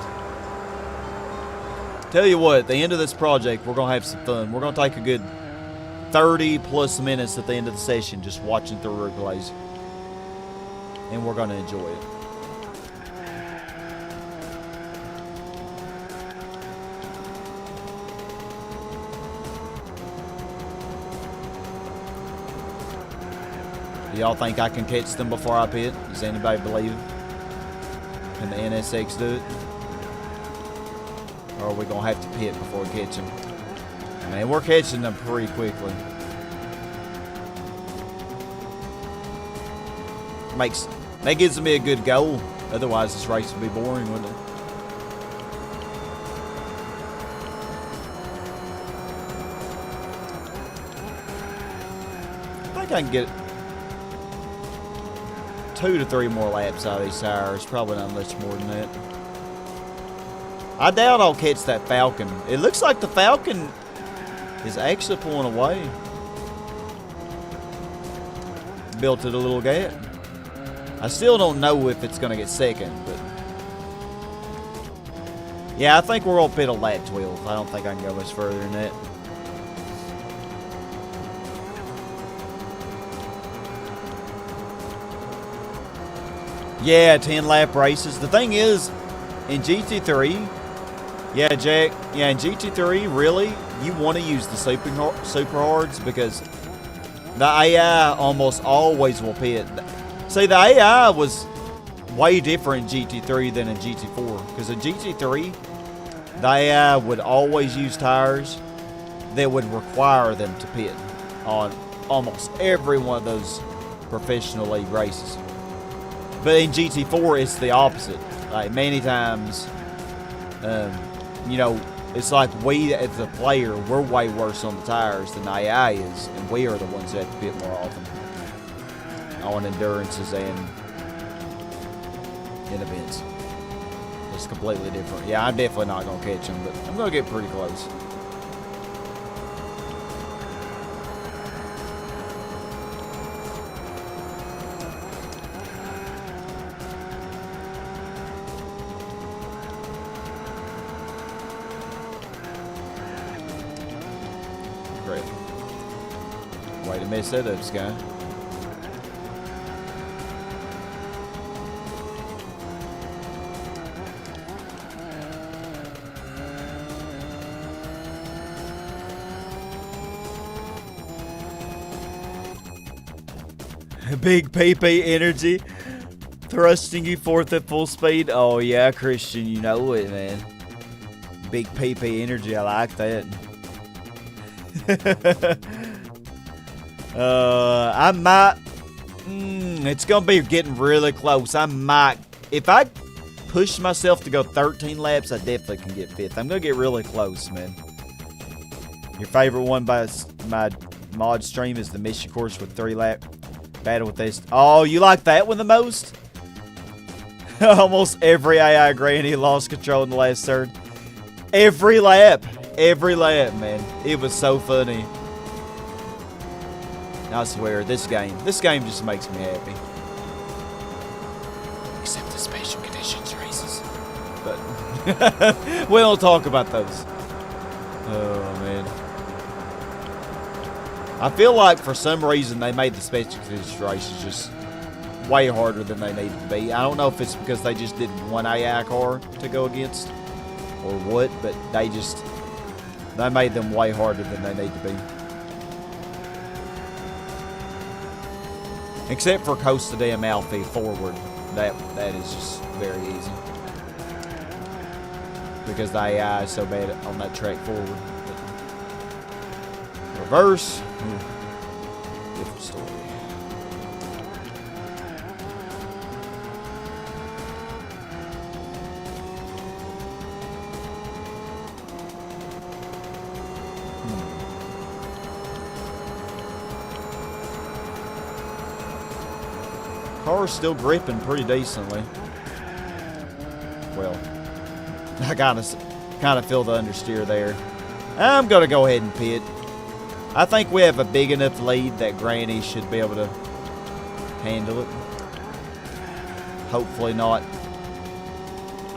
Tell you what, at the end of this project, we're going to have some fun. We're going to take a good 30 plus minutes at the end of the session just watching through replays. And we're going to enjoy it. Do y'all think I can catch them before I pit? Does anybody believe it? Can the NSX do it? Or are we going to have to pit before we catch them? Man, we're catching them pretty quickly. That gives me a good goal. Otherwise, this race would be boring, wouldn't it? I think I can get 2 to 3 more laps out of these tires. Probably not much more than that. I doubt I'll catch that Falcon. It looks like the Falcon is actually pulling away. Built it a little gap. I still don't know if it's going to get second, but Yeah, I think we're gonna pit a lap 12. I don't think I can go much further than that. Yeah, 10 lap races. The thing is, in GT3, yeah, Jack, yeah, in GT3, really, you want to use the super hards because the AI almost always will pit. See, the AI was way different in GT3 than in GT4 because in GT3, the AI would always use tires that would require them to pit on almost every one of those professional league races. But in GT4, it's the opposite. Like, many times, you know, it's like we, as the player, we're way worse on the tires than the AI is, and we are the ones that have to pit more often on endurances and in events. It's completely different. Yeah, I'm definitely not going to catch him, but I'm going to get pretty close. Great. Way to mess that up, Sky. Big PP energy thrusting you forth at full speed. Oh yeah, Christian, you know it, man. Big PP energy, I like that. I might. It's gonna be getting really close. I might, if I push myself to go 13 laps, I definitely can get 5th. I'm gonna get really close, man. Your favorite one by my mod stream is the mission course with 3-lap battle with this. Oh, you like that one the most? Almost every AI granny lost control in the last third. Every lap, man. It was so funny. I swear, this game just makes me happy. Except the special conditions races. But we don't talk about those. Oh, man. I feel like for some reason they made the special conditions races just way harder than they needed to be. I don't know if it's because they just did one AI car to go against or what, but they made them way harder than they need to be. Except for Coast of Amalfi forward. That is just very easy. Because the AI is so bad on that track forward. But reverse. Different story. Car's still gripping pretty decently. Well, I kind of feel the understeer there. I'm gonna go ahead and pit. I think we have a big enough lead that Granny should be able to handle it. Hopefully not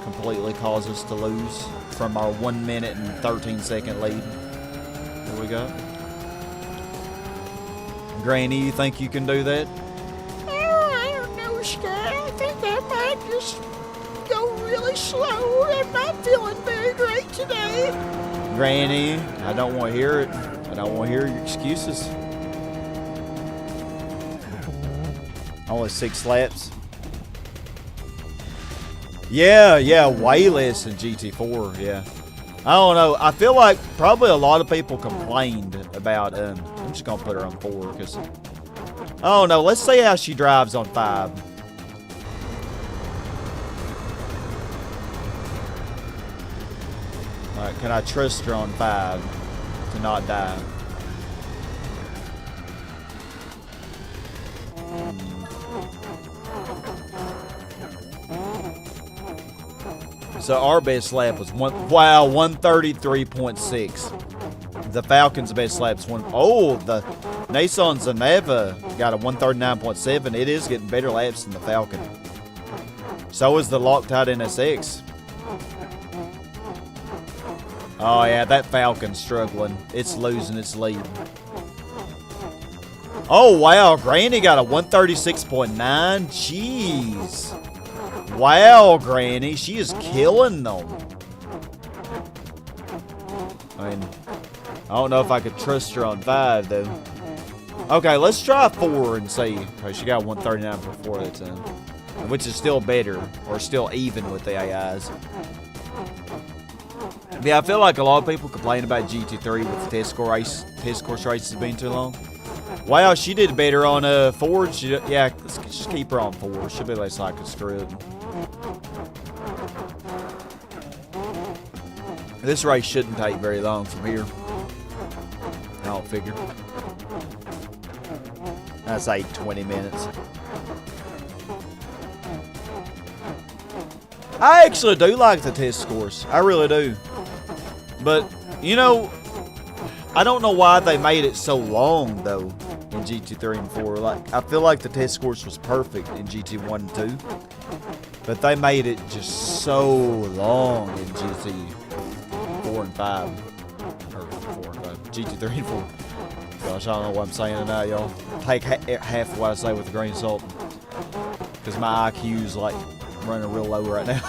completely cause us to lose from our 1 minute and 13-second lead that we got. Granny, you think you can do that? I think I might just go really slow. I'm not feeling very great today. Granny, I don't want to hear it. I don't want to hear your excuses. Only 6 laps. Yeah, way less than GT4, yeah. I don't know. I feel like probably a lot of people complained about, I'm just going to put her on 4 because, I don't know. Let's see how she drives on 5. Alright, can I trust her on 5 to not die? So our best lap was 133.6. The Falcon's best lap's the Nissan Zaneva got a 139.7. It is getting better laps than the Falcon. So is the Loctite NSX. Oh, yeah, that Falcon's struggling. It's losing its lead. Oh, wow. Granny got a 136.9. Jeez. Wow, Granny. She is killing them. I mean, I don't know if I could trust her on 5, though. Okay, let's try 4 and see. Okay, she got 139 for 4 that time. Which is still better, or still even with the AIs. Yeah, I feel like a lot of people complain about GT3 with the test course races being too long. Wow, she did better on 4. Yeah, let's just keep her on 4. She'll be less like a script. This race shouldn't take very long from here. I don't figure. That's like 20 minutes. I actually do like the test course. I really do. But, you know, I don't know why they made it so long, though, in GT3 and 4. Like, I feel like the test course was perfect in GT1 and 2. But they made it just so long in GT4 and 5. Or 4 and 5. GT3 and 4. Gosh, I don't know what I'm saying tonight, y'all. Take half of what I say with a grain of salt. Because my IQ's, like, running real low right now.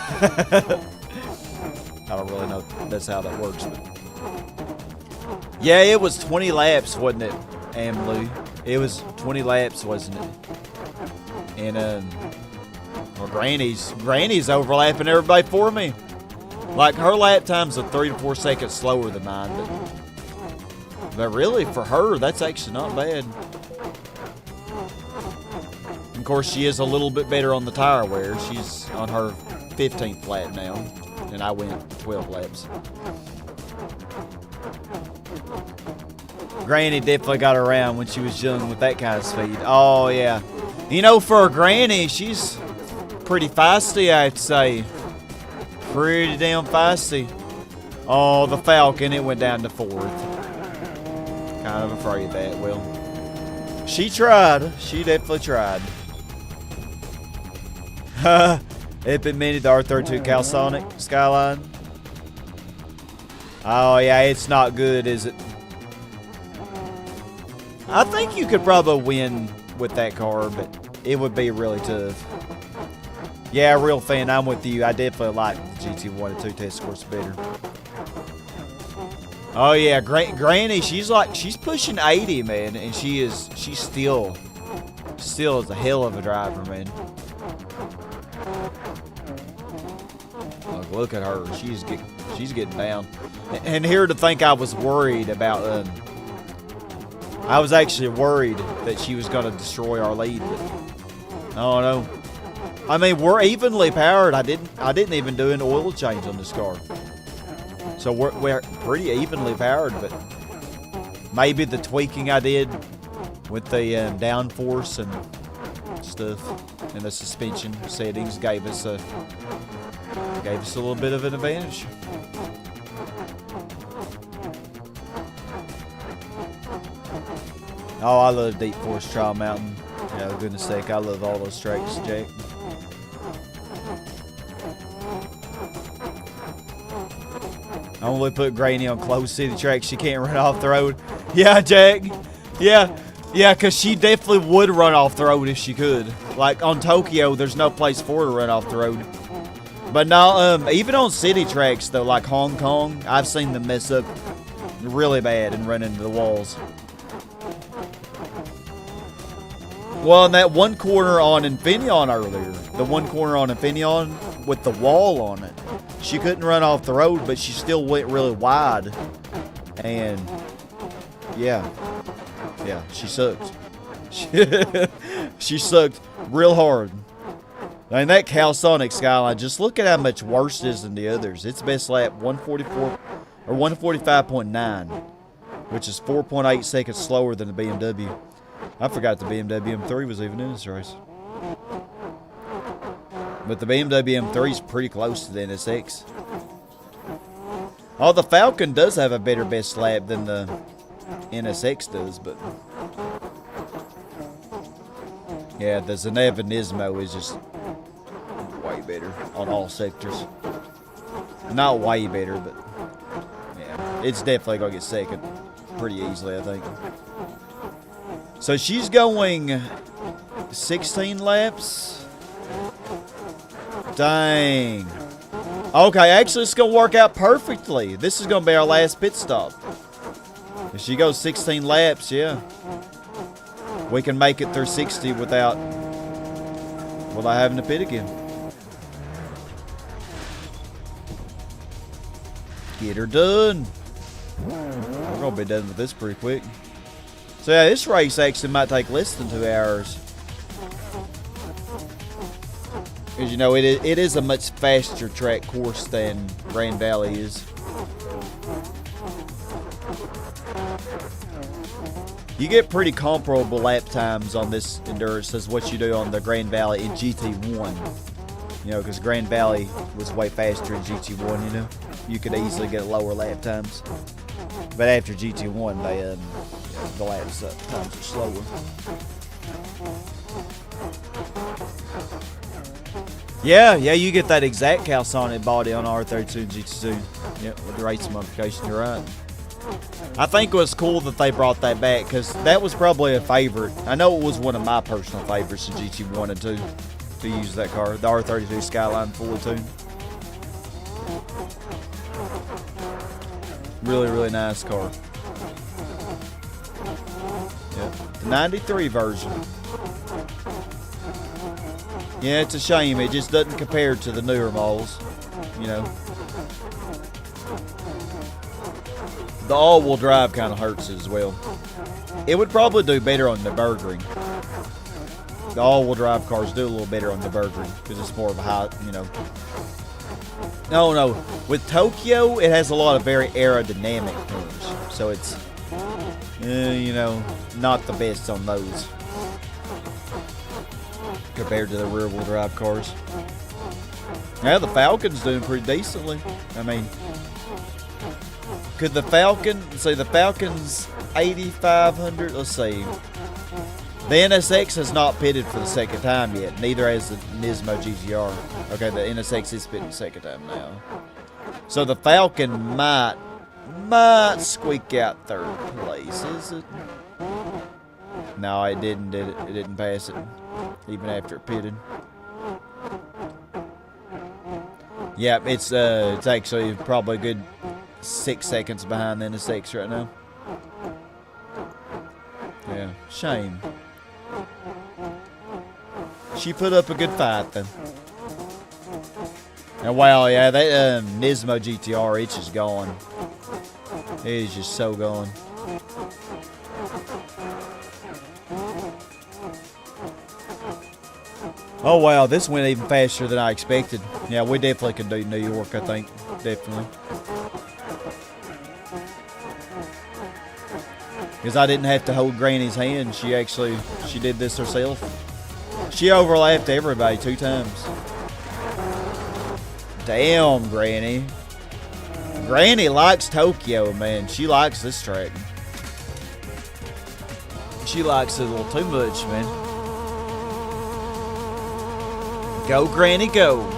I don't really know if that's how that works, but yeah, it was 20 laps, wasn't it, Amlu? It was 20 laps, wasn't it? And well, Granny's overlapping everybody for me. Like, her lap times are 3 to 4 seconds slower than mine, but really for her, that's actually not bad. Of course, she is a little bit better on the tire wear. She's on her 15th lap now, and I went 12 laps. Granny definitely got around when she was young with that kind of speed. Oh, yeah. You know, for a Granny, she's pretty feisty, I have to say. Pretty damn feisty. Oh, the Falcon, it went down to 4th. Kind of afraid of that. Well, she tried. She definitely tried. Epic Mini, the R32 Calsonic Skyline. Oh, yeah, it's not good, is it? I think you could probably win with that car, but it would be really tough. Yeah, real fan, I'm with you. I definitely like the GT1 and 2 test course better. Oh, yeah, Granny, she's pushing 80, man, and she's still is a hell of a driver, man. Look at her. She's getting down. And here to think I was worried about I was actually worried that she was going to destroy our lead, but oh no. I mean, we're evenly powered. I didn't even do an oil change on this car. So we're pretty evenly powered, but maybe the tweaking I did with the downforce and stuff and the suspension settings gave us a little bit of an advantage. Oh, I love Deep Forest Trial Mountain. Yeah, for goodness sake, I love all those tracks, Jack. I only put Granny on closed city tracks. She can't run off the road. Yeah, Jack. Yeah, because she definitely would run off the road if she could. Like, on Tokyo, there's no place for her to run off the road. But no, even on city tracks, though, like Hong Kong, I've seen them mess up really bad and run into the walls. Well, in that one corner on Infineon earlier, the one corner on Infineon with the wall on it, she couldn't run off the road, but she still went really wide. And, yeah, she sucked. She sucked real hard. And that Calsonic Skyline, just look at how much worse it is than the others. Its best lap, 144 or 145.9, which is 4.8 seconds slower than the BMW. I forgot the BMW M3 was even in this race. But the BMW M3 is pretty close to the NSX. Oh, the Falcon does have a better best lap than the NSX does, but yeah, the Zeneva Nismo is just way better on all sectors. Not way better, but yeah. it's definitely going to get second pretty easily, I think. So she's going 16 laps. Dang. Okay, actually, it's going to work out perfectly. This is going to be our last pit stop. If she goes 16 laps, yeah. We can make it through 60 without having to pit again. Get her done. We're going to be done with this pretty quick. So yeah, this race actually might take less than 2 hours. Because, you know, it is a much faster track course than Grand Valley is. You get pretty comparable lap times on this endurance as what you do on the Grand Valley in GT1. You know, because Grand Valley was way faster in GT1, you know. You could easily get lower lap times. But after GT1, the lap times are slower. Yeah, you get that exact calconic body on R32 and GT2. Yep, with the race modification, you're right. I think it was cool that they brought that back, because that was probably a favorite. I know it was one of my personal favorites in GT1 and 2 to use that car, the R32 Skyline fully tuned. Really, really nice car. Yep, the 93 version. Yeah, it's a shame. It just doesn't compare to the newer models, you know. The all-wheel drive kind of hurts it as well. It would probably do better on the Nürburgring. The all-wheel drive cars do a little better on the Nürburgring because it's more of a high, you know. No. With Tokyo, it has a lot of very aerodynamic things. So it's, you know, not the best on those compared to the rear-wheel drive cars. Yeah, the Falcon's doing pretty decently. I mean, could the Falcon, say the Falcon's 8,500, let's see. The NSX has not pitted for the second time yet. Neither has the Nismo GTR. Okay, the NSX is pitting the second time now. So the Falcon might squeak out third place, is it? No, it didn't, did it? It didn't pass it, even after it pitted. Yeah, it's actually probably a good 6 seconds behind the NSX right now. Yeah, shame. She put up a good fight then. And wow, yeah, that Nismo GTR, it's just gone. It is just so gone. Oh wow, this went even faster than I expected. Yeah, we definitely can do New York, I think. Definitely. Because I didn't have to hold Granny's hand. She did this herself. She overlapped everybody 2 times. Damn, Granny. Granny likes Tokyo, man. She likes this track. She likes it a little too much, man. Go, Granny, go.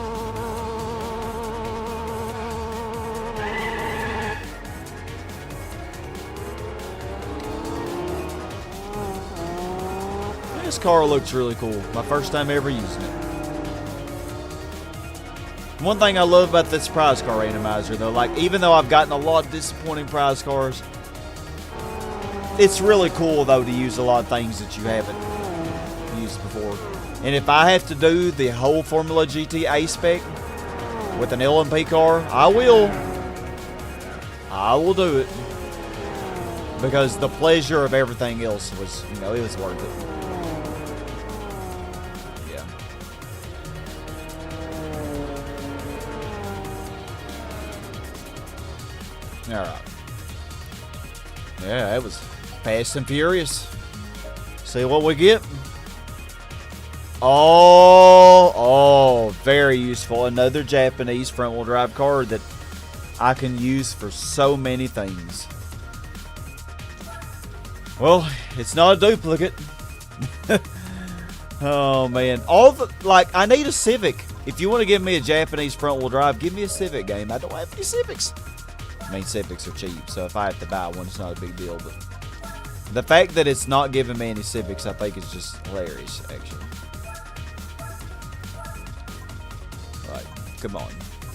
This car looks really cool. My first time ever using it. One thing I love about this prize car randomizer, though, like, even though I've gotten a lot of disappointing prize cars, it's really cool, though, to use a lot of things that you haven't used before. And if I have to do the whole Formula GT A spec with an LMP car, I will. I will do it. Because the pleasure of everything else was, you know, it was worth it. Alright. Yeah, that was fast and furious. See what we get. Oh, very useful. Another Japanese front-wheel drive car that I can use for so many things. Well, it's not a duplicate. Oh, man. I need a Civic. If you want to give me a Japanese front-wheel drive, give me a Civic game. I don't have any Civics. I mean, Civics are cheap, so if I have to buy one, it's not a big deal. But the fact that it's not giving me any Civics, I think is just hilarious, actually. Like, come on.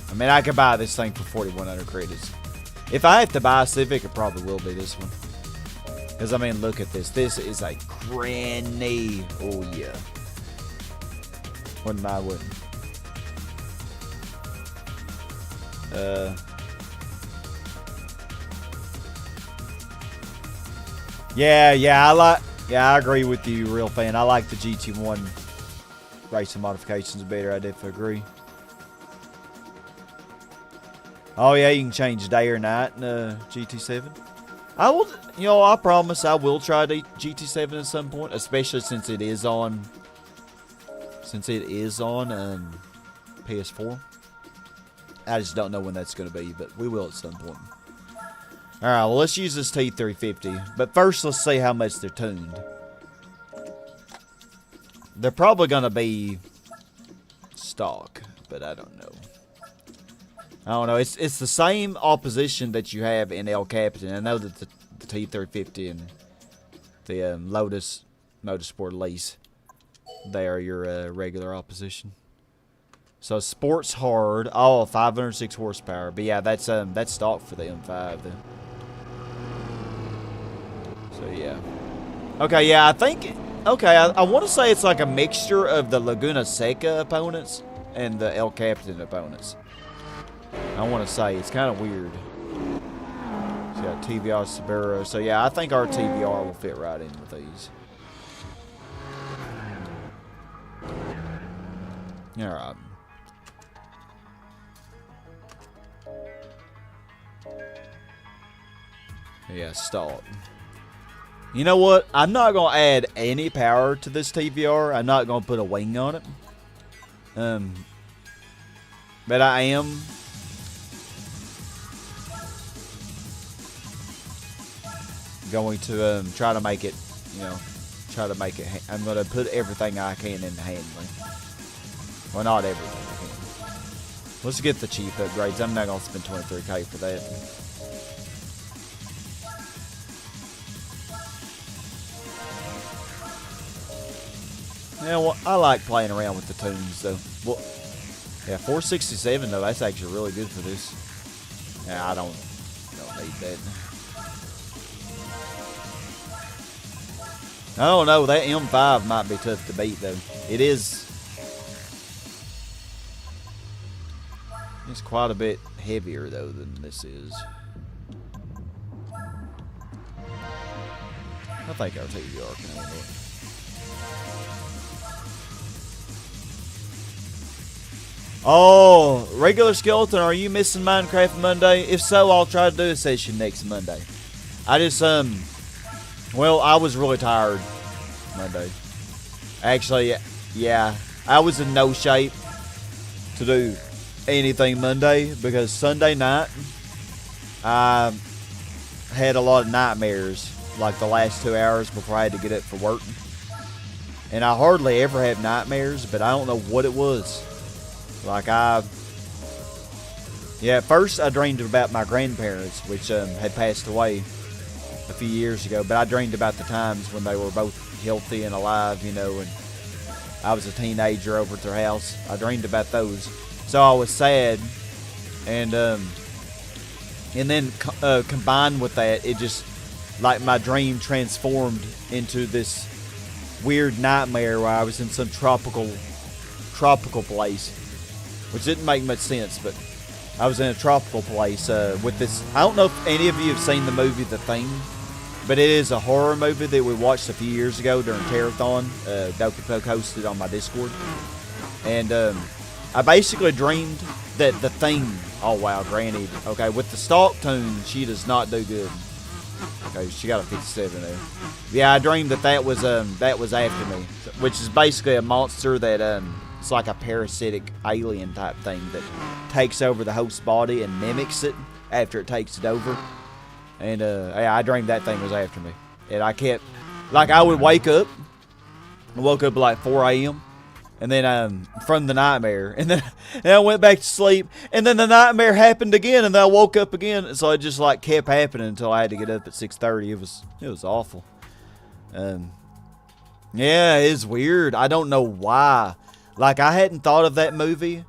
I mean, I could buy this thing for 4,100 credits. If I have to buy a Civic, it probably will be this one. Because, I mean, look at this. This is a granny. Oh, yeah. Wouldn't I wouldn't. Yeah, I agree with you, real fan. I like the GT1 racing modifications better. I definitely agree. Oh yeah, you can change day or night in GT7. I will, you know, I promise I will try the GT7 at some point, especially since it is on PS4. I just don't know when that's going to be, but we will at some point. Alright, well, let's use this T350. But first, let's see how much they're tuned. They're probably going to be stock, but I don't know. I don't know. It's the same opposition that you have in El Capitan. I know that the T350 and the Lotus Motorsport Lease, they are your regular opposition. So Sports Hard, 506 horsepower. But yeah, that's stock for the M5 then. So yeah. Okay, yeah, I think. Okay, I want to say it's like a mixture of the Laguna Seca opponents and the El Capitan opponents. I want to say it's kind of weird. It's got TVR Subaru. So yeah, I think our TVR will fit right in with these. All right. Yeah, stop. You know what? I'm not going to add any power to this TVR. I'm not going to put a wing on it. But I am going to try to make it, you know, I'm going to put everything I can in handling. Well, not everything I can. Let's get the cheap upgrades. I'm not going to spend 23K for that. Yeah, well, I like playing around with the tunes, though. Well, yeah, 467, though, that's actually really good for this. Yeah, I don't need that. I don't know, that M5 might be tough to beat, though. It is. It's quite a bit heavier, though, than this is. I think our TVR can handle it. Oh, regular skeleton, are you missing Minecraft Monday? If so, I'll try to do a session next Monday. I just, well, I was really tired Monday. Actually, yeah, I was in no shape to do anything Monday because Sunday night, I had a lot of nightmares, like the last 2 hours before I had to get up for work. And I hardly ever have nightmares, but I don't know what it was. Like at first I dreamed about my grandparents, which had passed away a few years ago, but I dreamed about the times when they were both healthy and alive, you know, and I was a teenager over at their house. I dreamed about those. So I was sad, and then combined with that, it just, like, my dream transformed into this weird nightmare where I was in some tropical place. Which didn't make much sense, but I was in a tropical place with this. I don't know if any of you have seen the movie The Thing, but it is a horror movie that we watched a few years ago during Terrathon. Doki hosted on my Discord. And I basically dreamed that The Thing, oh wow, Granny, okay, with the stock tune, she does not do good. Okay, she got a 57 there. Yeah, I dreamed that was after me, which is basically a monster that it's like a parasitic alien type thing that takes over the host's body and mimics it after it takes it over. And yeah, I dreamed that thing was after me. And I kept, like, I would wake up. I woke up at like 4 a.m. And then from the nightmare, and then I went back to sleep, and then the nightmare happened again, and then I woke up again, and so it just like kept happening until I had to get up at 6:30. It was awful. Yeah, it's weird. I don't know why. Like, I hadn't thought of that movie.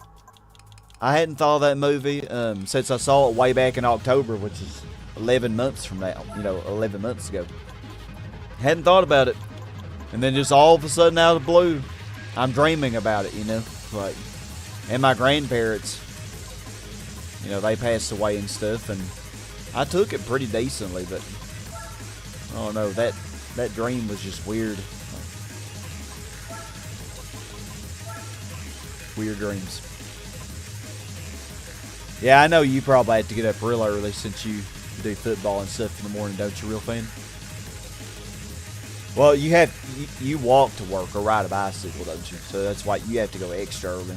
Since I saw it way back in October, which is 11 months from now. 11 months ago. Hadn't thought about it, and then just all of a sudden, out of the blue, I'm dreaming about it, like, and my grandparents, they passed away and stuff, and I took it pretty decently, but I don't know, that dream was just weird. Weird dreams. Yeah, I know you probably have to get up real early since you do football and stuff in the morning, don't you, Real Fan? Well, you walk to work or ride a bicycle, don't you? So that's why you have to go extra early.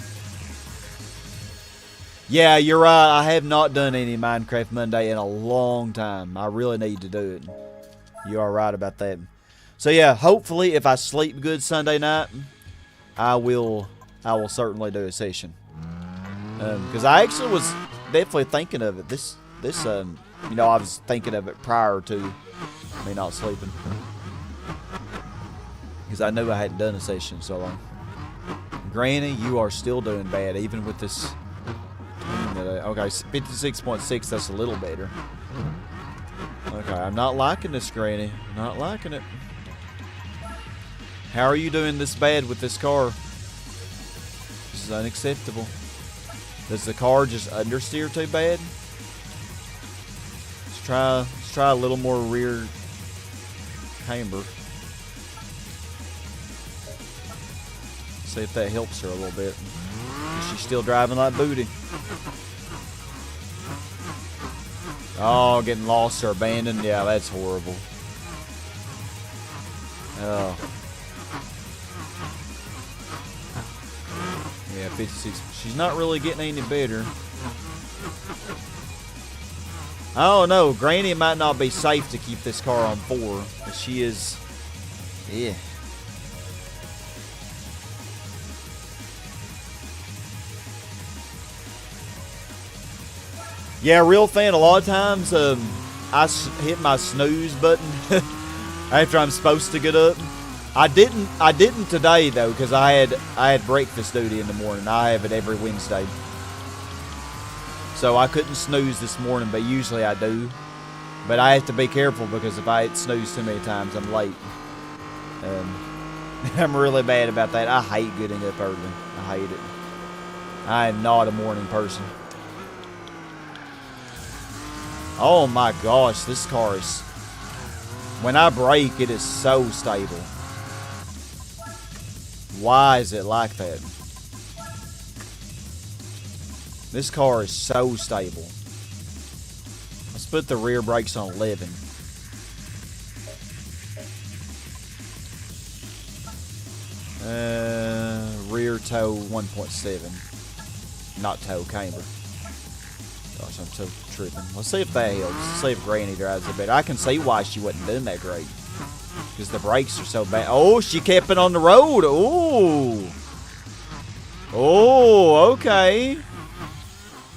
Yeah, you're right. I have not done any Minecraft Monday in a long time. I really need to do it. You are right about that. So yeah, hopefully if I sleep good Sunday night, I will certainly do a session. Because I actually was definitely thinking of it. I was thinking of it prior to me not sleeping. Because I knew I hadn't done a session so long. Granny, you are still doing bad, even with this. Okay, 56.6, that's a little better. Okay, I'm not liking this, Granny. Not liking it. How are you doing this bad with this car? This is unacceptable. Does the car just understeer too bad? Let's try a little more rear camber. See if that helps her a little bit. Is she still driving like booty? Oh, getting lost or abandoned? Yeah, that's horrible. Oh. Yeah, 56. She's not really getting any better. Oh no, Granny might not be safe to keep this car on 4. But she is. Yeah. Yeah, Real Fan, a lot of times I hit my snooze button after I'm supposed to get up. I didn't today though, because I had breakfast duty in the morning. I have it every Wednesday. So I couldn't snooze this morning, but usually I do. But I have to be careful because if I hit snooze too many times, I'm late. I'm really bad about that. I hate getting up early. I hate it. I am not a morning person. Oh my gosh, this car is... When I brake, it is so stable. Why is it like that? This car is so stable. Let's put the rear brakes on 11. Rear toe 1.7. Not toe, camber. Gosh, I'm so tripping. Let's see if that helps. Let's see if Granny drives it better. I can see why she wasn't doing that great. Because the brakes are so bad. Oh, she kept it on the road. Oh. Oh, okay.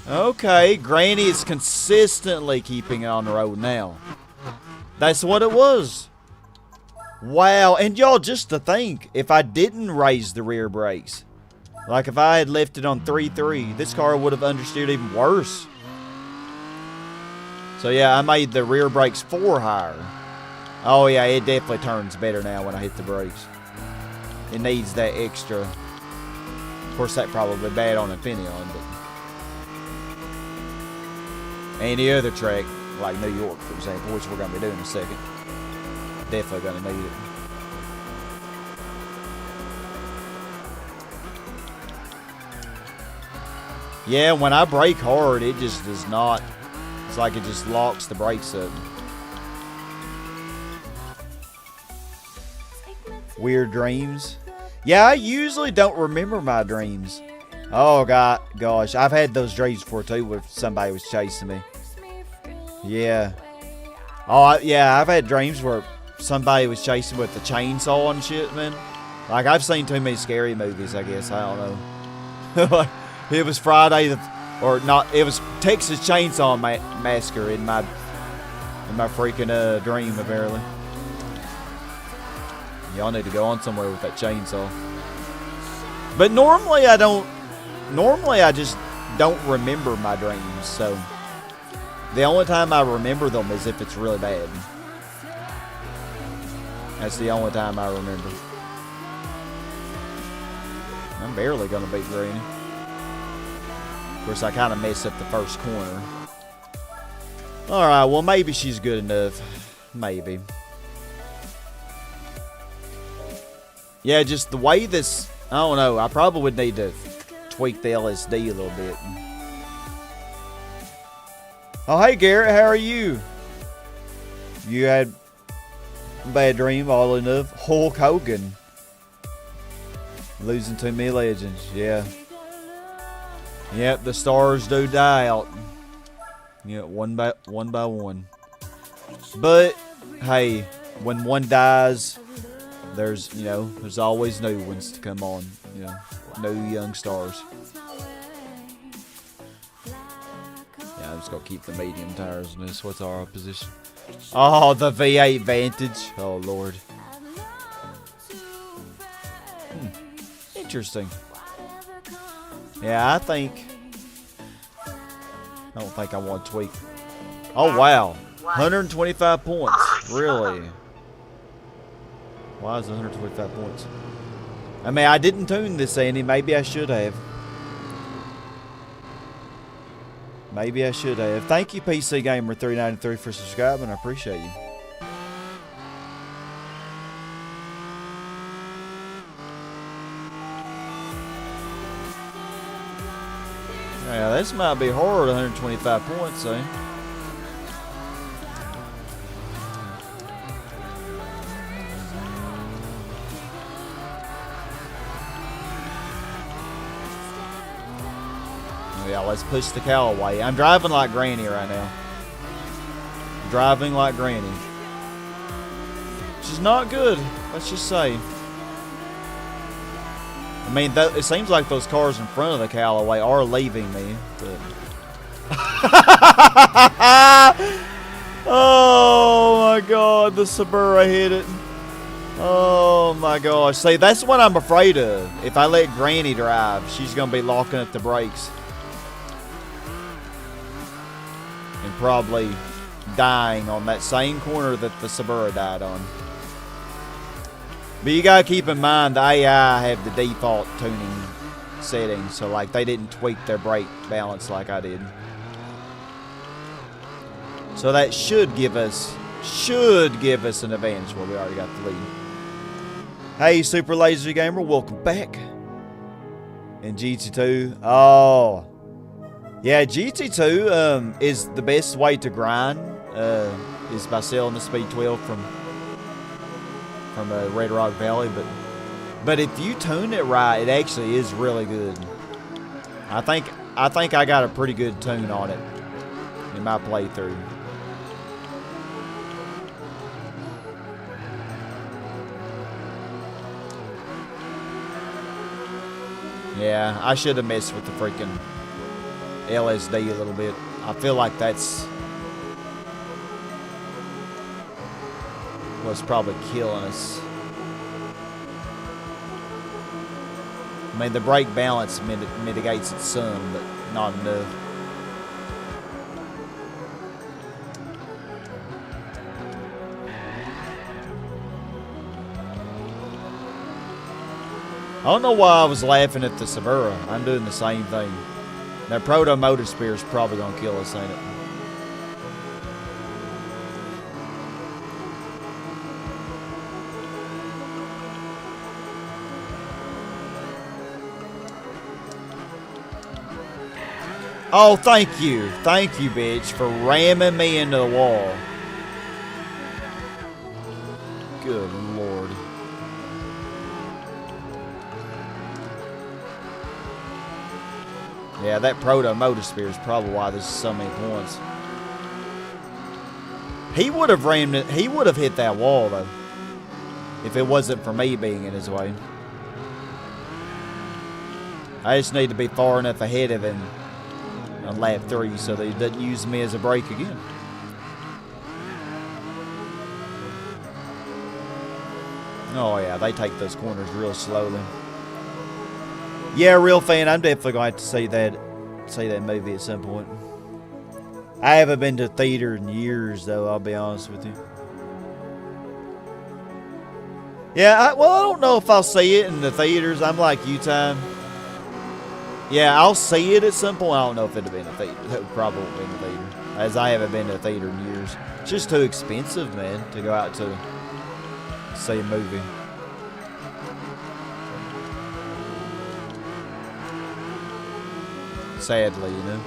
Okay, Granny is consistently keeping it on the road now. That's what it was. Wow, and y'all, just to think, if I didn't raise the rear brakes, like if I had left it on 3.3, this car would have understeered even worse. So yeah, I made the rear brakes 4 higher. Oh yeah, it definitely turns better now when I hit the brakes. It needs that extra. Of course, that probably bad on Infineon, but any other track, like New York, for example, which we're going to be doing in a second, definitely going to need it. Yeah, when I brake hard, it just does not. It's like it just locks the brakes up. Weird dreams. Yeah, I usually don't remember my dreams. Oh, gosh. I've had those dreams before, too, where somebody was chasing me. Yeah. Oh, yeah, I've had dreams where somebody was chasing with a chainsaw and shit, man. Like, I've seen too many scary movies, I guess. I don't know. It was Friday, or not, it was Texas Chainsaw Massacre in my freaking dream, apparently. Y'all need to go on somewhere with that chainsaw. But normally I just don't remember my dreams, so the only time I remember them is if it's really bad. That's the only time I remember. I'm barely gonna beat Granny. Of course, I kind of messed up the first corner. Alright, well, maybe she's good enough. Maybe. Yeah, just the way this... I don't know. I probably would need to tweak the LSD a little bit. Oh, hey, Garrett. How are you? You had a bad dream, all enough. Hulk Hogan. Losing too many legends. Yeah. Yep, the stars do die out. Yeah, one by one. But, hey, when one dies... There's always new ones to come on, new young stars. Yeah, I'm just gonna keep the medium tires in this. What's our position? Oh, the V8 Vantage. Oh, Lord. Interesting. Yeah, I don't think I want to tweak. Oh, wow. 125 points. Really? Why is it 125 points? I mean, I didn't tune this, Andy. Maybe I should have. Maybe I should have. Thank you, PC Gamer 393 for subscribing. I appreciate you. Yeah, this might be hard, 125 points, eh? Yeah, let's push the cow away. I'm driving like Granny right now. Driving like Granny. Which is not good, let's just say. I mean, it seems like those cars in front of the Callaway are leaving me. But oh my God, the Suburra hit it. Oh my gosh. See, that's what I'm afraid of. If I let Granny drive, she's going to be locking up the brakes. And probably dying on that same corner that the Suburra died on. But you gotta keep in mind the AI have the default tuning settings, so like they didn't tweak their brake balance like I did. So that should give us an advantage where we already got the lead. Hey, Super Laser Gamer, welcome back. And GT2, oh. Yeah, GT2 is the best way to grind, is by selling the Speed 12 from Red Rock Valley, but if you tune it right, it actually is really good. I think I got a pretty good tune on it in my playthrough. Yeah, I should have messed with the freaking LSD a little bit. I feel like that's what's probably killing us. I mean, the brake balance mitigates it some, but not enough. I don't know why I was laughing at the Suburra. I'm doing the same thing. That Proto Motor Spear is probably going to kill us, ain't it? Oh, thank you. Thank you, bitch, for ramming me into the wall. Good Lord. Yeah, that Proto Motor Spear is probably why there's so many points. He would have rammed it. He would have hit that wall, though, if it wasn't for me being in his way. I just need to be far enough ahead of him on lap 3 so that he doesn't use me as a brake again. Oh yeah, they take those corners real slowly. Yeah, real fan. I'm definitely going to have to see that movie at some point. I haven't been to theater in years, though. I'll be honest with you. Yeah, well, I don't know if I'll see it in the theaters. I'm like you, Time. Yeah, I'll see it at some point. I don't know if it'll be in a theater. That would probably be in a theater, as I haven't been to a theater in years. It's just too expensive, man, to go out to see a movie. Sadly, you know.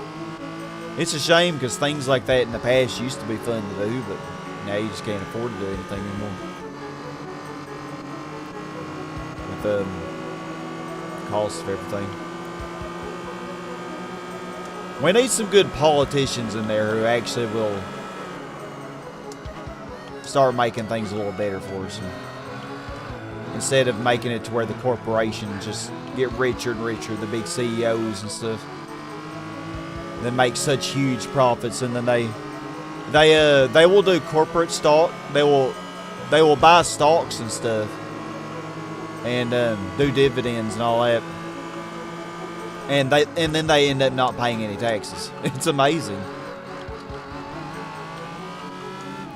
It's a shame because things like that in the past used to be fun to do, but now you just can't afford to do anything anymore. With the cost of everything. We need some good politicians in there who actually will start making things a little better for us. Instead of making it to where the corporations just get richer and richer, the big CEOs and stuff. They make such huge profits, and then they will do corporate stock. They will buy stocks and stuff, and do dividends and all that. And then they end up not paying any taxes. It's amazing.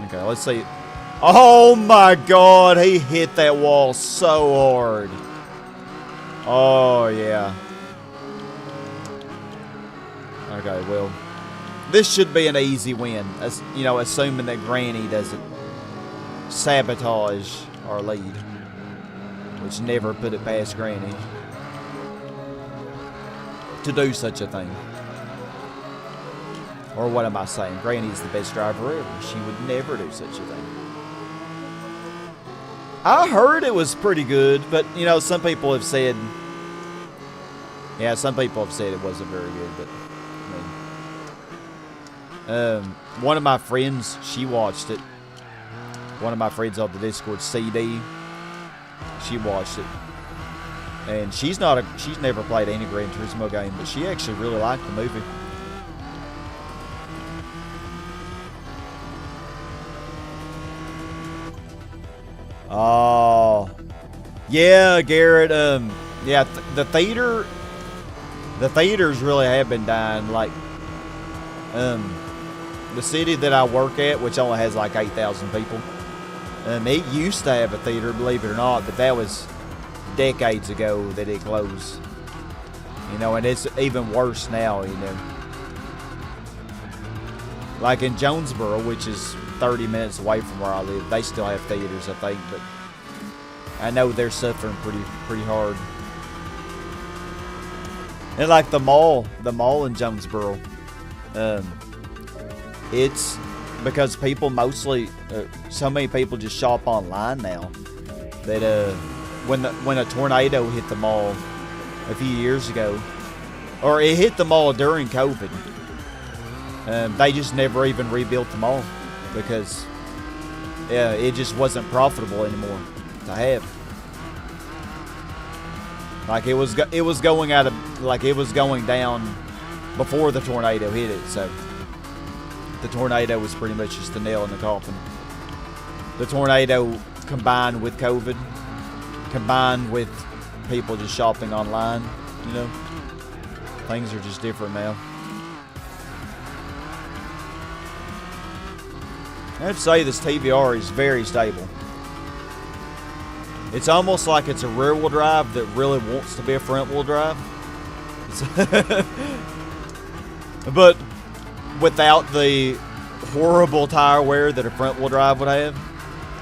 Okay, let's see. Oh my God, he hit that wall so hard. Oh yeah. Okay, well, this should be an easy win, as you know, assuming that Granny doesn't sabotage our lead, which never put it past Granny to do such a thing. Or what am I saying? Granny's the best driver ever. She would never do such a thing. I heard it was pretty good, but you know, some people have said, yeah, some people have said it wasn't very good, but one of my friends, she watched it. One of my friends on the Discord, CD, she watched it. And she's never played any Gran Turismo game, but she actually really liked the movie. Oh, yeah, Garrett. Yeah, the theaters really have been dying. Like, the city that I work at, which only has like 8,000 people, it used to have a theater, believe it or not, but that was decades ago that it closed. You know, and it's even worse now, you know. Like in Jonesboro, which is 30 minutes away from where I live, they still have theaters, I think, but I know they're suffering pretty hard. And like the mall in Jonesboro, it's because people mostly, so many people just shop online now that when a tornado hit the mall a few years ago, or it hit the mall during COVID, they just never even rebuilt the mall because it just wasn't profitable anymore to have. Like it was going down before the tornado hit it, so the tornado was pretty much just the nail in the coffin. The tornado combined with COVID, combined with people just shopping online, you know, things are just different now. I have to say this TVR is very stable. It's almost like it's a rear-wheel drive that really wants to be a front-wheel drive. But without the horrible tire wear that a front-wheel drive would have.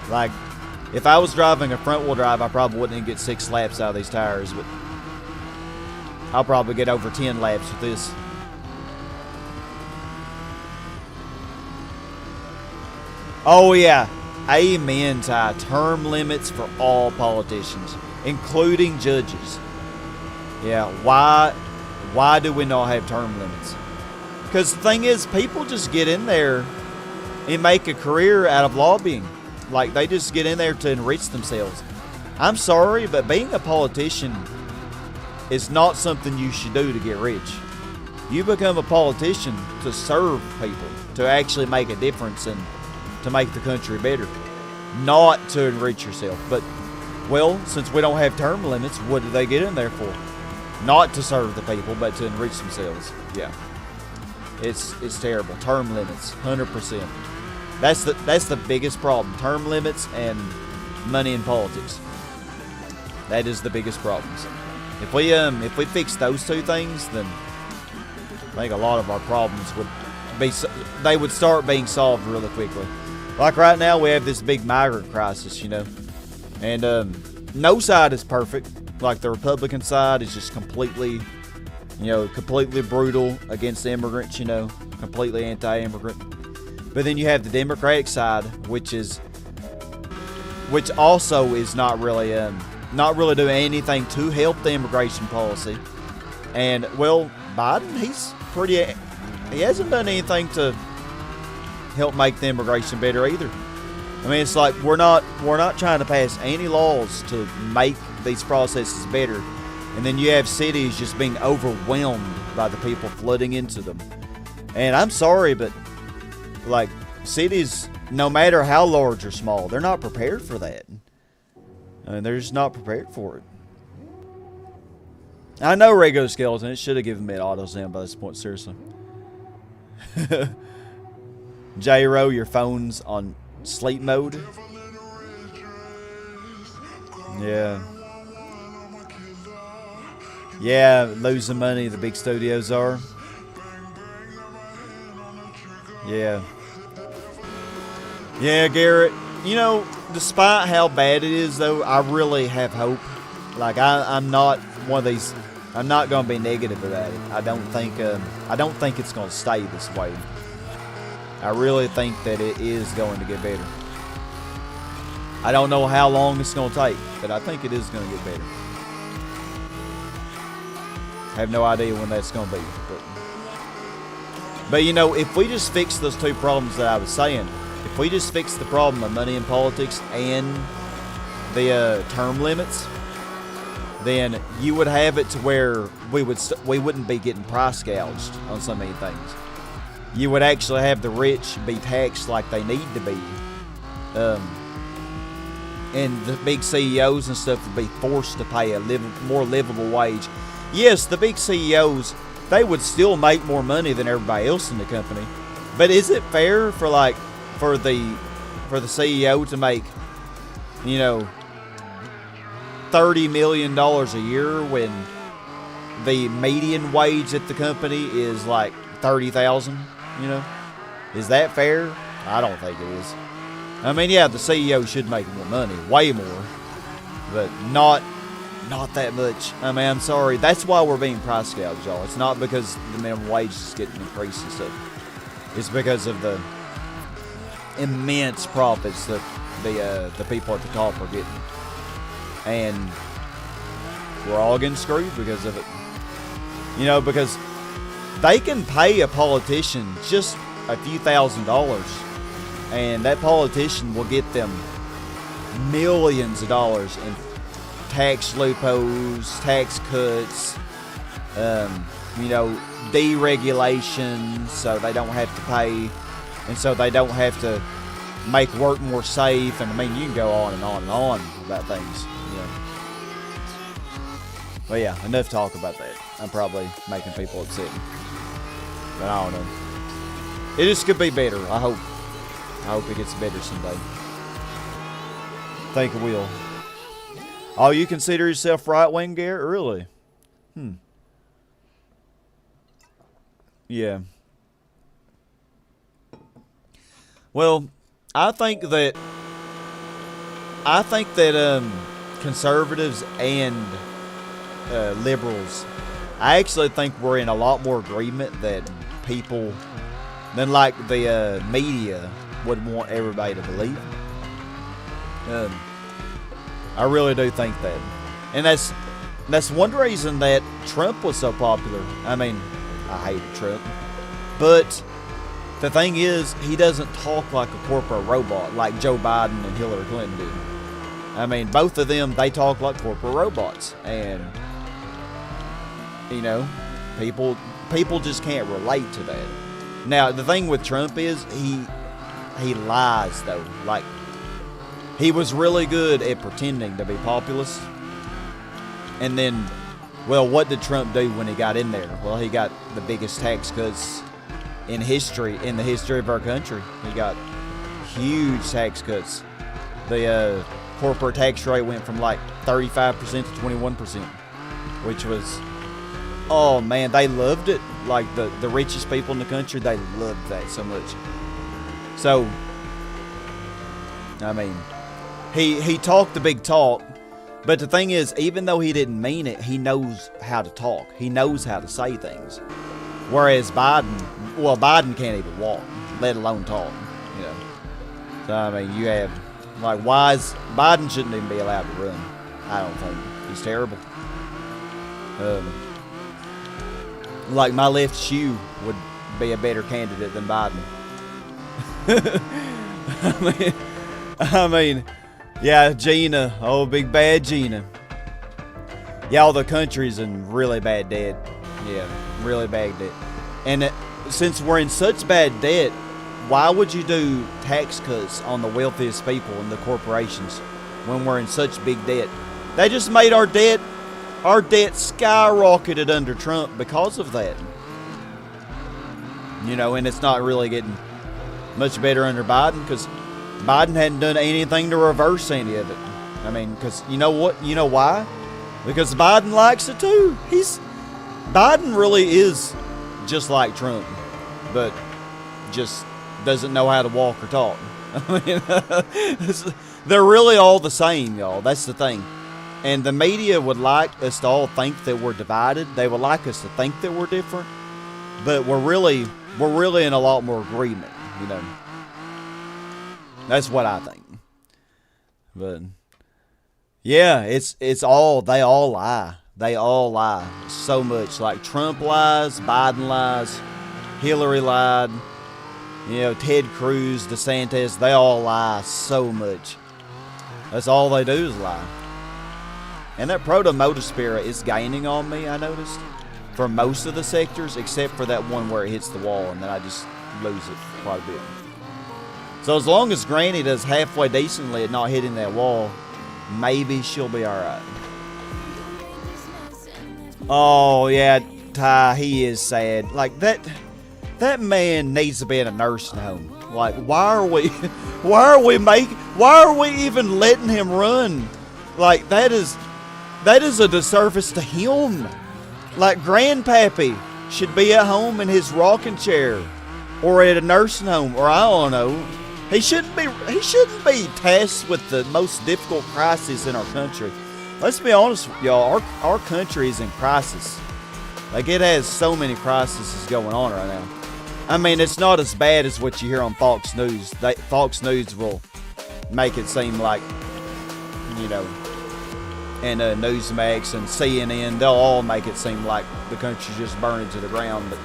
Like, if I was driving a front-wheel drive, I probably wouldn't even get 6 laps out of these tires, but I'll probably get over 10 laps with this. Oh, yeah. Amen, Ty. Term limits for all politicians, including judges. Yeah, why do we not have term limits? Because the thing is, people just get in there and make a career out of lobbying. Like, they just get in there to enrich themselves. I'm sorry, but being a politician it's not something you should do to get rich. You become a politician to serve people, to actually make a difference and to make the country better, not to enrich yourself. But, well, since we don't have term limits, what do they get in there for? Not to serve the people, but to enrich themselves. Yeah. It's terrible. Term limits, 100%. That's the biggest problem. Term limits and money in politics. That is the biggest problems. If we fix those two things, then I think a lot of our problems would start being solved really quickly. Like right now, we have this big migrant crisis, you know, and no side is perfect. Like the Republican side is just completely brutal against immigrants, you know, completely anti-immigrant. But then you have the Democratic side, which also is not really doing anything to help the immigration policy. And well, Biden, he hasn't done anything to help make the immigration better either. I mean, it's like we're not trying to pass any laws to make these processes better, and then you have cities just being overwhelmed by the people flooding into them. And I'm sorry, but like cities, no matter how large or small, they're not prepared for that. I mean, they're just not prepared for it. I know Rego Skeleton, it should have given me an auto-zam by this point, seriously. J-Ro, your phone's on sleep mode. Yeah. Yeah, losing money, the big studios are. Yeah. Yeah, Garrett. You know, despite how bad it is, though, I really have hope. Like, I'm not one of these. I'm not going to be negative about it. I don't think it's going to stay this way. I really think that it is going to get better. I don't know how long it's going to take, but I think it is going to get better. I have no idea when that's going to be. But you know, if we just fix those two problems that I was saying, if we just fix the problem of money in politics and the term limits, then you would have it to where we wouldn't be getting price gouged on so many things. You would actually have the rich be taxed like they need to be. And the big CEOs and stuff would be forced to pay a more livable wage. Yes, the big CEOs, they would still make more money than everybody else in the company. But is it fair for the CEO to make, you know, $30 million a year when the median wage at the company is like $30,000? You know, is that fair? I don't think it is. I mean, yeah, the CEO should make more money, way more, but not that much. I mean, I'm sorry. That's why we're being price gouged, y'all. It's not because the minimum wage is getting increased and stuff. It's because of the immense profits that the people at the top are getting, and we're all getting screwed because of it. You know, because they can pay a politician just a few $1,000s, and that politician will get them millions of dollars in tax loopholes, tax cuts, you know, deregulation, so they don't have to pay, and so they don't have to make work more safe. And I mean, you can go on and on and on about things. You know. But yeah, enough talk about that. I'm probably making people upset. But I don't know. It just could be better. I hope it gets better someday. Think it will. Oh, you consider yourself right-wing, Garrett? Really? Yeah. Well, I think that conservatives and liberals, I actually think we're in a lot more agreement than like the media would want everybody to believe. I really do think that, and that's one reason that Trump was so popular. I mean, I hated Trump, but the thing is, he doesn't talk like a corporate robot like Joe Biden and Hillary Clinton do. I mean, both of them, they talk like corporate robots, and You know, people just can't relate to that. Now, the thing with Trump is he lies, though. Like, he was really good at pretending to be populist. And then, well, what did Trump do when he got in there? Well, he got the biggest tax cuts in the history of our country. He got huge tax cuts. The corporate tax rate went from like 35% to 21%, which was, oh man, they loved it. Like the richest people in the country, they loved that so much. So, I mean, he talked the big talk, but the thing is, even though he didn't mean it, he knows how to talk. He knows how to say things. Whereas Biden can't even walk, let alone talk, you know. So, I mean, you have, like, Biden shouldn't even be allowed to run, I don't think. He's terrible. Like, my left shoe would be a better candidate than Biden. I mean, yeah, Gina. Oh, big bad Gina. Yeah, all the country's in really bad debt. Yeah, really bad debt. And since we're in such bad debt, why would you do tax cuts on the wealthiest people and the corporations when we're in such big debt? They just made our debt skyrocketed under Trump because of that. You know, and it's not really getting much better under Biden because Biden hadn't done anything to reverse any of it. I mean, because you know what? You know why? Because Biden likes it too. Biden really is just like Trump, but just doesn't know how to walk or talk. I mean, they're really all the same, y'all. That's the thing. And the media would like us to all think that we're divided. They would like us to think that we're different, but we're really in a lot more agreement, you know. That's what I think. But yeah, they all lie. They all lie so much. Like Trump lies, Biden lies, Hillary lied, you know, Ted Cruz, DeSantis, they all lie so much. That's all they do is lie. And that proto-motor spirit is gaining on me, I noticed, for most of the sectors, except for that one where it hits the wall, and then I just lose it quite a bit. So as long as Granny does halfway decently at not hitting that wall, maybe she'll be alright. Oh, yeah, Ty, he is sad. Like, that man needs to be in a nursing home. Like, why are we even letting him run? Like, that is a disservice to him. Like, Grandpappy should be at home in his rocking chair or at a nursing home, or I don't know. He shouldn't be tasked with the most difficult crisis in our country. Let's be honest, y'all. Our country is in crisis. Like, it has so many crises going on right now. I mean, it's not as bad as what you hear on Fox News. Fox News will make it seem like, you know, and Newsmax and CNN, they'll all make it seem like the country's just burning to the ground. But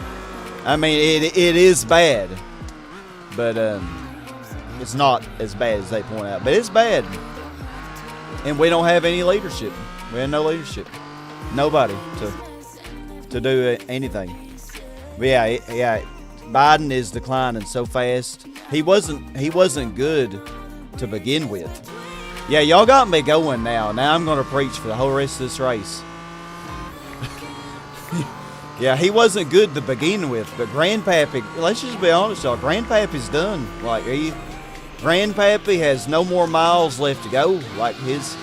I mean, it is bad, but it's not as bad as they point out. But it's bad, and we don't have any leadership. We have no leadership, nobody to do anything. But yeah, Biden is declining so fast. He wasn't good to begin with. Yeah, y'all got me going now. Now I'm going to preach for the whole rest of this race. Yeah, he wasn't good to begin with, but Grandpappy, let's just be honest, y'all. Grandpappy's done. Like, Grandpappy has no more miles left to go. Like, his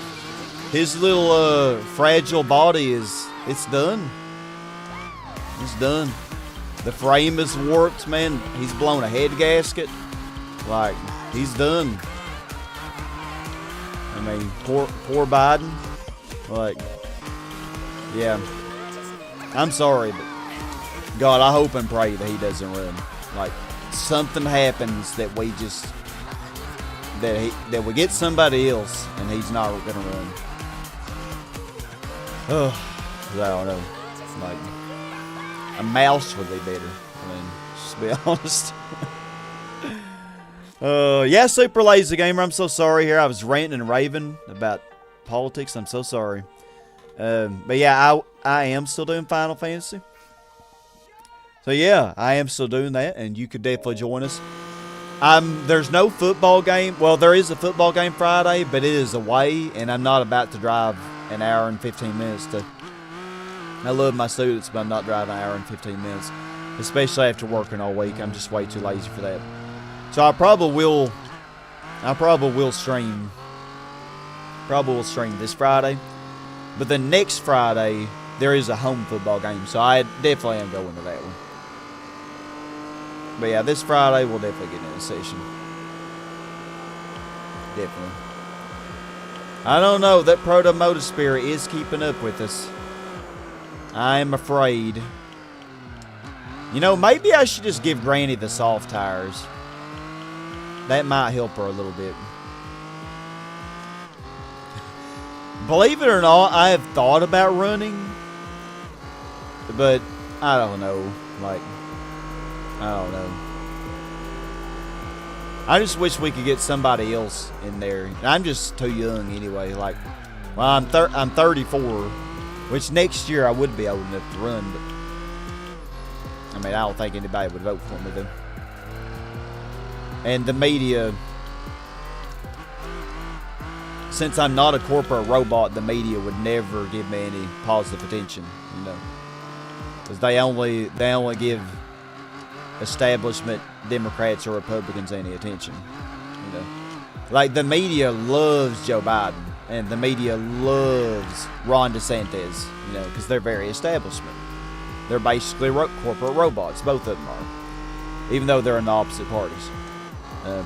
little fragile body it's done. It's done. The frame is warped, man. He's blown a head gasket. Like, he's done. I mean, poor Biden. Like, yeah. I'm sorry, but God, I hope and pray that he doesn't run. Like, something happens that we we get somebody else and he's not gonna run. I don't know. Like, a mouse would be better. I mean, just to be honest. Yeah, Super Lazy Gamer, I'm so sorry here. I was ranting and raving about politics. I'm so sorry. But yeah, I am still doing Final Fantasy. So yeah, I am still doing that, and you could definitely join us. There's no football game. Well, there is a football game Friday, but it is away, and I'm not about to drive an hour and 15 minutes to. I love my students, but I'm not driving an hour and 15 minutes, especially after working all week. I'm just way too lazy for that. So I probably will stream. Probably will stream this Friday, but the next Friday there is a home football game, so I definitely am going to that one. But yeah, this Friday we'll definitely get in a session. Definitely. I don't know, that Proto Motor Spirit is keeping up with us. I am afraid. You know, maybe I should just give Granny the soft tires. That might help her a little bit. Believe it or not, I have thought about running, but I don't know. Like, I don't know. I just wish we could get somebody else in there. I'm just too young anyway. Like, well, I'm 34, which next year I would be old enough to run. But I mean, I don't think anybody would vote for me though. And the media, since I'm not a corporate robot, the media would never give me any positive attention. You know, because they only give establishment Democrats or Republicans any attention. You know, like the media loves Joe Biden and the media loves Ron DeSantis. You know, because they're very establishment. They're basically corporate robots. Both of them are, even though they're in the opposite parties.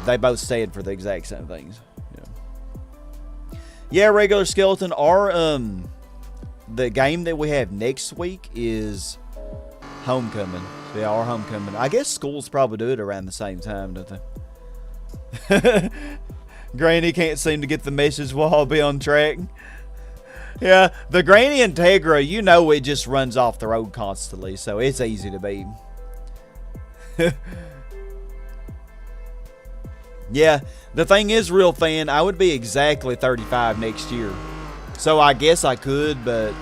They both stand for the exact same things. Yeah, Regular Skeleton. The game that we have next week is Homecoming. So yeah, our Homecoming. I guess schools probably do it around the same time, don't they? Granny can't seem to get the message. We'll all be on track. Yeah, the Granny Integra, you know it just runs off the road constantly, so it's easy to beat. Yeah, the thing is, real fan, I would be exactly 35 next year. So I guess I could, but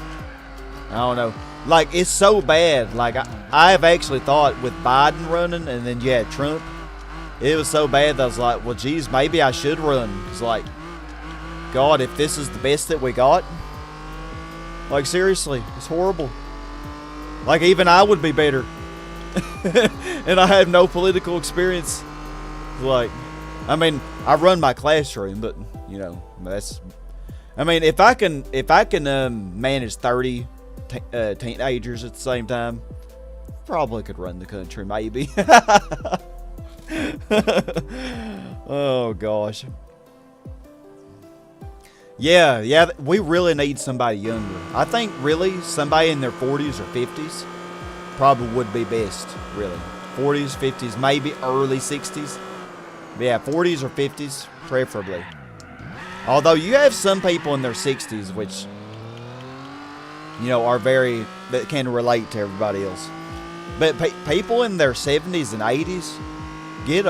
I don't know. Like, it's so bad. Like, I've actually thought with Biden running and then you had Trump, it was so bad that I was like, well, geez, maybe I should run. It's like, God, if this is the best that we got, like, seriously, it's horrible. Like, even I would be better. And I have no political experience. Like, I mean, I run my classroom, but you know, that's. I mean, if I can manage 30 teenagers at the same time, probably could run the country, maybe. Oh gosh. Yeah, we really need somebody younger. I think really somebody in their 40s or 50s probably would be best. Really, 40s, 50s, maybe early 60s. But yeah, 40s or 50s, preferably. Although you have some people in their 60s, which, you know, that can relate to everybody else. But people in their 70s and 80s, get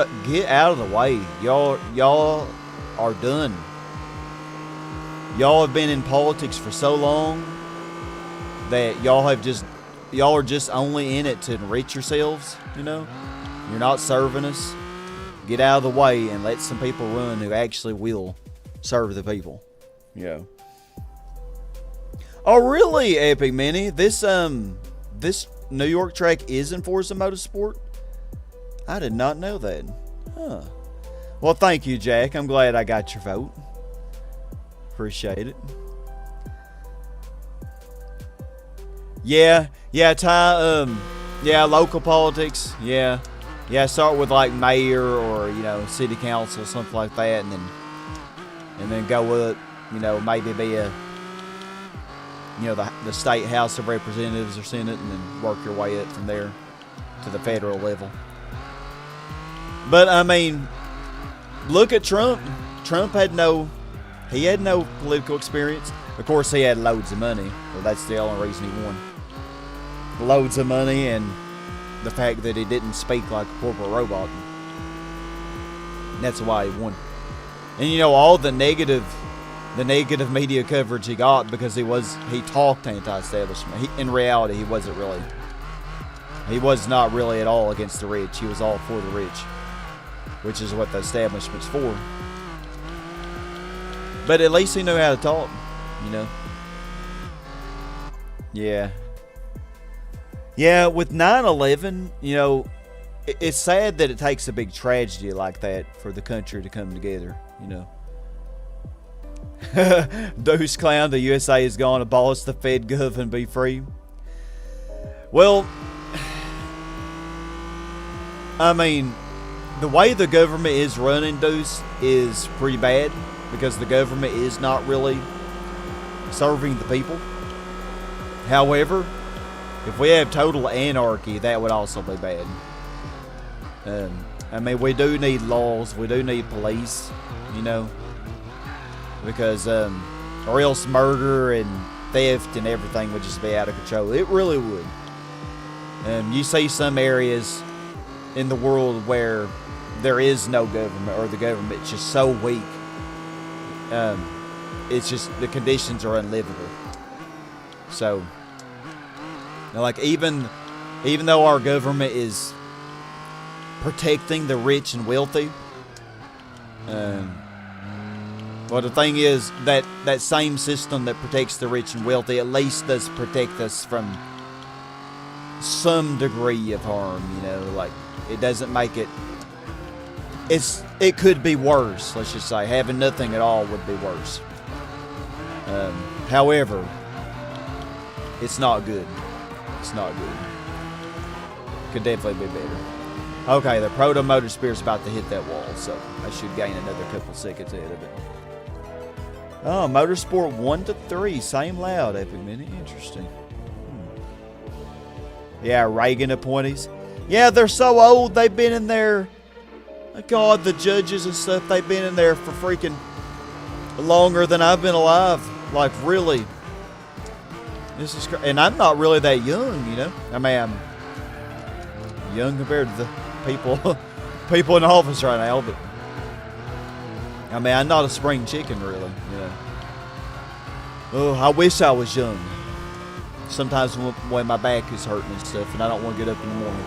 out of the way. Y'all are done. Y'all have been in politics for so long that y'all are just only in it to enrich yourselves. You know, you're not serving us. Get out of the way and let some people run who actually will serve the people. Yeah. Oh, really, Epic Mini? This New York track is in Forza Motorsport? I did not know that. Huh. Well, thank you, Jack. I'm glad I got your vote. Appreciate it. Yeah, Ty, local politics, yeah. Yeah, start with like mayor or, you know, city council, something like that, and then go up, you know, maybe be a, you know, the state House of Representatives or Senate, and then work your way up from there to the federal level. But I mean, look at Trump. Trump had no political experience. Of course, he had loads of money, so that's the only reason he won. Loads of money and the fact that he didn't speak like a corporate robot. That's why he won. And you know, all the negative the negative media coverage he got because he talked anti-establishment. In reality, he wasn't really. He was not really at all against the rich. He was all for the rich, which is what the establishment's for. But at least he knew how to talk, you know. Yeah. Yeah, with 9/11, you know, it's sad that it takes a big tragedy like that for the country to come together, you know. Deuce Clown, the USA is gone, abolish the Fed gov and be free. Well, I mean, the way the government is running, Deuce, is pretty bad because the government is not really serving the people. However, if we have total anarchy, that would also be bad. I mean, we do need laws, we do need police, you know, because, or else murder and theft and everything would just be out of control. It really would. You see some areas in the world where there is no government, or the government's just so weak. It's just, the conditions are unlivable. So, like, even though our government is protecting the rich and wealthy, well, the thing is that same system that protects the rich and wealthy at least does protect us from some degree of harm, you know, like, it doesn't make it, it could be worse, let's just say. Having nothing at all would be worse. However, it's not good. It's not good. Could definitely be better. Okay, the Proto Motor Spear's about to hit that wall, so I should gain another couple seconds ahead of it. Oh, Motorsport 1 to 3, same loud, Epic Mini. Interesting. Yeah, Reagan appointees. Yeah, they're so old, they've been in there. God, the judges and stuff, they've been in there for freaking longer than I've been alive. Like, really. This is crazy. And I'm not really that young, you know. I mean, I'm young compared to the people in office right now, but I mean, I'm not a spring chicken, really, you know. Oh, I wish I was young. Sometimes when my back is hurting and stuff, and I don't want to get up in the morning.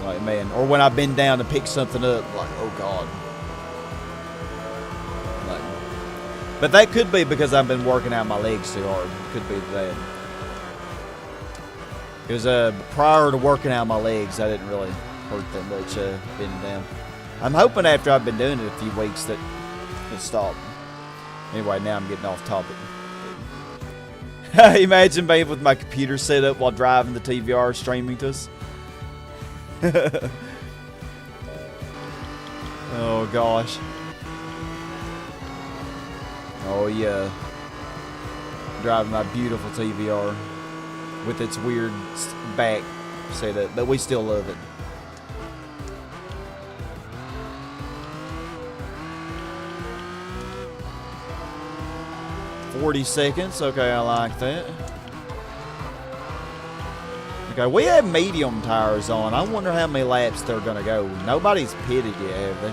Like, man, or when I bend down to pick something up, like, oh God. Like, but that could be because I've been working out my legs too hard. Could be that. Because prior to working out my legs, I didn't really hurt that much bending down. I'm hoping after I've been doing it a few weeks that it'll stop. Anyway, now I'm getting off topic. Imagine being with my computer set up while driving the TVR streaming to us. Oh gosh. Oh yeah. Driving my beautiful TVR with its weird back setup, but we still love it. $40 seconds. Okay, I like that. Okay, we have medium tires on. I wonder how many laps they're gonna go. Nobody's pitted yet, have they?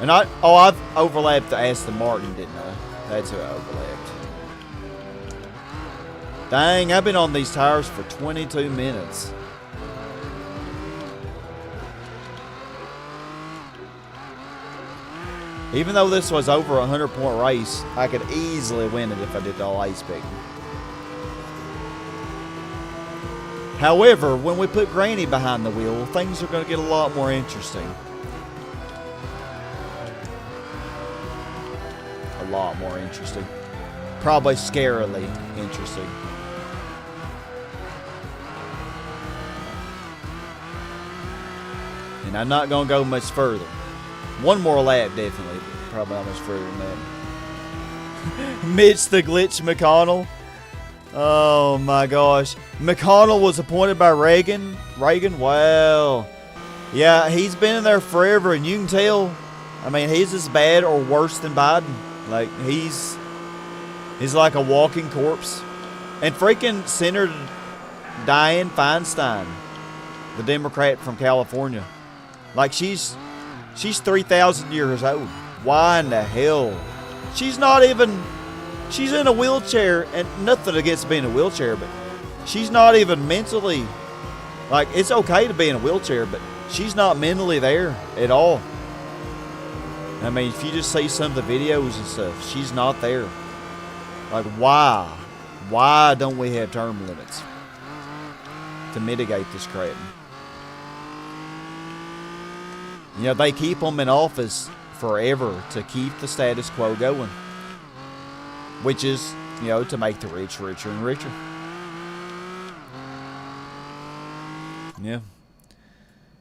And I've overlapped the Aston Martin, didn't I? That's who I overlapped. Dang, I've been on these tires for 22 minutes. Even though this was over a 100-point race, I could easily win it if I did the all ice pick. However, when we put Granny behind the wheel, things are going to get a lot more interesting. A lot more interesting. Probably scarily interesting. And I'm not going to go much further. One more lap, definitely. Probably not much further than that. Mitch the Glitch McConnell. Oh my gosh. McConnell was appointed by Reagan. Reagan? Wow. Yeah, he's been in there forever, and you can tell. I mean, he's as bad or worse than Biden. Like, he's like a walking corpse. And freaking Senator Dianne Feinstein, the Democrat from California. Like, she's 3,000 years old. why in the hell? She's not even, she's in a wheelchair, and nothing against being in a wheelchair, but she's not even mentally, like, it's okay to be in a wheelchair, but she's not mentally there at all. I mean, if you just see some of the videos and stuff, she's not there. Like, why? Why don't we have term limits to mitigate this crap? You know, they keep them in office forever to keep the status quo going, which is, you know, to make the rich richer and richer. Yeah.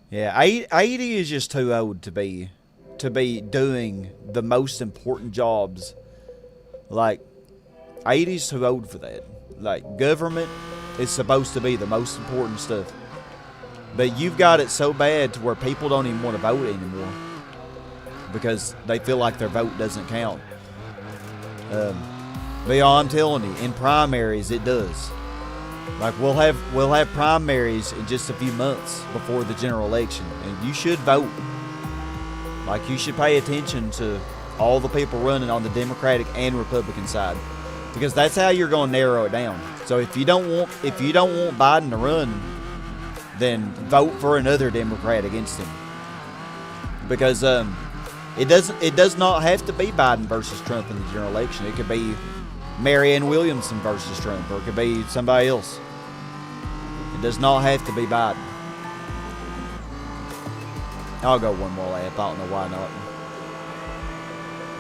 Yeah, 80 is just too old to be doing the most important jobs. Like, 80's too old for that. Like, government is supposed to be the most important stuff. But you've got it so bad to where people don't even want to vote anymore because they feel like their vote doesn't count. But yeah, I'm telling you, in primaries it does. Like, we'll have primaries in just a few months before the general election, and you should vote. Like, you should pay attention to all the people running on the Democratic and Republican side, because that's how you're going to narrow it down. So if you don't want Biden to run, then vote for another Democrat against him, because it does not have to be Biden versus Trump in the general election. It could be Marianne Williamson versus Trump, or it could be somebody else. It does not have to be Biden. I'll go one more lap. I don't know why not.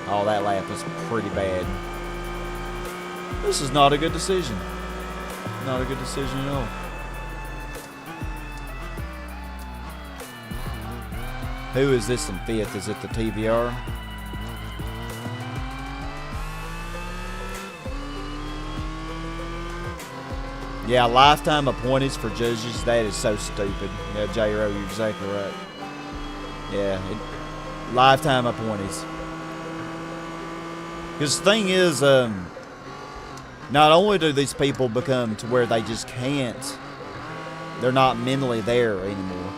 Oh, that lap was pretty bad. This is not a good decision. Not a good decision at all. Who is this in fifth? Is it the TVR? Yeah, lifetime appointees for judges. That is so stupid. Yeah, J-Ro, you're exactly right. Yeah, lifetime appointees. Because the thing is, not only do these people become to where they just can't, they're not mentally there anymore,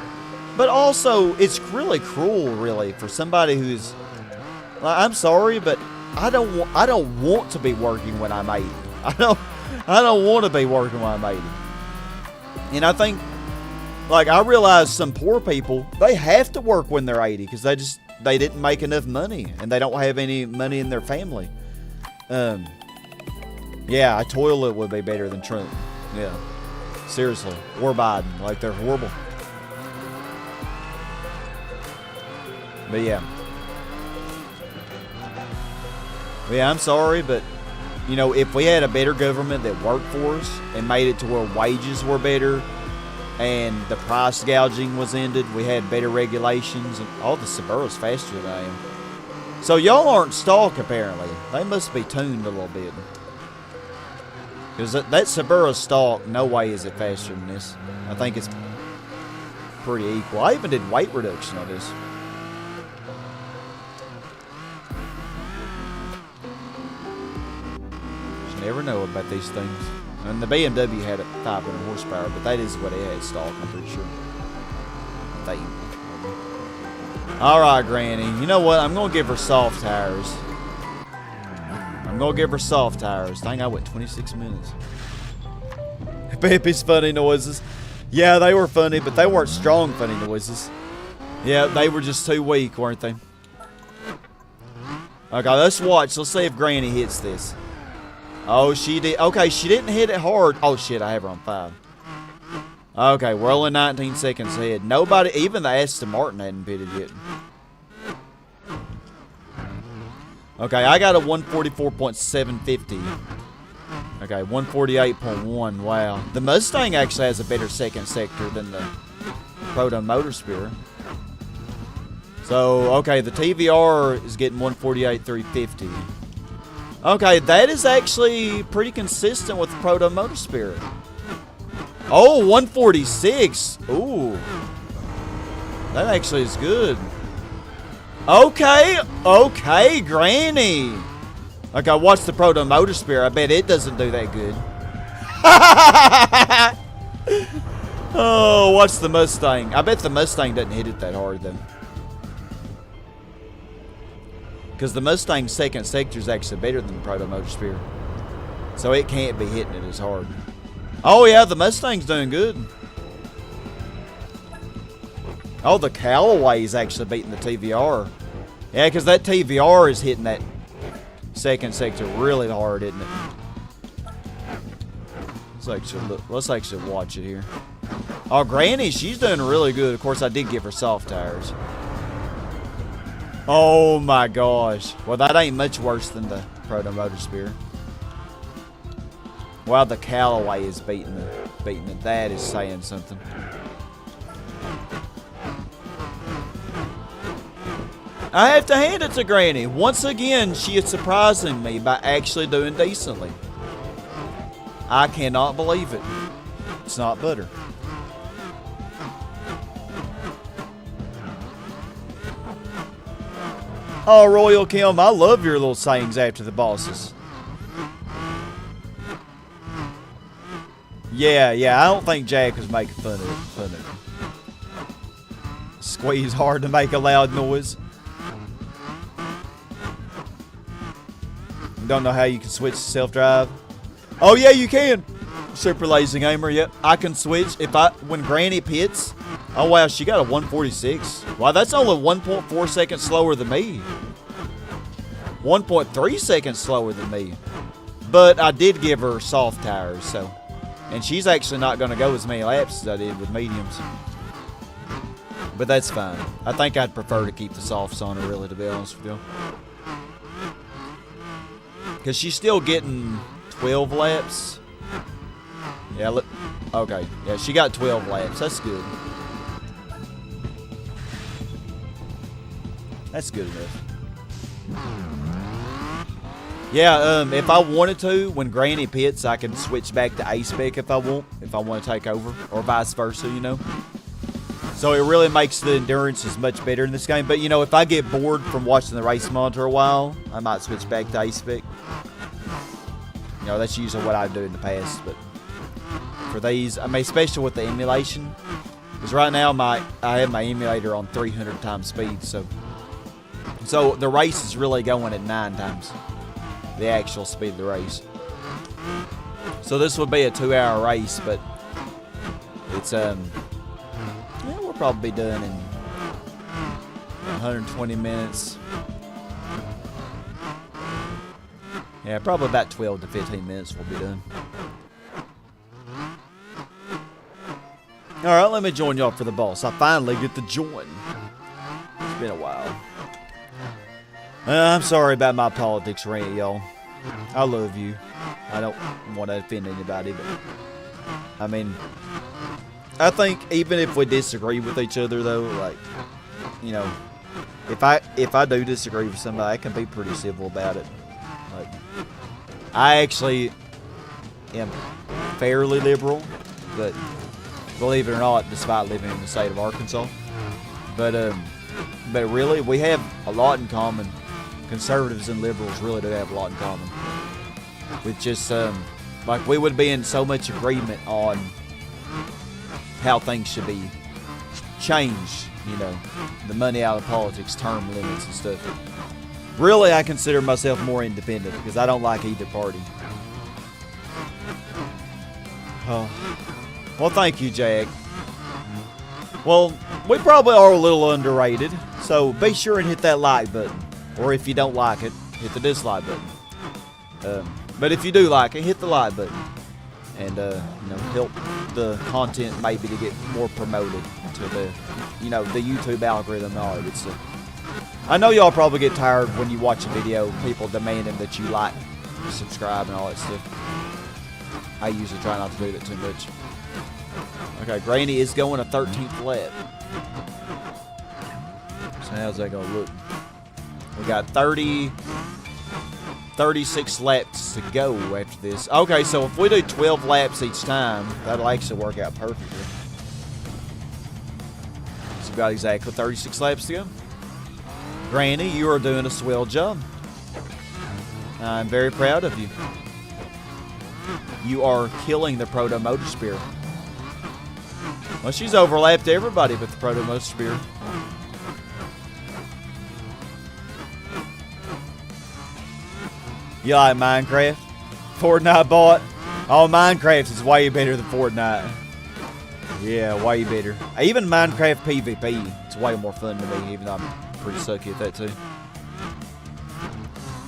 but also it's really cruel, really, for somebody who's, like, I'm sorry, but I don't want to be working when I'm 80. I don't want to be working when I'm 80. And I think, like, I realize some poor people, they have to work when they're 80 because they didn't make enough money and they don't have any money in their family. Yeah, a toilet would be better than Trump. Yeah, seriously, or Biden. Like, they're horrible. But yeah, I'm sorry, but you know, if we had a better government that worked for us and made it to where wages were better and the price gouging was ended, we had better regulations, and all the Subaru's faster than I am. So y'all aren't stock, apparently. They must be tuned a little bit. Because that Subaru stock, no way is it faster than this. I think it's pretty equal. I even did weight reduction on this. Just never know about these things. And the BMW had 500 horsepower, but that is what it had stock, I'm pretty sure. I think. Alright, Granny. You know what? I'm going to give her soft tires. I'm going to give her soft tires. Dang, I went 26 minutes. Pepe's funny noises. Yeah, they were funny, but they weren't strong funny noises. Yeah, they were just too weak, weren't they? Okay, let's watch. Let's see if Granny hits this. Oh, she did. Okay, she didn't hit it hard. Oh, shit, I have her on 5. Okay, we're only 19 seconds ahead. Nobody, even the Aston Martin hadn't pitted yet. Okay, I got a 144.750. Okay, 148.1. Wow. The Mustang actually has a better second sector than the Proton Motorsphere. So, okay, the TVR is getting 148.350. Okay, that is actually pretty consistent with the Proton Motorsphere. Oh, 146. Ooh. That actually is good. Okay, Granny. Okay, watch the Proton Motorsphere. I bet it doesn't do that good. Oh, watch the Mustang. I bet the Mustang doesn't hit it that hard, though. Because the Mustang's second sector is actually better than the Proto Motor Spear. So it can't be hitting it as hard. Oh yeah, the Mustang's doing good. Oh, the Callaway is actually beating the TVR. Yeah, because that TVR is hitting that second sector really hard, isn't it? Let's actually watch it here. Oh, Granny, she's doing really good. Of course, I did give her soft tires. Oh my gosh. Well, that ain't much worse than the Proto Motor Spear. Wow, the Callaway is beating it. That is saying something. I have to hand it to Granny. Once again, she is surprising me by actually doing decently. I cannot believe it. It's not butter. Oh, Royal Kim, I love your little sayings after the bosses. Yeah, I don't think Jack was making fun of it. Squeeze hard to make a loud noise. Don't know how you can switch to self-drive. Oh yeah, you can. Super lazy gamer. Yep, I can switch when Granny pits. Oh wow, she got a 146. Wow, that's only 1.4 seconds slower than me. 1.3 seconds slower than me. But I did give her soft tires, so, and she's actually not going to go as many laps as I did with mediums. But that's fine. I think I'd prefer to keep the softs on her, really, to be honest with you. Because she's still getting 12 laps. Yeah, look. Okay. Yeah, she got 12 laps. That's good. That's good enough. Yeah, if I wanted to, when Granny pits, I can switch back to A-Spec if I want to take over, or vice versa, you know. So it really makes the endurance much better in this game. But, you know, if I get bored from watching the race monitor a while, I might switch back to A-Spec. You know, that's usually what I do in the past. But for these, I mean, especially with the emulation, because right now I have my emulator on 300 times speed, so the race is really going at 9 times the actual speed of the race. So this would be a 2-hour race, but it's yeah, we'll probably be done in 120 minutes. Yeah, probably about 12 to 15 minutes we'll be done. Alright, let me join y'all for the boss. I finally get to join. It's been a while. I'm sorry about my politics rant, y'all. I love you. I don't want to offend anybody, but I mean, I think even if we disagree with each other, though, like, you know, if I do disagree with somebody, I can be pretty civil about it. Like, I actually am fairly liberal, but believe it or not, despite living in the state of Arkansas, but really, we have a lot in common. Conservatives and liberals really do have a lot in common. With just, like, we would be in so much agreement on how things should be changed, you know, the money out of politics, term limits and stuff. Really, I consider myself more independent because I don't like either party. Oh. Well, thank you, Jack. Well, we probably are a little underrated, so be sure and hit that like button. Or if you don't like it, hit the dislike button. But if you do like it, hit the like button. And, you know, help the content maybe to get more promoted to the, you know, the YouTube algorithm and all that stuff. I know y'all probably get tired when you watch a video, people demanding that you like, subscribe, and all that stuff. I usually try not to do that too much. Okay, Granny is going a 13th lap. So how's that going to look? We got 36 laps to go after this. Okay, so if we do 12 laps each time, that'll actually work out perfectly. So we've got exactly 36 laps to go. Granny, you are doing a swell job. I'm very proud of you. You are killing the Proto Motor Spear. Well, she's overlapped everybody with the Proto Motor Spear. You like Minecraft? Fortnite bot? Oh, Minecraft is way better than Fortnite. Yeah, way better. Even Minecraft PvP, it's way more fun to me, even though I'm pretty sucky at that too.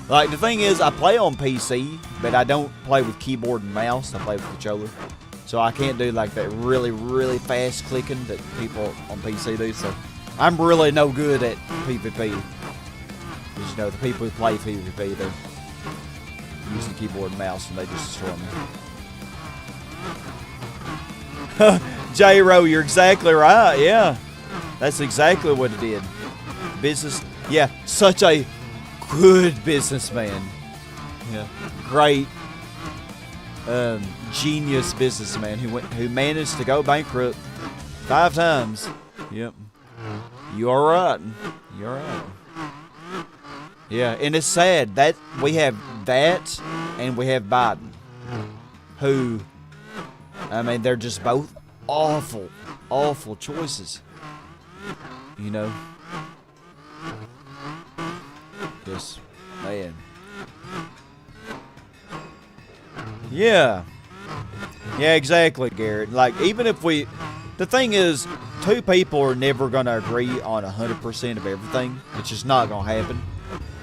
Like, the thing is, I play on PC, but I don't play with keyboard and mouse. I play with controller. So I can't do like that really, really fast clicking that people on PC do. So I'm really no good at PvP. Because, you know, the people who play PvP, they're using keyboard and mouse and they just destroy me. J-Ro, you're exactly right. Yeah. That's exactly what it did. Business. Yeah, such a good businessman. Yeah. Great. Genius businessman who managed to go bankrupt 5 times. Yep. You are right. You're right. Yeah, and it's sad that we have that and we have Biden, who, I mean, they're just both awful, awful choices. You know? Just, man. Yeah. Yeah, exactly, Garrett. Like, even if the thing is, 2 people are never going to agree on 100% of everything. It's just not going to happen.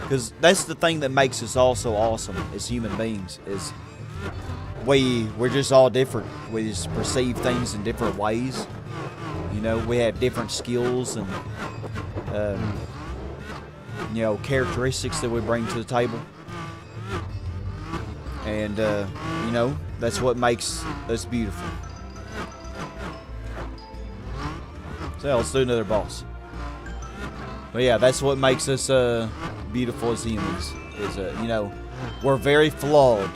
Because that's the thing that makes us all so awesome as human beings, is we're just all different. We just perceive things in different ways. You know, we have different skills and, you know, characteristics that we bring to the table. And, you know, that's what makes us beautiful. So let's do another boss. But yeah, that's what makes us beautiful as humans. Is, you know, we're very flawed.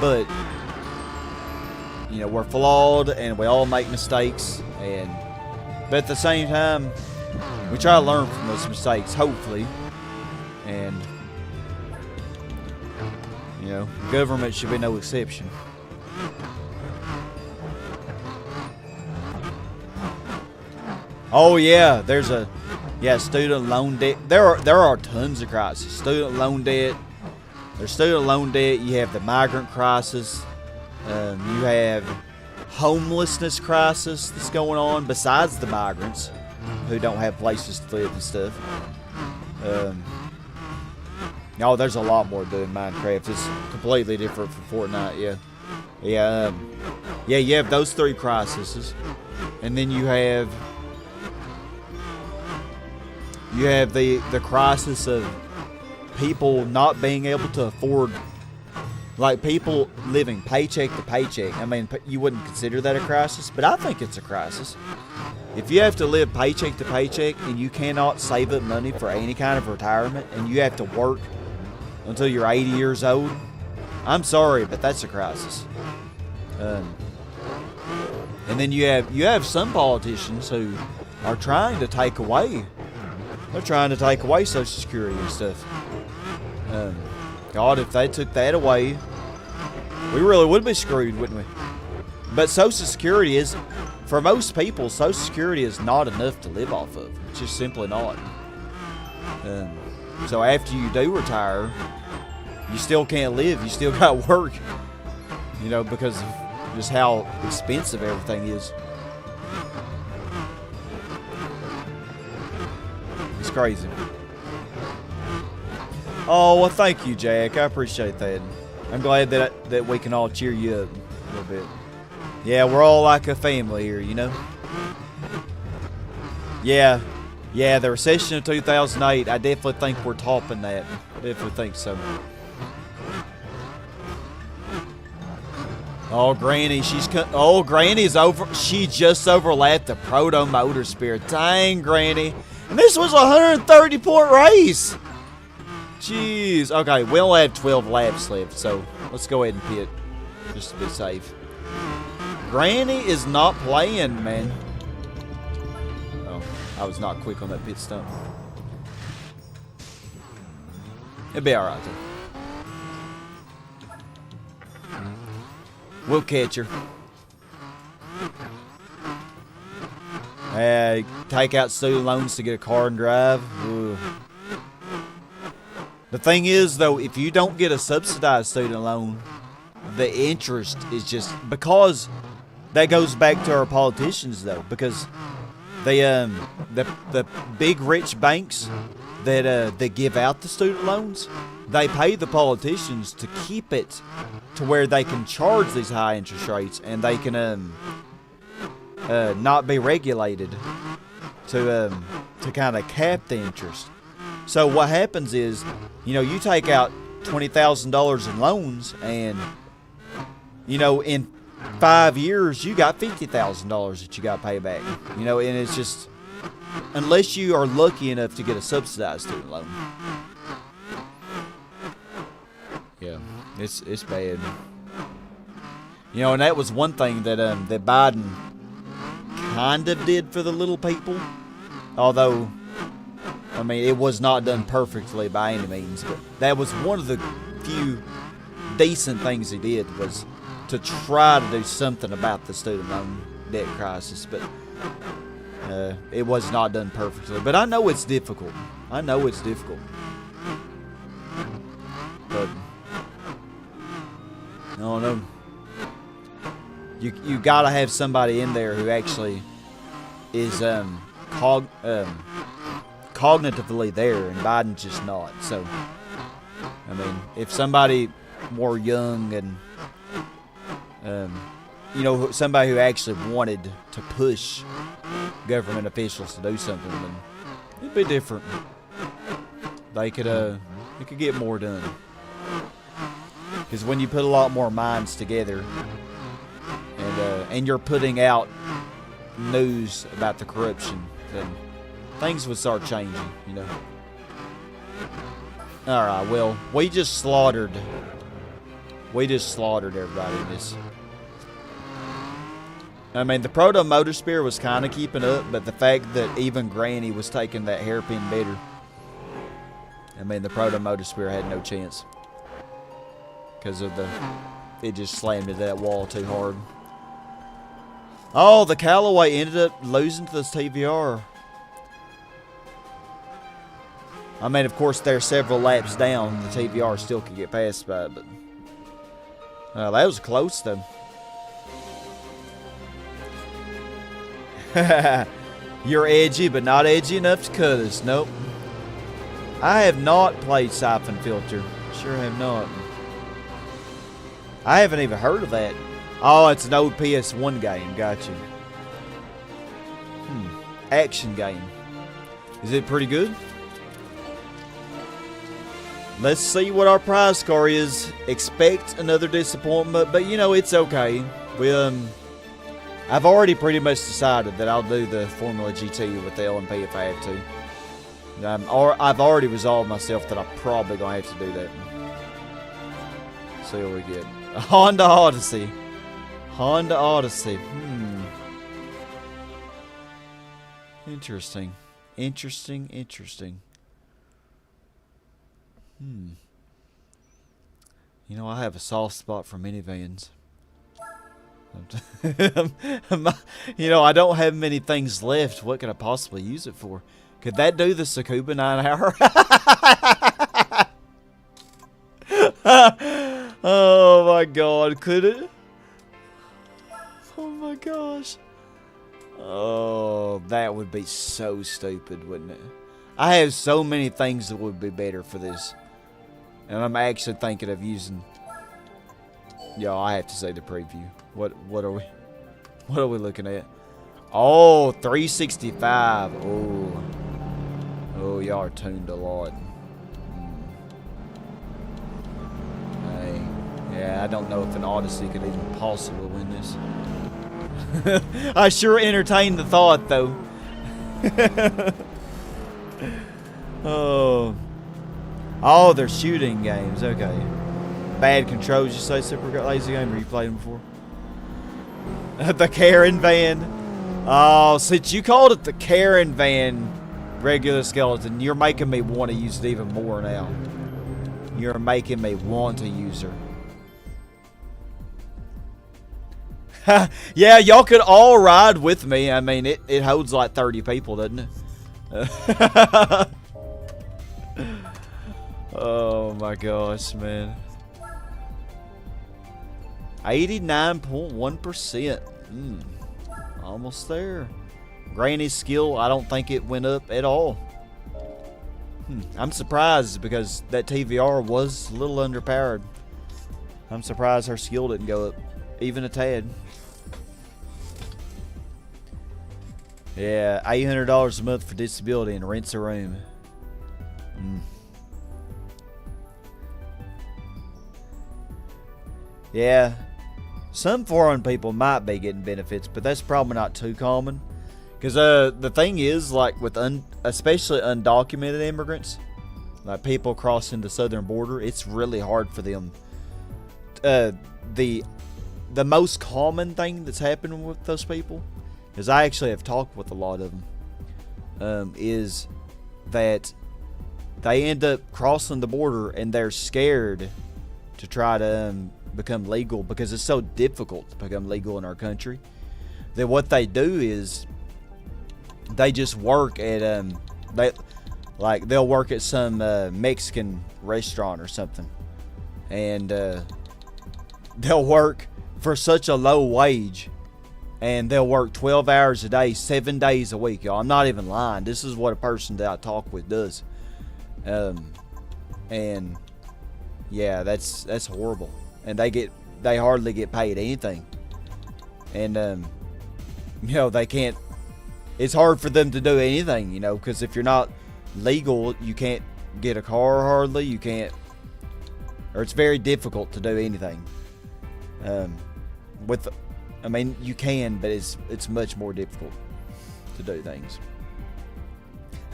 But, you know, we're flawed and we all make mistakes. But at the same time, we try to learn from those mistakes, hopefully. And, you know, government should be no exception. Oh yeah, there's student loan debt. There are tons of crises. Student loan debt. There's student loan debt. You have the migrant crisis. You have homelessness crisis that's going on besides the migrants who don't have places to live and stuff. No, there's a lot more to do in Minecraft. It's completely different from Fortnite, yeah. Yeah, you have those 3 crises. And then you have the crisis of people not being able to afford, like people living paycheck to paycheck. I mean, you wouldn't consider that a crisis, but I think it's a crisis. If you have to live paycheck to paycheck and you cannot save up money for any kind of retirement and you have to work until you're 80 years old, I'm sorry, but that's a crisis. And then you have some politicians who are trying to take away. They're trying to take away Social Security and stuff. God, if they took that away, we really would be screwed, wouldn't we? But Social Security is, for most people, Social Security is not enough to live off of. It's just simply not. So after you do retire, you still can't live. You still got work. You know, because of just how expensive everything is. It's crazy. Oh, well, thank you, Jack. I appreciate that. I'm glad that we can all cheer you up a little bit. Yeah, we're all like a family here, you know? Yeah, the recession of 2008, I definitely think we're topping that. Definitely think so. Oh, Granny, Granny's over. She just overlapped the Proto Motor Spirit. Dang, Granny. And this was a 130-point race. Jeez. Okay, we only have 12 laps left, so let's go ahead and pit just to be safe. Granny is not playing, man. Oh, I was not quick on that pit stop. It'll be alright, though. We'll catch her. Take out student loans to get a car and drive. Ooh. The thing is, though, if you don't get a subsidized student loan, the interest is just because that goes back to our politicians, though, because they the big rich banks that give out the student loans, they pay the politicians to keep it to where they can charge these high interest rates, and they can not be regulated to kind of cap the interest. So what happens is, you take out $20,000 in loans, and in 5 years you got $50,000 that you got to pay back. And it's just, unless you are lucky enough to get a subsidized student loan. Yeah, it's bad. And that was one thing that that Biden kind of did for the little people, although it was not done perfectly by any means, but that was one of the few decent things he did, was to try to do something about the student loan debt crisis. But it was not done perfectly. But I know it's difficult. But I don't know. You gotta have somebody in there who actually is cognitively there, and Biden's just not. So, if somebody more young and somebody who actually wanted to push government officials to do something, then it'd be different. They could get more done. Because when you put a lot more minds together, and you're putting out news about the corruption, then things would start changing, Alright, well, we just slaughtered everybody in this. The Proto Motor Spear was kind of keeping up, but the fact that even Granny was taking that hairpin better, the Proto Motor Spear had no chance. Because of it just slammed into that wall too hard. Oh, the Callaway ended up losing to this TVR. Of course, they're several laps down. The TVR still could get past by it, but that was close, though. You're edgy, but not edgy enough to cut us. Nope. I have not played Siphon Filter. Sure have not. I haven't even heard of that. Oh, it's an old PS1 game. Gotcha. Action game. Is it pretty good? Let's see what our prize car is. Expect another disappointment, but it's okay. I've already pretty much decided that I'll do the Formula GT with the LMP if I have to. I've already resolved myself that I'm probably gonna have to do that. See what we get. A Honda Odyssey. Interesting. I have a soft spot for minivans. I don't have many things left. What could I possibly use it for? Could that do the Tsukuba 9-hour? Oh my god, could it? Oh my gosh. Oh, that would be so stupid, wouldn't it? I have so many things that would be better for this. And I'm actually thinking of using... Yo, I have to say the preview. What are we looking at? Oh, 365. Oh, y'all are tuned a lot. Hey, yeah, I don't know if an Odyssey could even possibly win this. I sure entertained the thought, though. Oh, they're shooting games. Okay. Bad Controls, you say, Super Lazy Gamer? You played them before? The Karen Van. Oh, since you called it the Karen Van regular skeleton, you're making me want to use it even more now. You're making me want to use her. Yeah, y'all could all ride with me. It holds like 30 people, doesn't it? Oh my gosh, man. 89.1%. Almost there. Granny's skill, I don't think it went up at all. I'm surprised because that TVR was a little underpowered. I'm surprised her skill didn't go up even a tad. Yeah, $800 a month for disability and rents a room. Yeah, some foreign people might be getting benefits, but that's probably not too common. Because the thing is, like with especially undocumented immigrants, like people crossing the southern border, it's really hard for them. The most common thing that's happening with those people, is I actually have talked with a lot of them, is that they end up crossing the border and they're scared to try to become legal because it's so difficult to become legal in our country. Then what they do is they just work at they'll work at some Mexican restaurant or something, and they'll work for such a low wage, and they'll work 12 hours a day, 7 days a week, y'all. I'm not even lying. This is what a person that I talk with does. And yeah, that's horrible. And they hardly get paid anything. And they can't. It's hard for them to do anything, because if you're not legal, you can't get a car hardly. You can't, or it's very difficult to do anything. You can, but it's much more difficult to do things.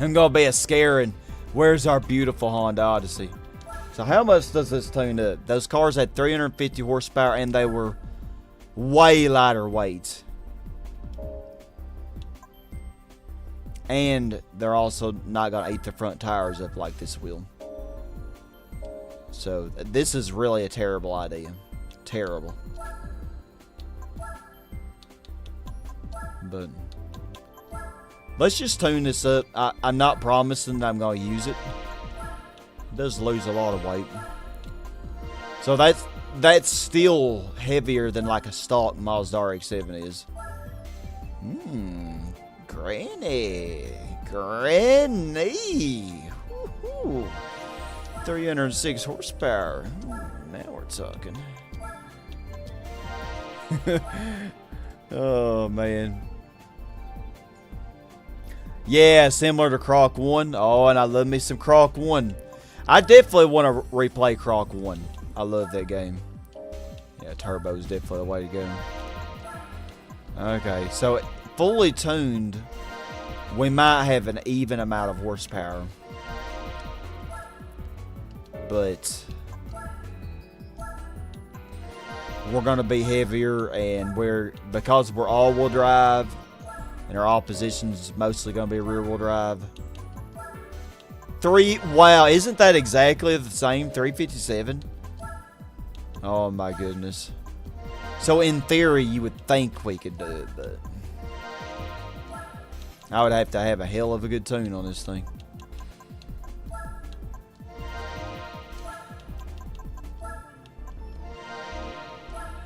I'm gonna be a scare, and where's our beautiful Honda Odyssey? So how much does this tune up? Those cars had 350 horsepower, and they were way lighter weights. And they're also not gonna eat the front tires up like this will. So this is really a terrible idea. Terrible. But let's just tune this up. I'm not promising that I'm going to use it. It does lose a lot of weight. So that's still heavier than like a stock Mazda RX-7 is. Granny. Woo-hoo. 306 horsepower. Now we're talking. Oh, man. Yeah, similar to Croc 1. Oh, and I love me some Croc 1. I definitely want to replay Croc 1. I love that game. Yeah, turbo is definitely the way to go. Okay, so fully tuned, we might have an even amount of horsepower. But we're going to be heavier, and because we're all-wheel drive, and our opposition is mostly going to be rear-wheel drive. Wow, isn't that exactly the same? 357? Oh my goodness. So in theory, you would think we could do it, but I would have to have a hell of a good tune on this thing.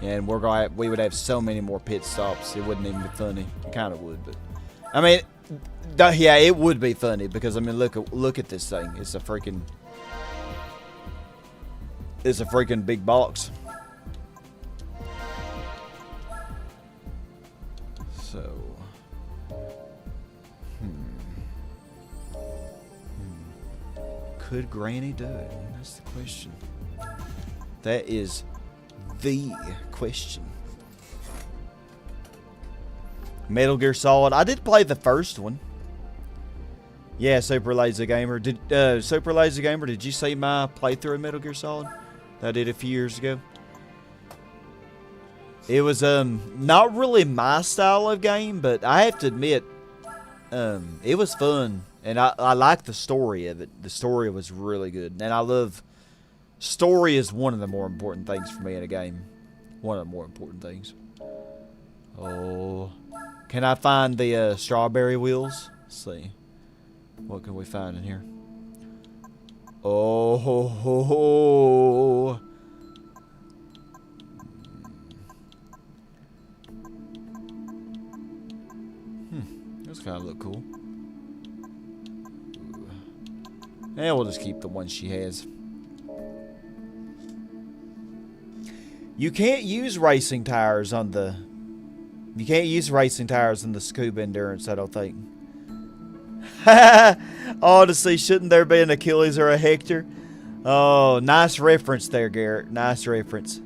And we would have so many more pit stops, it wouldn't even be funny. It kind of would, but I mean, yeah, it would be funny because I mean, look at this thing. It's a freaking big box. So, could Granny do it? That's the question. That is the question. Metal Gear Solid. I did play the first one. Yeah, Super Lazy Gamer. Did you see my playthrough of Metal Gear Solid that I did a few years ago? It was not really my style of game, but I have to admit, it was fun, and I liked the story of it. The story was really good, and I love. Story is one of the more important things for me in a game. One of the more important things. Oh. Can I find the strawberry wheels? Let's see. What can we find in here? Oh ho ho ho. Those kind of look cool. Yeah, we'll just keep the one she has. You can't use racing tires on the... You can't use racing tires in the Scuba Endurance, I don't think. Honestly, shouldn't there be an Achilles or a Hector? Oh, nice reference there, Garrett. Nice reference.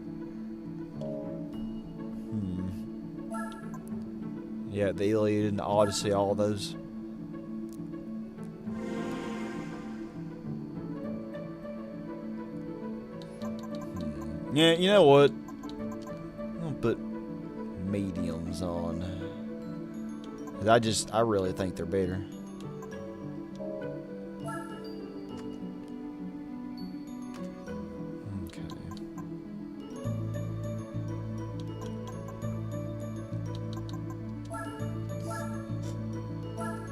Yeah, the Iliad and the Odyssey, all those. Yeah, you know what? I'll put mediums on. I really think they're better.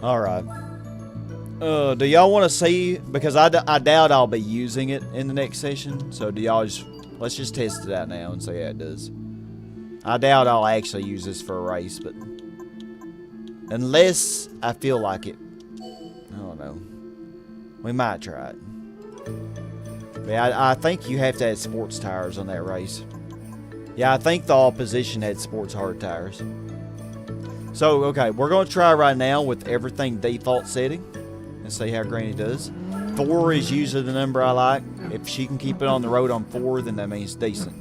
Alright. Do y'all want to see? Because I doubt I'll be using it in the next session. So do y'all just... Let's just test it out now and see how it does. I doubt I'll actually use this for a race, but... Unless I feel like it. I don't know. We might try it. But I think you have to have sports tires on that race. Yeah, I think the opposition had sports hard tires. So, okay, we're going to try right now with everything default setting and see how Granny does. 4 is usually the number I like. If she can keep it on the road on 4, then that means decent.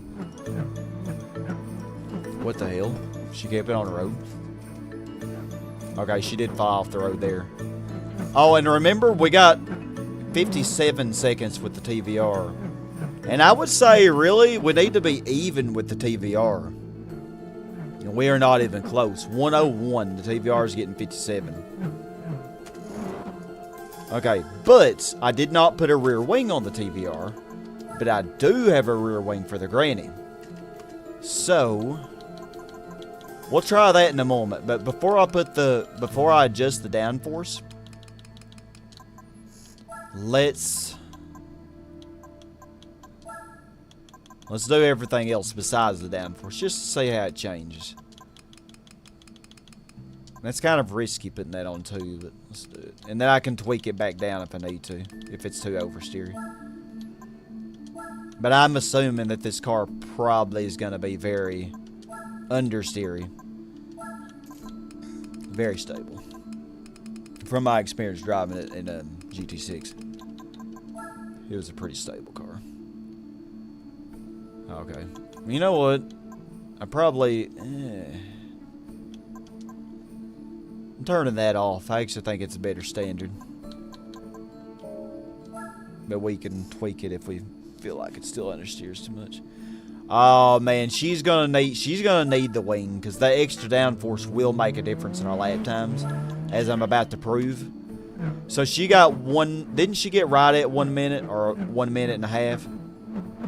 What the hell? She kept it on the road? Okay, she did fall off the road there. Oh, and remember, we got 57 seconds with the TVR. And I would say, really, we need to be even with the TVR. And we are not even close. 101. The TVR is getting 57. Okay, but I did not put a rear wing on the TVR. But I do have a rear wing for the Granny. So, we'll try that in a moment. But before I adjust the downforce, let's do everything else besides the downforce, just to see how it changes. That's kind of risky putting that on too, but let's do it. And then I can tweak it back down if I need to, if it's too oversteery. But I'm assuming that this car probably is going to be very understeery. Very stable. From my experience driving it in a GT6. It was a pretty stable car. Okay. You know what? I probably... I'm turning that off. I actually think it's a better standard. But we can tweak it if we feel like it still understeers too much. Oh man, she's gonna need the wing, because the extra downforce will make a difference in our lap times, as I'm about to prove. So she got didn't she get right at 1 minute or 1 minute and a half?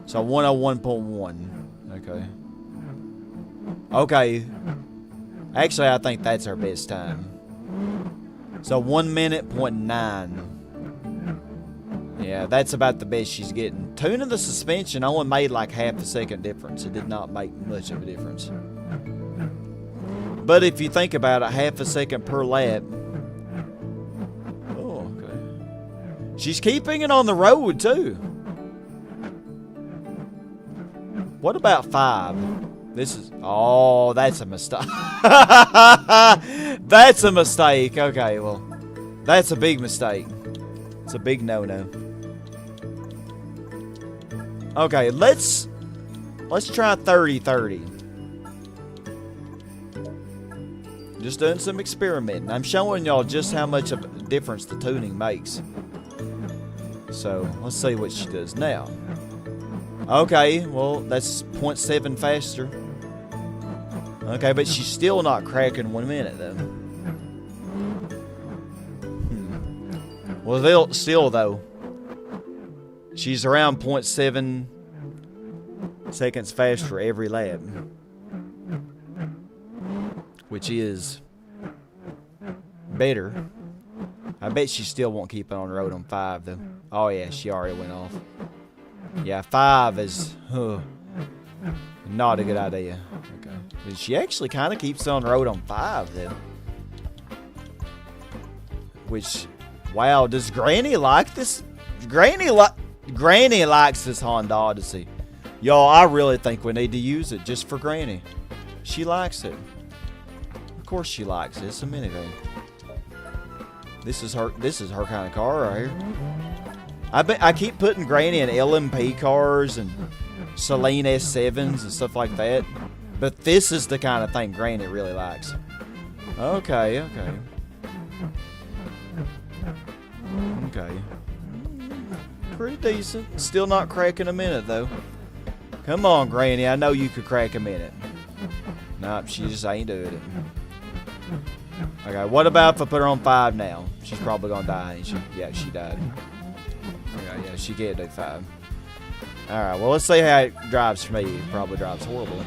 So 101.1. Okay. Okay. Actually, I think that's our best time. So 1 minute point 9. Yeah, that's about the best she's getting. Tuning the suspension only made like half a second difference. It did not make much of a difference. But if you think about it, half a second per lap. Oh, okay. She's keeping it on the road too. What about 5? This is... Oh, that's a mistake. That's a mistake. Okay, well, that's a big mistake. It's a big no-no. Okay, let's try 30-30. Just doing some experimenting. I'm showing y'all just how much of a difference the tuning makes. So, let's see what she does now. Okay, well, that's 0.7 faster. Okay, but she's still not cracking 1 minute, though. Well, still, though, she's around 0.7 seconds faster every lap. Which is better. I bet she still won't keep it on the road on 5, though. Oh, yeah, she already went off. Yeah, 5 is not a good idea. Okay. But she actually kind of keeps it on the road on 5, though. Which, wow, does Granny like this? Granny likes this Honda Odyssey. Y'all, I really think we need to use it just for Granny. She likes it. Of course she likes it. It's a minivan. This is her kind of car right here. I keep putting Granny in LMP cars and Celine S7s and stuff like that. But this is the kind of thing Granny really likes. Okay. Pretty decent. Still not cracking a minute, though. Come on, Granny. I know you could crack a minute. Nope, she just ain't doing it. Okay, what about if I put her on 5 now? She's probably gonna die, ain't she? Yeah, she died. Yeah, she can't do 5. Alright, well, let's see how it drives for me. It probably drives horribly.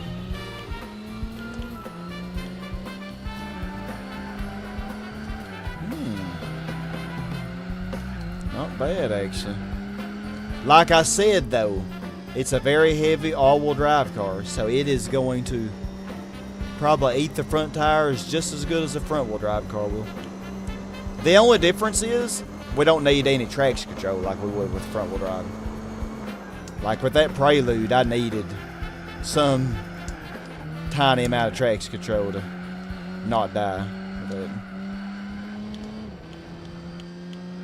Not bad, actually. Like I said, though, it's a very heavy all-wheel drive car, so it is going to probably eat the front tires just as good as a front-wheel drive car will. The only difference is we don't need any traction control like we would with front-wheel drive. Like with that Prelude, I needed some tiny amount of traction control to not die with it.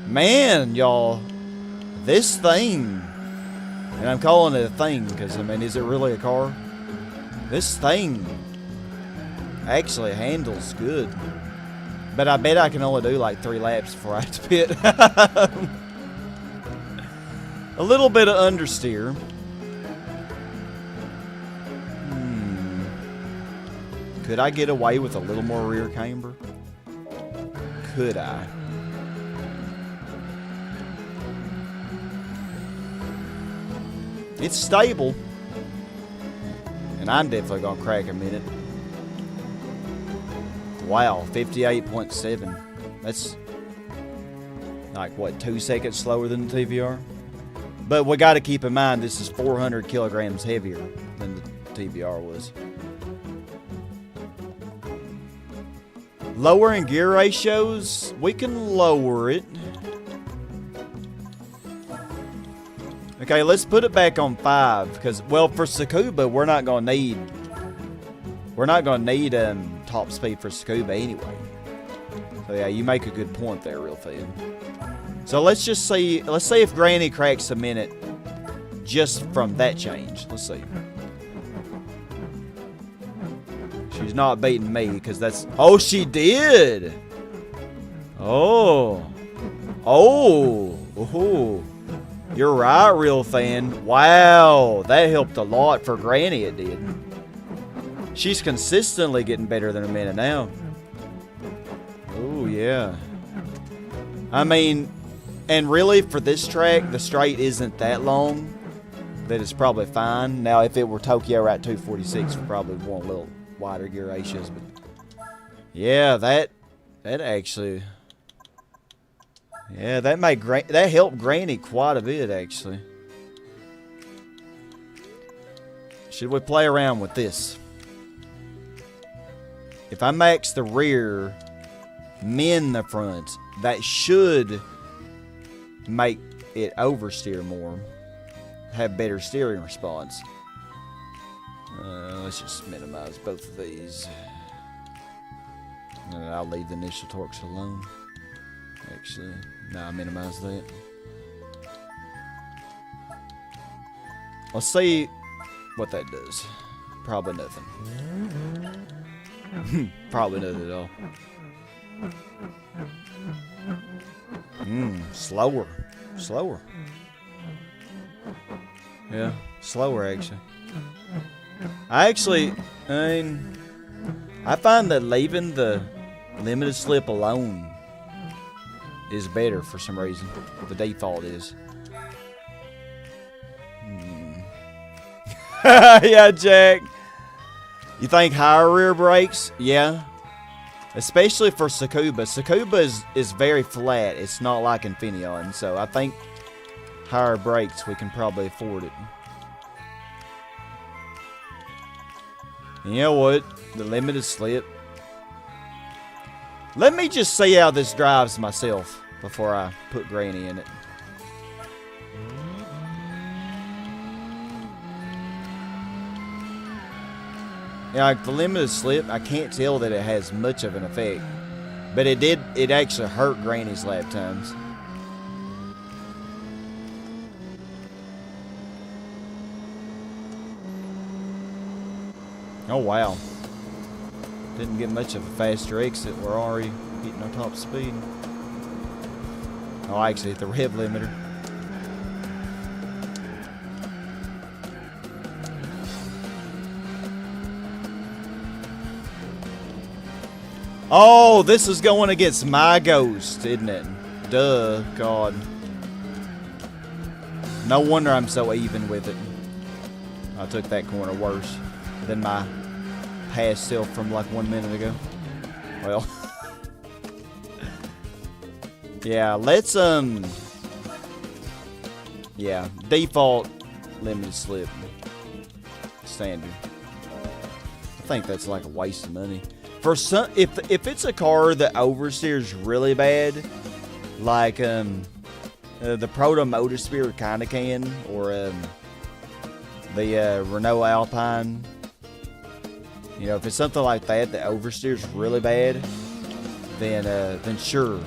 Man, y'all, this thing, and I'm calling it a thing because, I mean, is it really a car? This thing actually handles good. But I bet I can only do like 3 laps before I have to pit. A little bit of understeer. Could I get away with a little more rear camber? Could I? It's stable. And I'm definitely going to crack a minute. Wow, 58.7. That's like, what, 2 seconds slower than the TVR? But we got to keep in mind this is 400 kilograms heavier than the TVR was. Lowering gear ratios, we can lower it. Okay, let's put it back on 5 because, well, for Tsukuba, we're not gonna need top speed for Tsukuba anyway. So yeah, you make a good point there, real thin. So let's see if Granny cracks a minute just from that change. Let's see. She's not beating me because that's... Oh, she did! Oh. You're right, real fan. Wow, that helped a lot for Granny, it did. She's consistently getting better than a minute now. Oh, yeah. I mean, and really, for this track, the straight isn't that long. That is probably fine. Now, if it were Tokyo Route 246, we probably want a little wider gear ratios. But yeah, that actually... Yeah, that helped Granny quite a bit, actually. Should we play around with this? If I max the rear, min the front, that should make it oversteer more. Have better steering response. Let's just minimize both of these. And I'll leave the initial torques alone. Actually, no, I minimize that. Let's see what that does. Probably nothing. Probably nothing at all. Slower. Yeah, slower actually. I find that leaving the limited slip alone is better for some reason. The default is. Yeah, Jack. You think higher rear brakes? Yeah. Especially for Tsukuba. Tsukuba is very flat. It's not like Infineon. So I think higher brakes, we can probably afford it. And you know what? The limited slip. Let me just see how this drives myself before I put Granny in it. Yeah, like the limited slip, I can't tell that it has much of an effect. But it actually hurt Granny's lap times. Oh wow. Didn't get much of a faster exit. We're already hitting our top speed. Oh, I actually hit the rev limiter. Oh, this is going against my ghost, isn't it? Duh, God. No wonder I'm so even with it. I took that corner worse than my past self from like 1 minute ago. Well. Yeah, let's, yeah, default limited slip. Standard. I think that's like a waste of money. For some, if it's a car that oversteers really bad, like the Proto Motorsphere kind of can, or the Renault Alpine, you know, if it's something like that that oversteers really bad, then sure,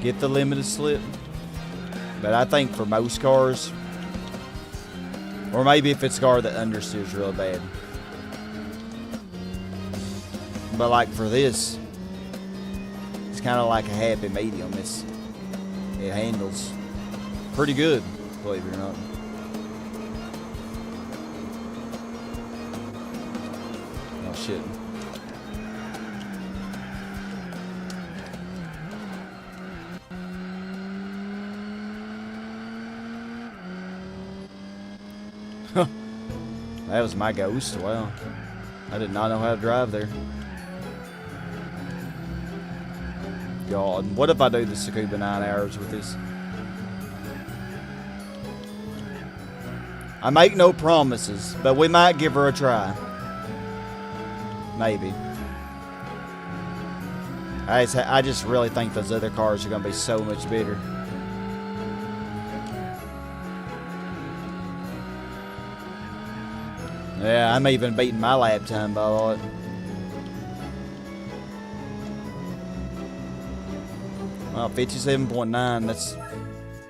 get the limited slip. But I think for most cars, or maybe if it's a car that understeers really bad. But like for this, it's kind of like a happy medium. It handles pretty good, believe it or not. Oh shit. That was my ghost. Wow. I did not know how to drive there. God, what if I do the Tsukuba 9 hours with this? I make no promises, but we might give her a try. Maybe. I just really think those other cars are going to be so much better. Yeah, I'm even beating my lap time by a lot. Well, 57.9, that's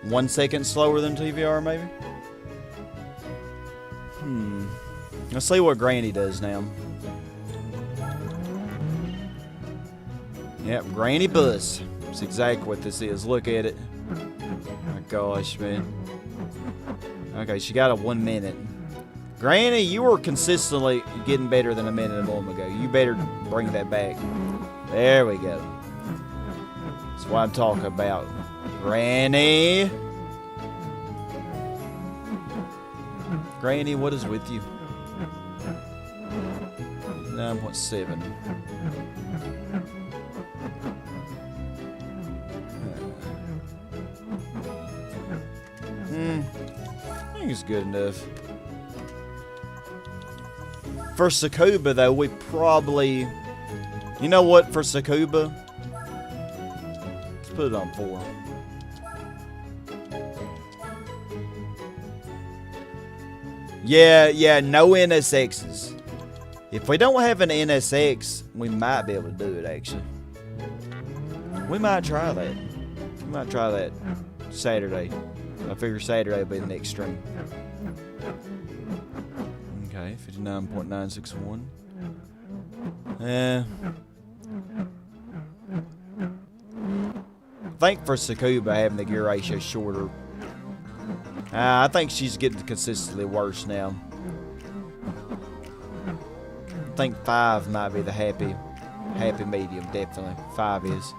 1 second slower than TVR, maybe? Let's see what Granny does now. Yep, Granny Bus. That's exactly what this is. Look at it. My gosh, man. Okay, she got a 1 minute. Granny, you were consistently getting better than a minute a moment ago. You better bring that back. There we go. That's what I'm talking about. Granny. Granny, what is with you? 9.7. I think it's good enough. For Tsukuba, though, we probably... You know what? For Tsukuba, let's put it on 4. Yeah, no NSXs. If we don't have an NSX, we might be able to do it, actually. We might try that. We might try that Saturday. I figure Saturday will be the next stream. Okay, 59.961. I think for Tsukuba, having the gear ratio shorter, I think she's getting consistently worse now. I think 5 might be the happy medium, definitely. 5 is.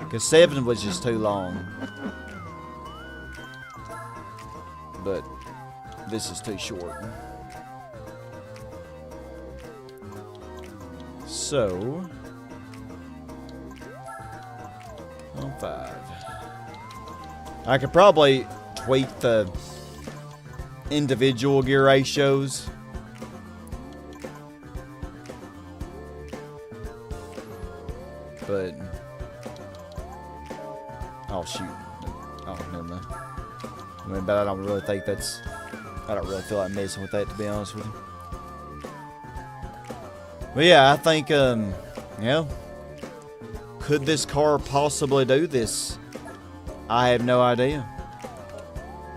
Because 7 was just too long. But this is too short. So, 1.5. I could probably tweak the individual gear ratios. But oh shoot. Oh, never mind. I mean, but I don't really think that's... I don't really feel like messing with that, to be honest with you. But yeah, I think, yeah. Could this car possibly do this? I have no idea.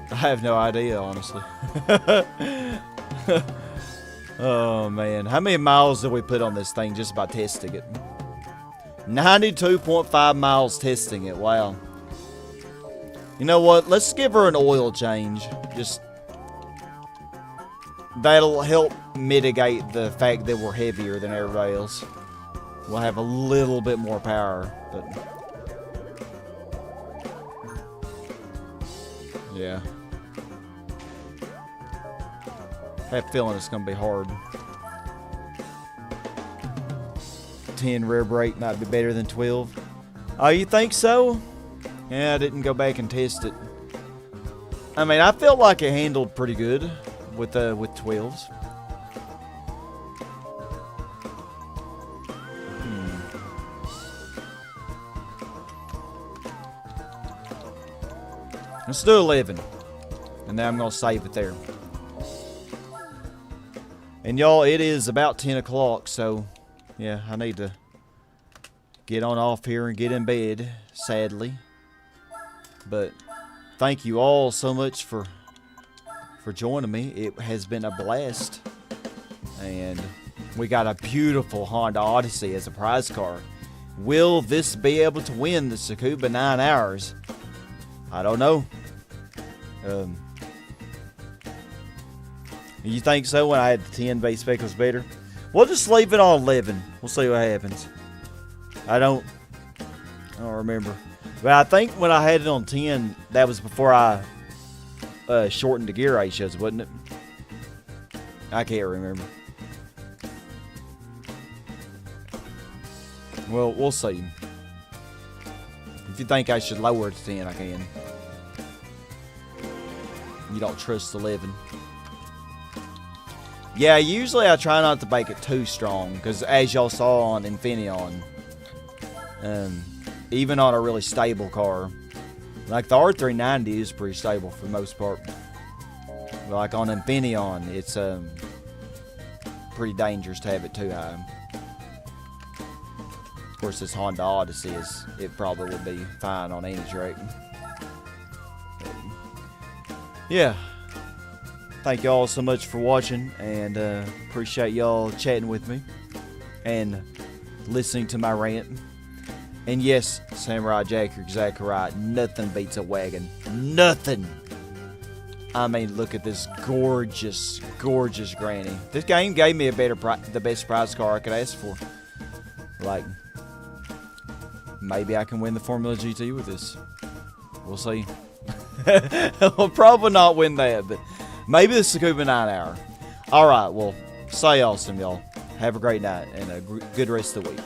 I have no idea, honestly. Oh, man. How many miles did we put on this thing just by testing it? 92.5 miles testing it. Wow. You know what? Let's give her an oil change. Just... that'll help mitigate the fact that we're heavier than everybody else. We'll have a little bit more power, but... yeah. I have a feeling it's going to be hard. 10 rear brake might be better than 12. Oh, you think so? Yeah, I didn't go back and test it. I mean, I felt like it handled pretty good with 12s. Let's do 11. And then I'm going to save it there. And y'all, it is about 10 o'clock, so yeah, I need to get on off here and get in bed, sadly. But thank you all so much for joining me. It has been a blast. And we got a beautiful Honda Odyssey as a prize car. Will this be able to win the Tsukuba 9 hours? I don't know. You think so when I had the 10 base spec was better? We'll just leave it on 11. We'll see what happens. I don't remember. But I think when I had it on 10, that was before I shortened the gear ratios, wasn't it? I can't remember. Well, we'll see. If you think I should lower it to 10, I can. You don't trust 11. Yeah, usually I try not to make it too strong, because as y'all saw on Infineon, even on a really stable car, like the R390 is pretty stable for the most part. Like on Infineon, it's pretty dangerous to have it too high. Of course, this Honda Odyssey it probably would be fine on any track. Yeah. Thank y'all so much for watching, and appreciate y'all chatting with me and listening to my rant. And yes, Samurai Jack, you're exactly right. Nothing beats a wagon. Nothing. I mean, look at this gorgeous, gorgeous granny. This game gave me the best prize car I could ask for. Like, maybe I can win the Formula GT with this. We'll see. I'll probably not win that, but maybe the Tsukuba 9 hour. Alright, well, stay awesome, y'all. Have a great night and a good rest of the week.